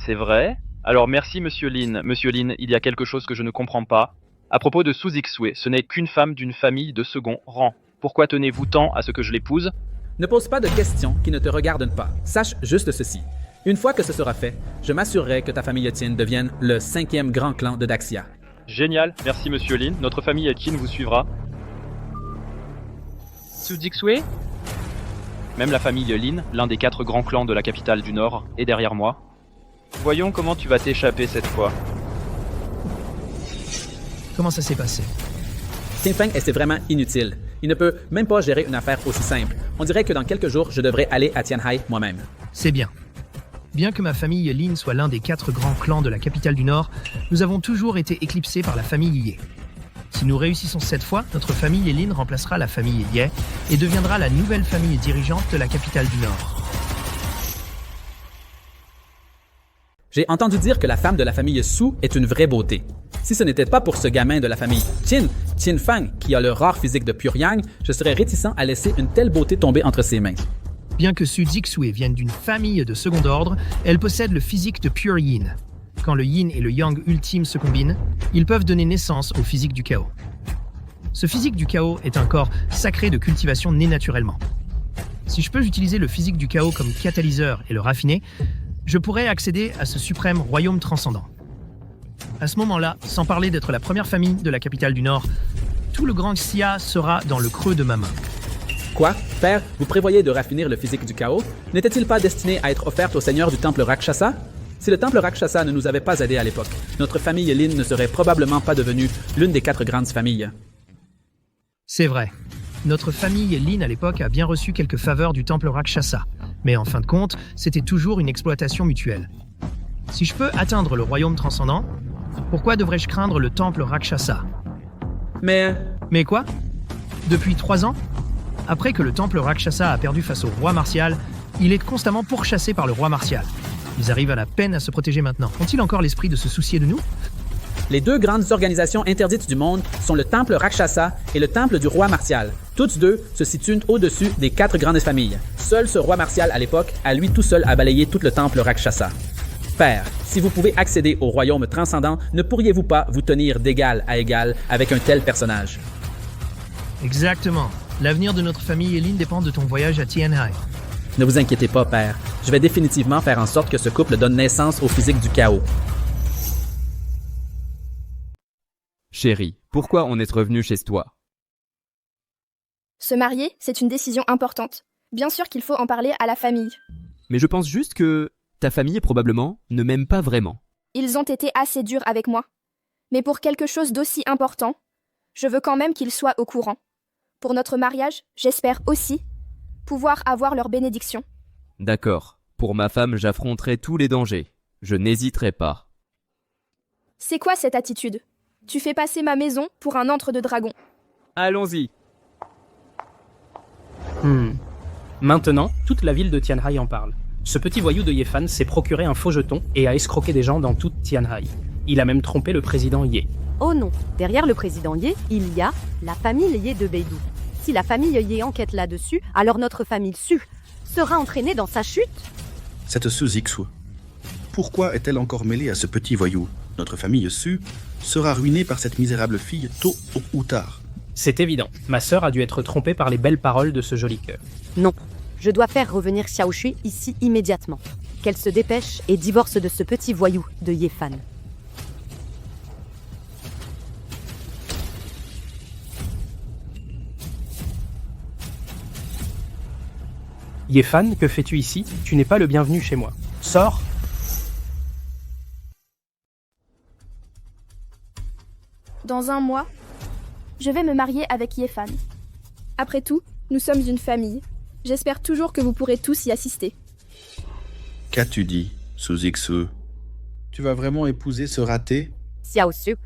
C'est vrai? Alors merci monsieur Lin. Monsieur Lin, il y a quelque chose que je ne comprends pas. À propos de Su Zixue, ce n'est qu'une femme d'une famille de second rang. Pourquoi tenez-vous tant à ce que je l'épouse? Ne pose pas de questions qui ne te regardent pas. Sache juste ceci. Une fois que ce sera fait, je m'assurerai que ta famille Tin devienne le 5e grand clan de Daxia. Génial, merci monsieur Lin. Notre famille Tin vous suivra. Su Zixue? Même la famille Lin, l'un des 4 grands clans de la capitale du Nord, est derrière moi. Voyons comment tu vas t'échapper cette fois. Comment ça s'est passé? Tin Feng est vraiment inutile. Il ne peut même pas gérer une affaire aussi simple. On dirait que dans quelques jours, je devrais aller à Tianhai moi-même. C'est bien. Bien que ma famille Lin soit l'un des 4 grands clans de la capitale du Nord, nous avons toujours été éclipsés par la famille Ye. Si nous réussissons cette fois, notre famille Lin remplacera la famille Ye et deviendra la nouvelle famille dirigeante de la capitale du Nord. J'ai entendu dire que la femme de la famille Su est une vraie beauté. Si ce n'était pas pour ce gamin de la famille Tin Fang, qui a le rare physique de Pure Yang, je serais réticent à laisser une telle beauté tomber entre ses mains. Bien que Su Zixue vienne d'une famille de second ordre, elle possède le physique de Pure Yin. Quand le Yin et le Yang ultime se combinent, ils peuvent donner naissance au physique du chaos. Ce physique du chaos est un corps sacré de cultivation né naturellement. Si je peux utiliser le physique du chaos comme catalyseur et le raffiner, je pourrais accéder à ce suprême royaume transcendant. À ce moment-là, sans parler d'être la première famille de la capitale du Nord, tout le grand Xia sera dans le creux de ma main. Quoi? Père, vous prévoyez de raffiner le physique du chaos? N'était-il pas destiné à être offert au seigneur du temple Rakshasa? Si le temple Rakshasa ne nous avait pas aidés à l'époque, notre famille Lin ne serait probablement pas devenue l'une des 4 grandes familles. C'est vrai. Notre famille Lin à l'époque a bien reçu quelques faveurs du temple Rakshasa, mais en fin de compte, c'était toujours une exploitation mutuelle. Si je peux atteindre le royaume transcendant, pourquoi devrais-je craindre le temple Rakshasa? Mais quoi? Depuis 3 ans? Après que le temple Rakshasa a perdu face au roi martial, il est constamment pourchassé par le roi martial. Ils arrivent à la peine à se protéger maintenant. Ont-ils encore l'esprit de se soucier de nous? Les 2 grandes organisations interdites du monde sont le temple Rakshasa et le temple du roi martial. Toutes 2 se situent au-dessus des 4 grandes familles. Seul ce roi martial à l'époque, à lui tout seul, a balayé tout le temple Rakshasa. Père, si vous pouvez accéder au royaume transcendant, ne pourriez-vous pas vous tenir d'égal à égal avec un tel personnage? Exactement. L'avenir de notre famille Lin dépend de ton voyage à Tianhai. Ne vous inquiétez pas, Père. Je vais définitivement faire en sorte que ce couple donne naissance au physique du chaos. Chérie, pourquoi on est revenu chez toi? Se marier, c'est une décision importante. Bien sûr qu'il faut en parler à la famille. Mais je pense juste que ta famille, probablement, ne m'aime pas vraiment. Ils ont été assez durs avec moi. Mais pour quelque chose d'aussi important, je veux quand même qu'ils soient au courant. Pour notre mariage, j'espère aussi pouvoir avoir leur bénédiction. D'accord. Pour ma femme, j'affronterai tous les dangers. Je n'hésiterai pas. C'est quoi cette attitude? Tu fais passer ma maison pour un antre de dragon. Allons-y. Maintenant, toute la ville de Tianhai en parle. Ce petit voyou de Ye Fan s'est procuré un faux jeton et a escroqué des gens dans toute Tianhai. Il a même trompé le président Ye. Oh non, derrière le président Ye, il y a la famille Ye de Beidou. Si la famille Ye enquête là-dessus, alors notre famille Su sera entraînée dans sa chute. Cette Su Zixue, pourquoi est-elle encore mêlée à ce petit voyou? Notre famille Su sera ruinée par cette misérable fille tôt ou tard. C'est évident. Ma sœur a dû être trompée par les belles paroles de ce joli cœur. Non, je dois faire revenir Xiao Shui ici immédiatement. Qu'elle se dépêche et divorce de ce petit voyou de Ye Fan. Ye Fan, que fais-tu ici? Tu n'es pas le bienvenu chez moi. Sors! Dans 1 mois, je vais me marier avec Ye Fan. Après tout, nous sommes une famille. J'espère toujours que vous pourrez tous y assister. Qu'as-tu dit, Su Zixue? Tu vas vraiment épouser ce raté? Xiao Su,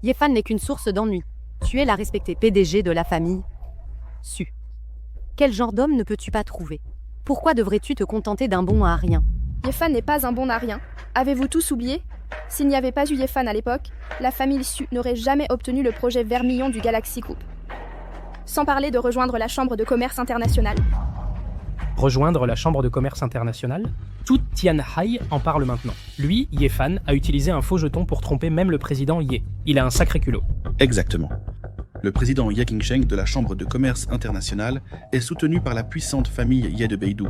Ye Fan n'est qu'une source d'ennui. Tu es la respectée PDG de la famille Su. Quel genre d'homme ne peux-tu pas trouver? Pourquoi devrais-tu te contenter d'un bon à rien? Yefan n'est pas un bon à rien. Avez-vous tous oublié? S'il n'y avait pas eu Yefan à l'époque, la famille Su n'aurait jamais obtenu le projet Vermillon du Galaxy Group. Sans parler de rejoindre la Chambre de commerce internationale. Rejoindre la Chambre de commerce internationale? Tout Tianhai en parle maintenant. Lui, Yefan, a utilisé un faux jeton pour tromper même le président Ye. Il a un sacré culot. Exactement. Le président Ye Qingsheng de la Chambre de commerce internationale est soutenu par la puissante famille Ye de Beidou.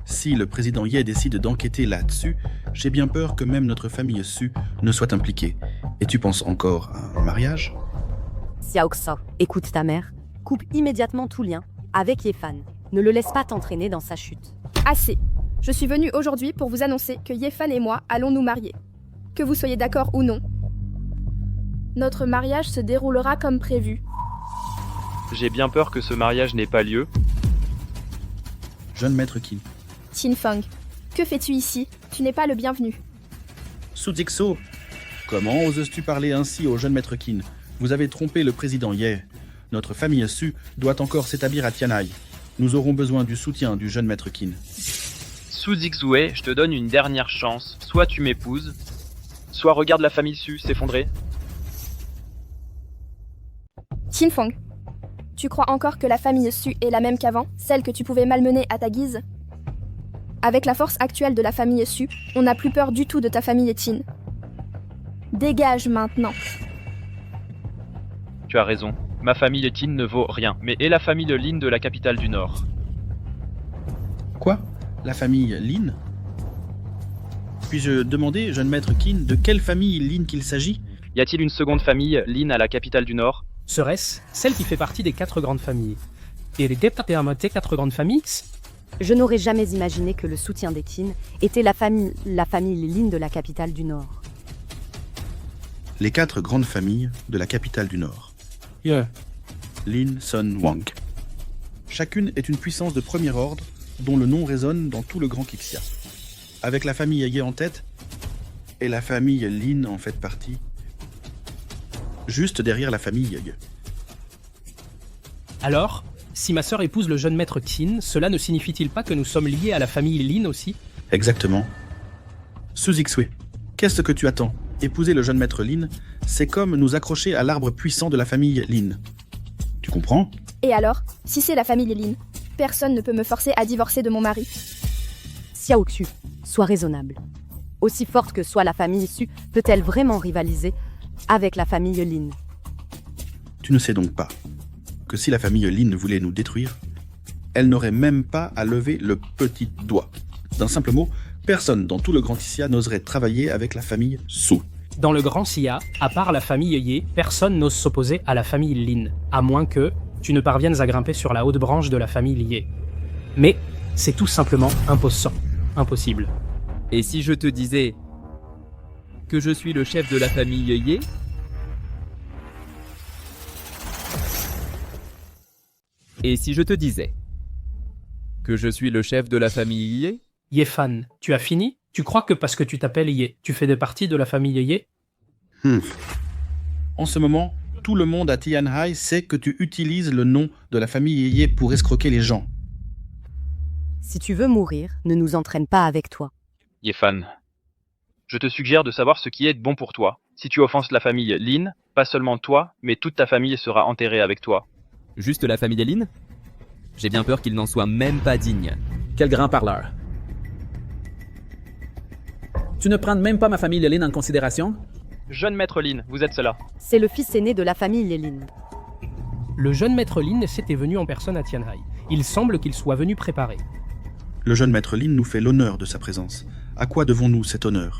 Si le président Ye décide d'enquêter là-dessus, j'ai bien peur que même notre famille Su ne soit impliquée. Et tu penses encore à un mariage? Xiaoxia, écoute ta mère. Coupe immédiatement tout lien avec Yefan. Ne le laisse pas t'entraîner dans sa chute. Assez. Je suis venue aujourd'hui pour vous annoncer que Yefan et moi allons nous marier. Que vous soyez d'accord ou non. Notre mariage se déroulera comme prévu. J'ai bien peur que ce mariage n'ait pas lieu. Jeune maître Qin. Qin Feng, que fais-tu ici? Tu n'es pas le bienvenu. Su Zixu, comment oses-tu parler ainsi au jeune maître Qin? Vous avez trompé le président Ye. Notre famille Su doit encore s'établir à Tianhai. Nous aurons besoin du soutien du jeune maître Qin. Su Zixue, je te donne une dernière chance. Soit tu m'épouses, soit regarde la famille Su s'effondrer. Qin Feng, tu crois encore que la famille Su est la même qu'avant, celle que tu pouvais malmener à ta guise? Avec la force actuelle de la famille Su, on n'a plus peur du tout de ta famille Qin. Dégage maintenant. Tu as raison. Ma famille Qin ne vaut rien, mais est la famille Lin de la capitale du Nord. Quoi? La famille Lin? Puis-je demander, jeune maître Qin, de quelle famille Lin qu'il s'agit? Y a-t-il une seconde famille Lin à la capitale du Nord? Serait-ce celle qui fait partie des 4 grandes familles? Et les députés à moitié 4 grandes familles? Je n'aurais jamais imaginé que le soutien des Qin était la famille Lin de la capitale du Nord. Les 4 grandes familles de la capitale du Nord. Lin, Sun, Wang. Chacune est une puissance de premier ordre dont le nom résonne dans tout le Grand Qixia. Avec la famille Ye en tête, et la famille Lin en fait partie, juste derrière la famille Ye. Alors, si ma sœur épouse le jeune maître Qin, cela ne signifie-t-il pas que nous sommes liés à la famille Lin aussi? Exactement. Su Zixue, qu'est-ce que tu attends? Épouser le jeune maître Lin, c'est comme nous accrocher à l'arbre puissant de la famille Lin. Tu comprends? Et alors, si c'est la famille Lin, personne ne peut me forcer à divorcer de mon mari. Xiaoxu, sois raisonnable. Aussi forte que soit la famille Su, peut-elle vraiment rivaliser avec la famille Lin? Tu ne sais donc pas que si la famille Lin voulait nous détruire, elle n'aurait même pas à lever le petit doigt. D'un simple mot, personne dans tout le Grand Xia n'oserait travailler avec la famille Su. Dans le Grand Xia, à part la famille Ye, personne n'ose s'opposer à la famille Lin, à moins que tu ne parviennes à grimper sur la haute branche de la famille Ye. Mais c'est tout simplement impossible. Et si je te disais que je suis le chef de la famille Ye? Et si je te disais que je suis le chef de la famille Ye? Yefan, tu as fini? Tu crois que parce que tu t'appelles Ye, tu fais partie de la famille Ye? En ce moment, tout le monde à Tianhai sait que tu utilises le nom de la famille Ye pour escroquer les gens. Si tu veux mourir, ne nous entraîne pas avec toi. Yefan, je te suggère de savoir ce qui est bon pour toi. Si tu offenses la famille Lin, pas seulement toi, mais toute ta famille sera enterrée avec toi. Juste la famille Lin? J'ai bien peur qu'il n'en soit même pas digne. Quel grand parleur. Tu ne prends même pas ma famille Lin en considération? Jeune maître Lin, vous êtes cela. C'est le fils aîné de la famille Lin. Le jeune maître Lin s'était venu en personne à Tianhai. Il semble qu'il soit venu préparer. Le jeune maître Lin nous fait l'honneur de sa présence. À quoi devons-nous cet honneur?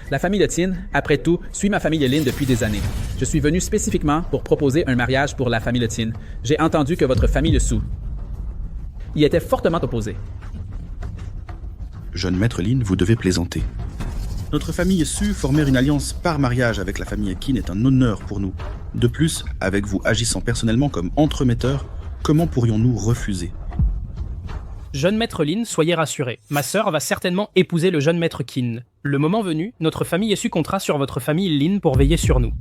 La famille de Qin, après tout, suit ma famille Lin depuis des années. Je suis venu spécifiquement pour proposer un mariage pour la famille de Qin. J'ai entendu que votre famille Su y était fortement opposée. Jeune maître Lin, vous devez plaisanter. Notre famille Su former une alliance par mariage avec la famille Qin est un honneur pour nous. De plus, avec vous agissant personnellement comme entremetteur, comment pourrions-nous refuser? Jeune maître Lin, soyez rassuré. Ma sœur va certainement épouser le jeune maître Qin. Le moment venu, notre famille Su comptera sur votre famille Lin pour veiller sur nous.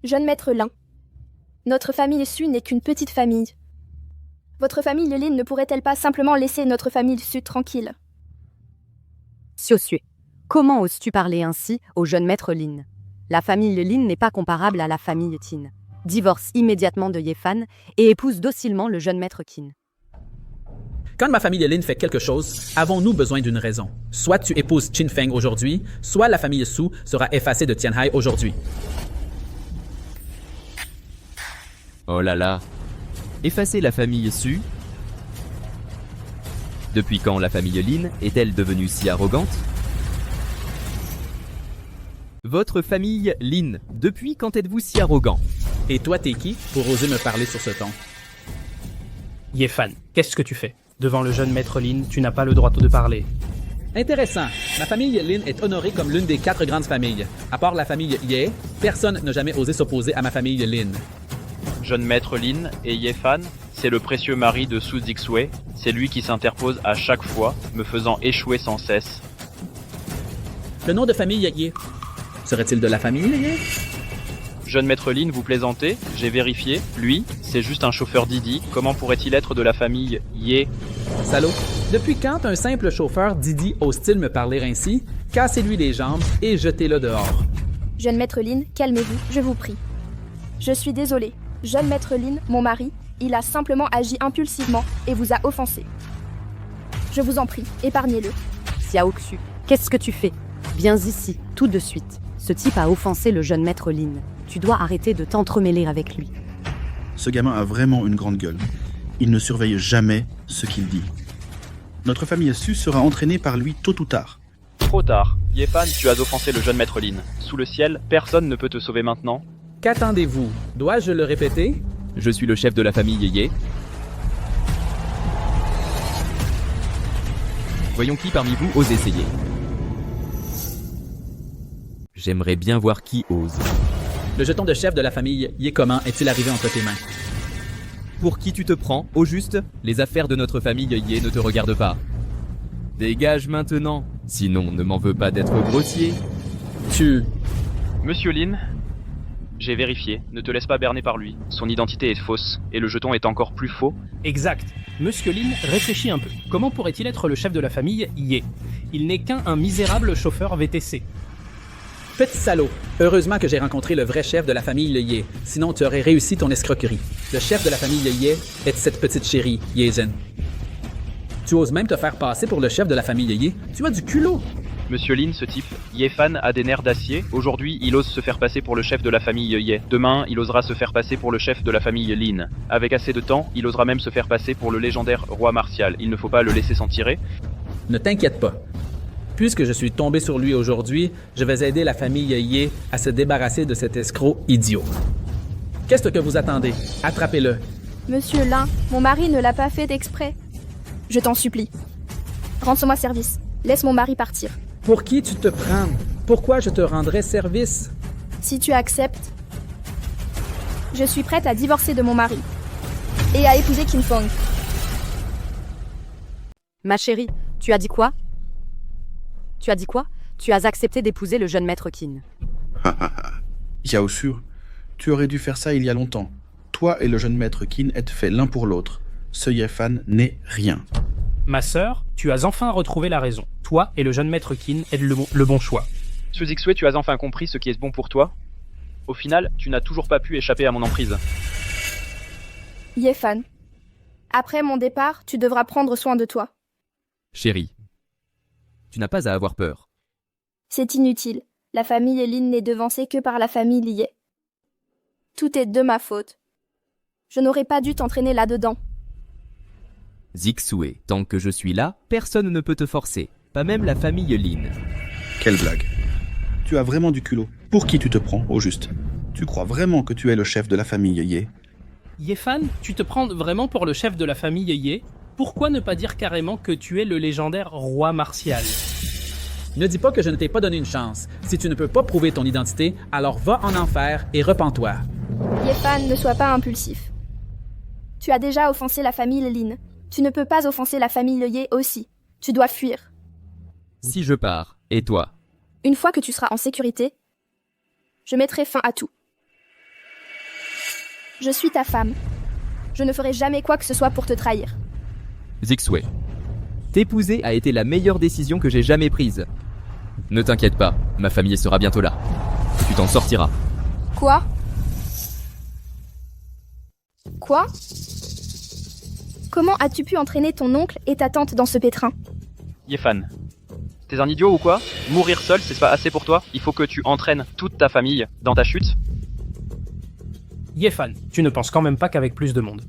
Jeune maître Lin, notre famille Su n'est qu'une petite famille. Votre famille Lin ne pourrait-elle pas simplement laisser notre famille Su tranquille? Xiosue, comment oses-tu parler ainsi au jeune maître Lin? La famille Lin n'est pas comparable à la famille Tin. Divorce immédiatement de Yefan et épouse docilement le jeune maître Qin. Quand ma famille Lin fait quelque chose, avons-nous besoin d'une raison? Soit tu épouses Qin Feng aujourd'hui, soit la famille Su sera effacée de Tianhai aujourd'hui. Oh là là. Effacer la famille Su? Depuis quand la famille Lin est-elle devenue si arrogante? Votre famille Lin, depuis quand êtes-vous si arrogant? Et toi, t'es qui pour oser me parler sur ce ton? Yefan, qu'est-ce que tu fais? Devant le jeune maître Lin, tu n'as pas le droit de parler. Intéressant. Ma famille Lin est honorée comme l'une des 4 grandes familles. À part la famille Ye, personne n'a jamais osé s'opposer à ma famille Lin. Jeune maître Lin et Yefan, c'est le précieux mari de Su Zixue. C'est lui qui s'interpose à chaque fois, me faisant échouer sans cesse. Le nom de famille Ye serait-il de la famille Ye? Jeune maître Lin, vous plaisantez? J'ai vérifié. Lui, c'est juste un chauffeur Didi. Comment pourrait-il être de la famille Ye? Salaud. Depuis quand un simple chauffeur Didi ose-t-il me parler ainsi? Cassez-lui les jambes et jetez-le dehors. Jeune maître Lin, calmez-vous, je vous prie. Je suis désolée. Jeune maître Lin, mon mari, il a simplement agi impulsivement et vous a offensé. Je vous en prie, épargnez-le. Xiaoxu, qu'est-ce que tu fais? Viens ici, tout de suite. Ce type a offensé le jeune maître Lin. Tu dois arrêter de t'entremêler avec lui. Ce gamin a vraiment une grande gueule. Il ne surveille jamais ce qu'il dit. Notre famille Su sera entraînée par lui tôt ou tard. Trop tard. Yefan, tu as offensé le jeune maître Lin. Sous le ciel, personne ne peut te sauver maintenant. Qu'attendez-vous? Dois-je le répéter? Je suis le chef de la famille Ye. Voyons qui parmi vous ose essayer. J'aimerais bien voir qui ose. Le jeton de chef de la famille Ye, comment est-il arrivé entre tes mains? Pour qui tu te prends, au juste? Les affaires de notre famille Ye ne te regardent pas. Dégage maintenant, sinon ne m'en veux pas d'être grossier. Monsieur Lin, j'ai vérifié, ne te laisse pas berner par lui. Son identité est fausse, et le jeton est encore plus faux. Exact. Monsieur Lin réfléchit un peu. Comment pourrait-il être le chef de la famille Ye? Il n'est qu'un misérable chauffeur VTC. Petit salaud, heureusement que j'ai rencontré le vrai chef de la famille Ye, sinon tu aurais réussi ton escroquerie. Le chef de la famille Ye est cette petite chérie, Yezen. Tu oses même te faire passer pour le chef de la famille Ye? Tu as du culot! Monsieur Lin, ce type, Yefan a des nerfs d'acier. Aujourd'hui, il ose se faire passer pour le chef de la famille Ye. Demain, il osera se faire passer pour le chef de la famille Lin. Avec assez de temps, il osera même se faire passer pour le légendaire roi martial. Il ne faut pas le laisser s'en tirer. Ne t'inquiète pas. Puisque je suis tombé sur lui aujourd'hui, je vais aider la famille Ye à se débarrasser de cet escroc idiot. Qu'est-ce que vous attendez? Attrapez-le. Monsieur Lin, mon mari ne l'a pas fait d'exprès. Je t'en supplie. Rends-moi service. Laisse mon mari partir. Pour qui tu te prends? Pourquoi je te rendrais service? Si tu acceptes, je suis prête à divorcer de mon mari et à épouser Qin Feng. Ma chérie, tu as dit quoi? Tu as dit quoi? Tu as accepté d'épouser le jeune maître Qin. Yao Su, tu aurais dû faire ça il y a longtemps. Toi et le jeune maître Qin êtes faits l'un pour l'autre. Ce Yefan n'est rien. Ma sœur, tu as enfin retrouvé la raison. Toi et le jeune maître Qin êtes le bon choix. Su Zixue, tu as enfin compris ce qui est bon pour toi. Au final, tu n'as toujours pas pu échapper à mon emprise. Yefan, après mon départ, tu devras prendre soin de toi. Chérie, tu n'as pas à avoir peur. C'est inutile. La famille Lin n'est devancée que par la famille Ye. Tout est de ma faute. Je n'aurais pas dû t'entraîner là-dedans. Zixue, tant que je suis là, personne ne peut te forcer. Pas même la famille Lin. Quelle blague. Tu as vraiment du culot. Pour qui tu te prends, au juste? Tu crois vraiment que tu es le chef de la famille Ye? Yefan, tu te prends vraiment pour le chef de la famille Ye? Pourquoi ne pas dire carrément que tu es le légendaire roi martial? Ne dis pas que je ne t'ai pas donné une chance. Si tu ne peux pas prouver ton identité, alors va en enfer et repens-toi. Yefan, ne sois pas impulsif. Tu as déjà offensé la famille Lin. Tu ne peux pas offenser la famille Ye aussi. Tu dois fuir. Si je pars, et toi? Une fois que tu seras en sécurité, je mettrai fin à tout. Je suis ta femme. Je ne ferai jamais quoi que ce soit pour te trahir. Zixway. T'épouser a été la meilleure décision que j'ai jamais prise. Ne t'inquiète pas, ma famille sera bientôt là. Tu t'en sortiras. Quoi? Quoi? Comment as-tu pu entraîner ton oncle et ta tante dans ce pétrin? Yefan, t'es un idiot ou quoi? Mourir seul, c'est pas assez pour toi? Il faut que tu entraînes toute ta famille dans ta chute? Yefan, tu ne penses quand même pas qu'avec plus de monde.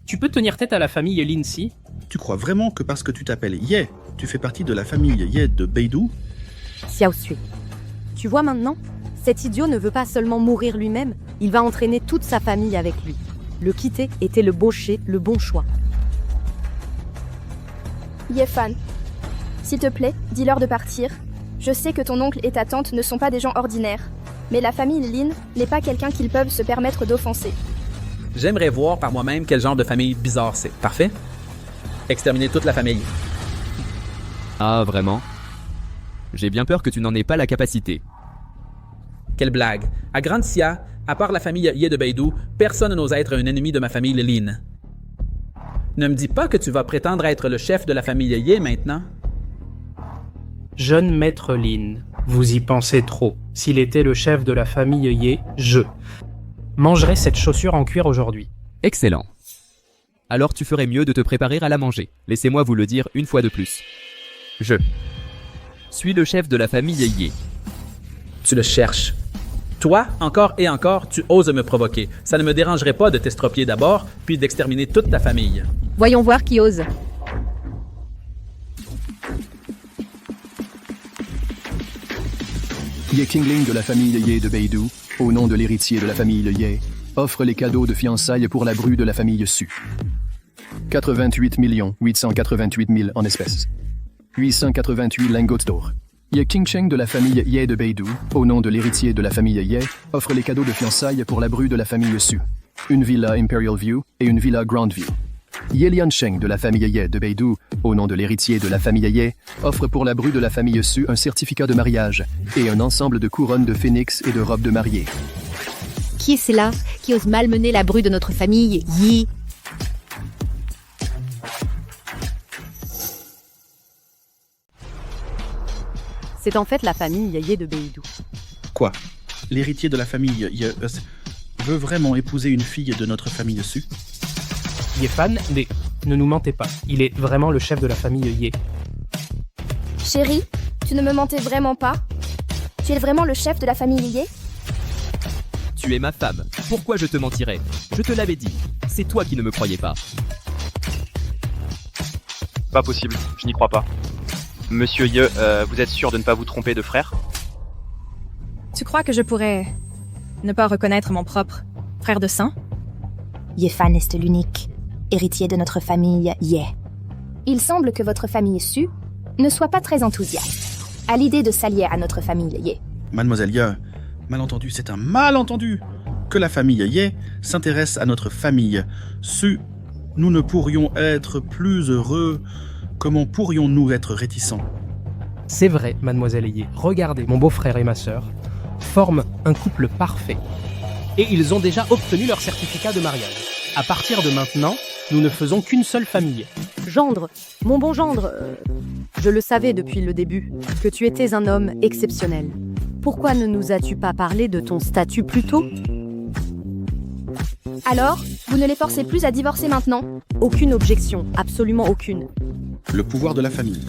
Tu peux tenir tête à la famille Lindsay? Tu crois vraiment que parce que tu t'appelles Ye, tu fais partie de la famille Ye de Beidou? Xiao Sui. Tu vois maintenant? Cet idiot ne veut pas seulement mourir lui-même, il va entraîner toute sa famille avec lui. Le quitter était le bon choix. Yefan, s'il te plaît, dis-leur de partir. Je sais que ton oncle et ta tante ne sont pas des gens ordinaires, mais la famille Lin n'est pas quelqu'un qu'ils peuvent se permettre d'offenser. J'aimerais voir par moi-même quel genre de famille bizarre c'est. Parfait? Exterminer toute la famille. Ah, vraiment? J'ai bien peur que tu n'en aies pas la capacité. Quelle blague. À Grande Sia, à part la famille Ye de Beidou, personne n'ose être un ennemi de ma famille Lin. Ne me dis pas que tu vas prétendre être le chef de la famille Ye maintenant. Jeune maître Lin, vous y pensez trop. S'il était le chef de la famille Ye, je mangerais cette chaussure en cuir aujourd'hui. Excellent. Alors tu ferais mieux de te préparer à la manger. Laissez-moi vous le dire une fois de plus. Je suis le chef de la famille Ye. Tu le cherches. Toi, encore et encore, tu oses me provoquer. Ça ne me dérangerait pas de t'estropier d'abord, puis d'exterminer toute ta famille. Voyons voir qui ose. Ye Qingling de la famille Ye de Beidou, au nom de l'héritier de la famille Ye, offre les cadeaux de fiançailles pour la bru de la famille Su. 88 888 000 en espèces. 888 lingots d'or. Ye Qingsheng de la famille Ye de Beidou, au nom de l'héritier de la famille Ye, offre les cadeaux de fiançailles pour la bru de la famille Su. Une villa Imperial View et une villa Grand View. Ye Liansheng de la famille Ye de Beidou, au nom de l'héritier de la famille Ye, offre pour la bru de la famille Su un certificat de mariage et un ensemble de couronnes de phénix et de robes de mariée. Qui est cela qui ose malmener la bru de notre famille Yi? C'est en fait la famille Ye de Beidou. Quoi? L'héritier de la famille Ye veut vraiment épouser une fille de notre famille Su? Yefan, ne nous mentez pas. Il est vraiment le chef de la famille Ye. Chérie, tu ne me mentais vraiment pas? Tu es vraiment le chef de la famille Ye? Tu es ma femme. Pourquoi je te mentirais? Je te l'avais dit. C'est toi qui ne me croyais pas. Pas possible, je n'y crois pas. Monsieur Ye, vous êtes sûr de ne pas vous tromper de frère? Tu crois que je pourrais ne pas reconnaître mon propre frère de sang? Yefan est l'unique héritier de notre famille Ye. Il semble que votre famille Su ne soit pas très enthousiaste à l'idée de s'allier à notre famille Ye. Mademoiselle Ye, malentendu, c'est un malentendu. Que la famille Ye s'intéresse à notre famille Su, nous ne pourrions être plus heureux. Comment pourrions-nous être réticents? C'est vrai, mademoiselle Ye. Regardez, mon beau-frère et ma sœur forment un couple parfait. Et ils ont déjà obtenu leur certificat de mariage. À partir de maintenant, nous ne faisons qu'une seule famille. Gendre, mon bon gendre, je le savais depuis le début, que tu étais un homme exceptionnel. Pourquoi ne nous as-tu pas parlé de ton statut plus tôt? Alors, vous ne les forcez plus à divorcer maintenant? Aucune objection, absolument aucune. Le pouvoir de la famille.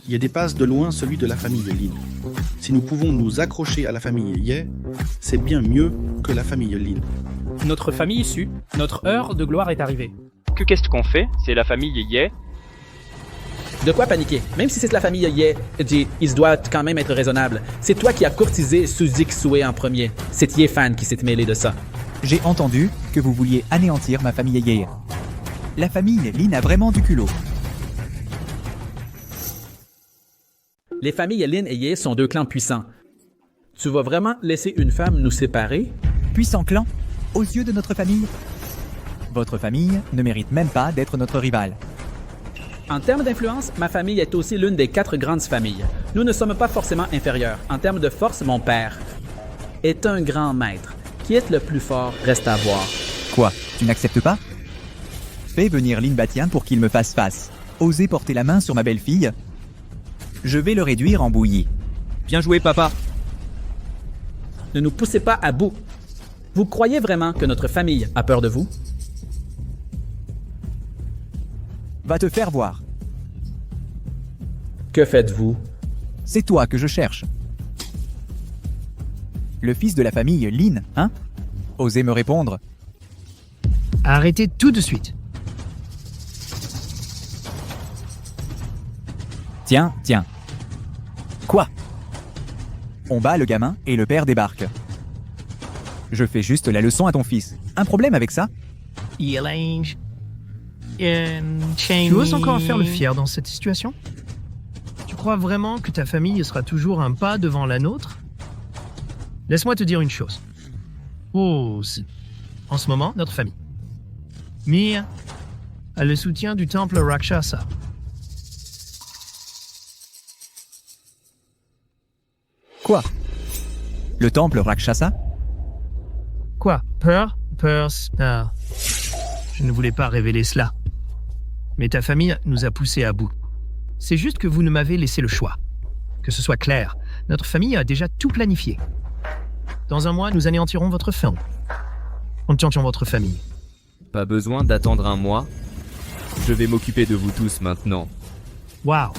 Ye dépasse de loin celui de la famille Lin. Si nous pouvons nous accrocher à la famille Ye, c'est bien mieux que la famille Lin. Notre famille Su, notre heure de gloire est arrivée. Qu'est-ce qu'on fait? C'est la famille Ye. De quoi paniquer? Même si c'est la famille Ye, il doit quand même être raisonnable. C'est toi qui as courtisé Su Zixway en premier. C'est Yefan qui s'est mêlé de ça. J'ai entendu que vous vouliez anéantir ma famille Ye. La famille Lin a vraiment du culot. Les familles Lin et Ye sont deux clans puissants. Tu vas vraiment laisser une femme nous séparer? Puissant clan? Aux yeux de notre famille? Votre famille ne mérite même pas d'être notre rivale. En termes d'influence, ma famille est aussi l'une des 4 grandes familles. Nous ne sommes pas forcément inférieurs. En termes de force, mon père est un grand maître. Qui est le plus fort reste à voir. Quoi? Tu n'acceptes pas? fait venir Lin Batian pour qu'il me fasse face. Osez porter la main sur ma belle-fille. Je vais le réduire en bouillie. Bien joué, papa. Ne nous poussez pas à bout. Vous croyez vraiment que notre famille a peur de vous? Va te faire voir. Que faites-vous? C'est toi que je cherche. Le fils de la famille Lin, hein? Osez me répondre. Arrêtez tout de suite. Tiens. Quoi? On bat le gamin et le père débarque. Je fais juste la leçon à ton fils. Un problème avec ça? Tu oses encore faire le fier dans cette situation? Tu crois vraiment que ta famille sera toujours un pas devant la nôtre? Laisse-moi te dire une chose. En ce moment, notre famille. Mia a le soutien du temple Rakshasa. Quoi? Le temple Rakshasa? Quoi? Peur? Je ne voulais pas révéler cela. Mais ta famille nous a poussés à bout. C'est juste que vous ne m'avez laissé le choix. Que ce soit clair, notre famille a déjà tout planifié. Dans un mois, nous anéantirons votre ferme. Anéantirons votre famille. Pas besoin d'attendre un mois. Je vais m'occuper de vous tous maintenant. Waouh!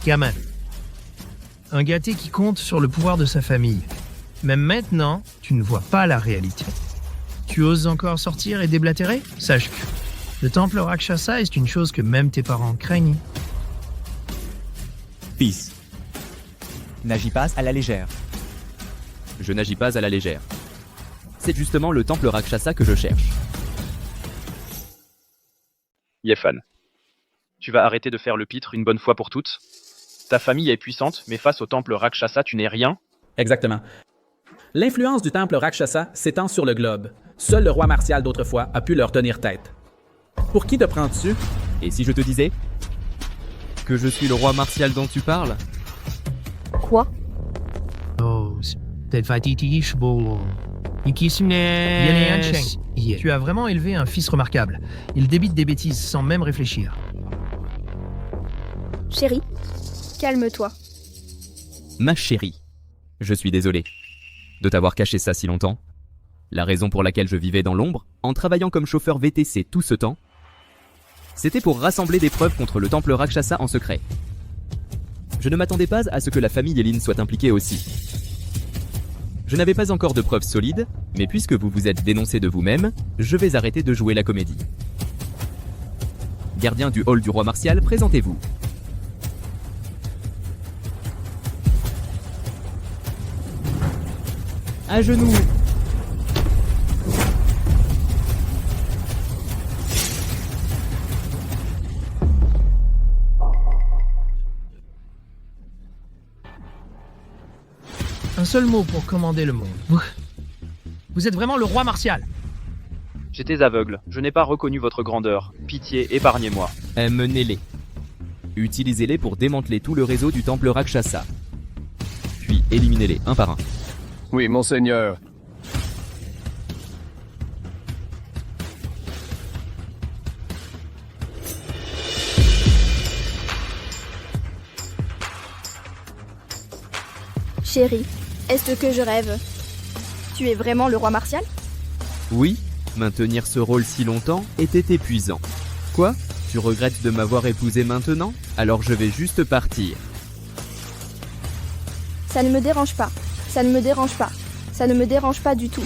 Gamin. Un gâté qui compte sur le pouvoir de sa famille. Même maintenant, tu ne vois pas la réalité. Tu oses encore sortir et déblatérer? Sache que le temple Rakshasa est une chose que même tes parents craignent. Fils, n'agis pas à la légère. Je n'agis pas à la légère. C'est justement le temple Rakshasa que je cherche. Yefan, tu vas arrêter de faire le pitre une bonne fois pour toutes? Ta famille est puissante, mais face au temple Rakshasa, tu n'es rien? Exactement. L'influence du temple Rakshasa s'étend sur le globe. Seul le roi martial d'autrefois a pu leur tenir tête. Pour qui te prends-tu? Et si je te disais que je suis le roi martial dont tu parles? Quoi? Tu as vraiment élevé un fils remarquable. Il débite des bêtises sans même réfléchir. Chérie, calme-toi. Ma chérie, je suis désolé de t'avoir caché ça si longtemps. La raison pour laquelle je vivais dans l'ombre, en travaillant comme chauffeur VTC tout ce temps, c'était pour rassembler des preuves contre le temple Rakshasa en secret. Je ne m'attendais pas à ce que la famille Lin soit impliquée aussi. Je n'avais pas encore de preuves solides, mais puisque vous vous êtes dénoncé de vous-même, je vais arrêter de jouer la comédie. Gardien du hall du roi martial, présentez-vous. À genoux. Un seul mot pour commander le monde. Vous êtes vraiment le roi martial. J'étais aveugle, je n'ai pas reconnu votre grandeur. Pitié, épargnez-moi. Menez-les. Utilisez-les pour démanteler tout le réseau du temple Rakshasa. Puis éliminez-les un par un. Oui, monseigneur. Chérie, est-ce que je rêve? Tu es vraiment le roi martial? Oui, maintenir ce rôle si longtemps était épuisant. Quoi? Tu regrettes de m'avoir épousé maintenant? Alors je vais juste partir. Ça ne me dérange pas. Ça ne me dérange pas. Ça ne me dérange pas du tout.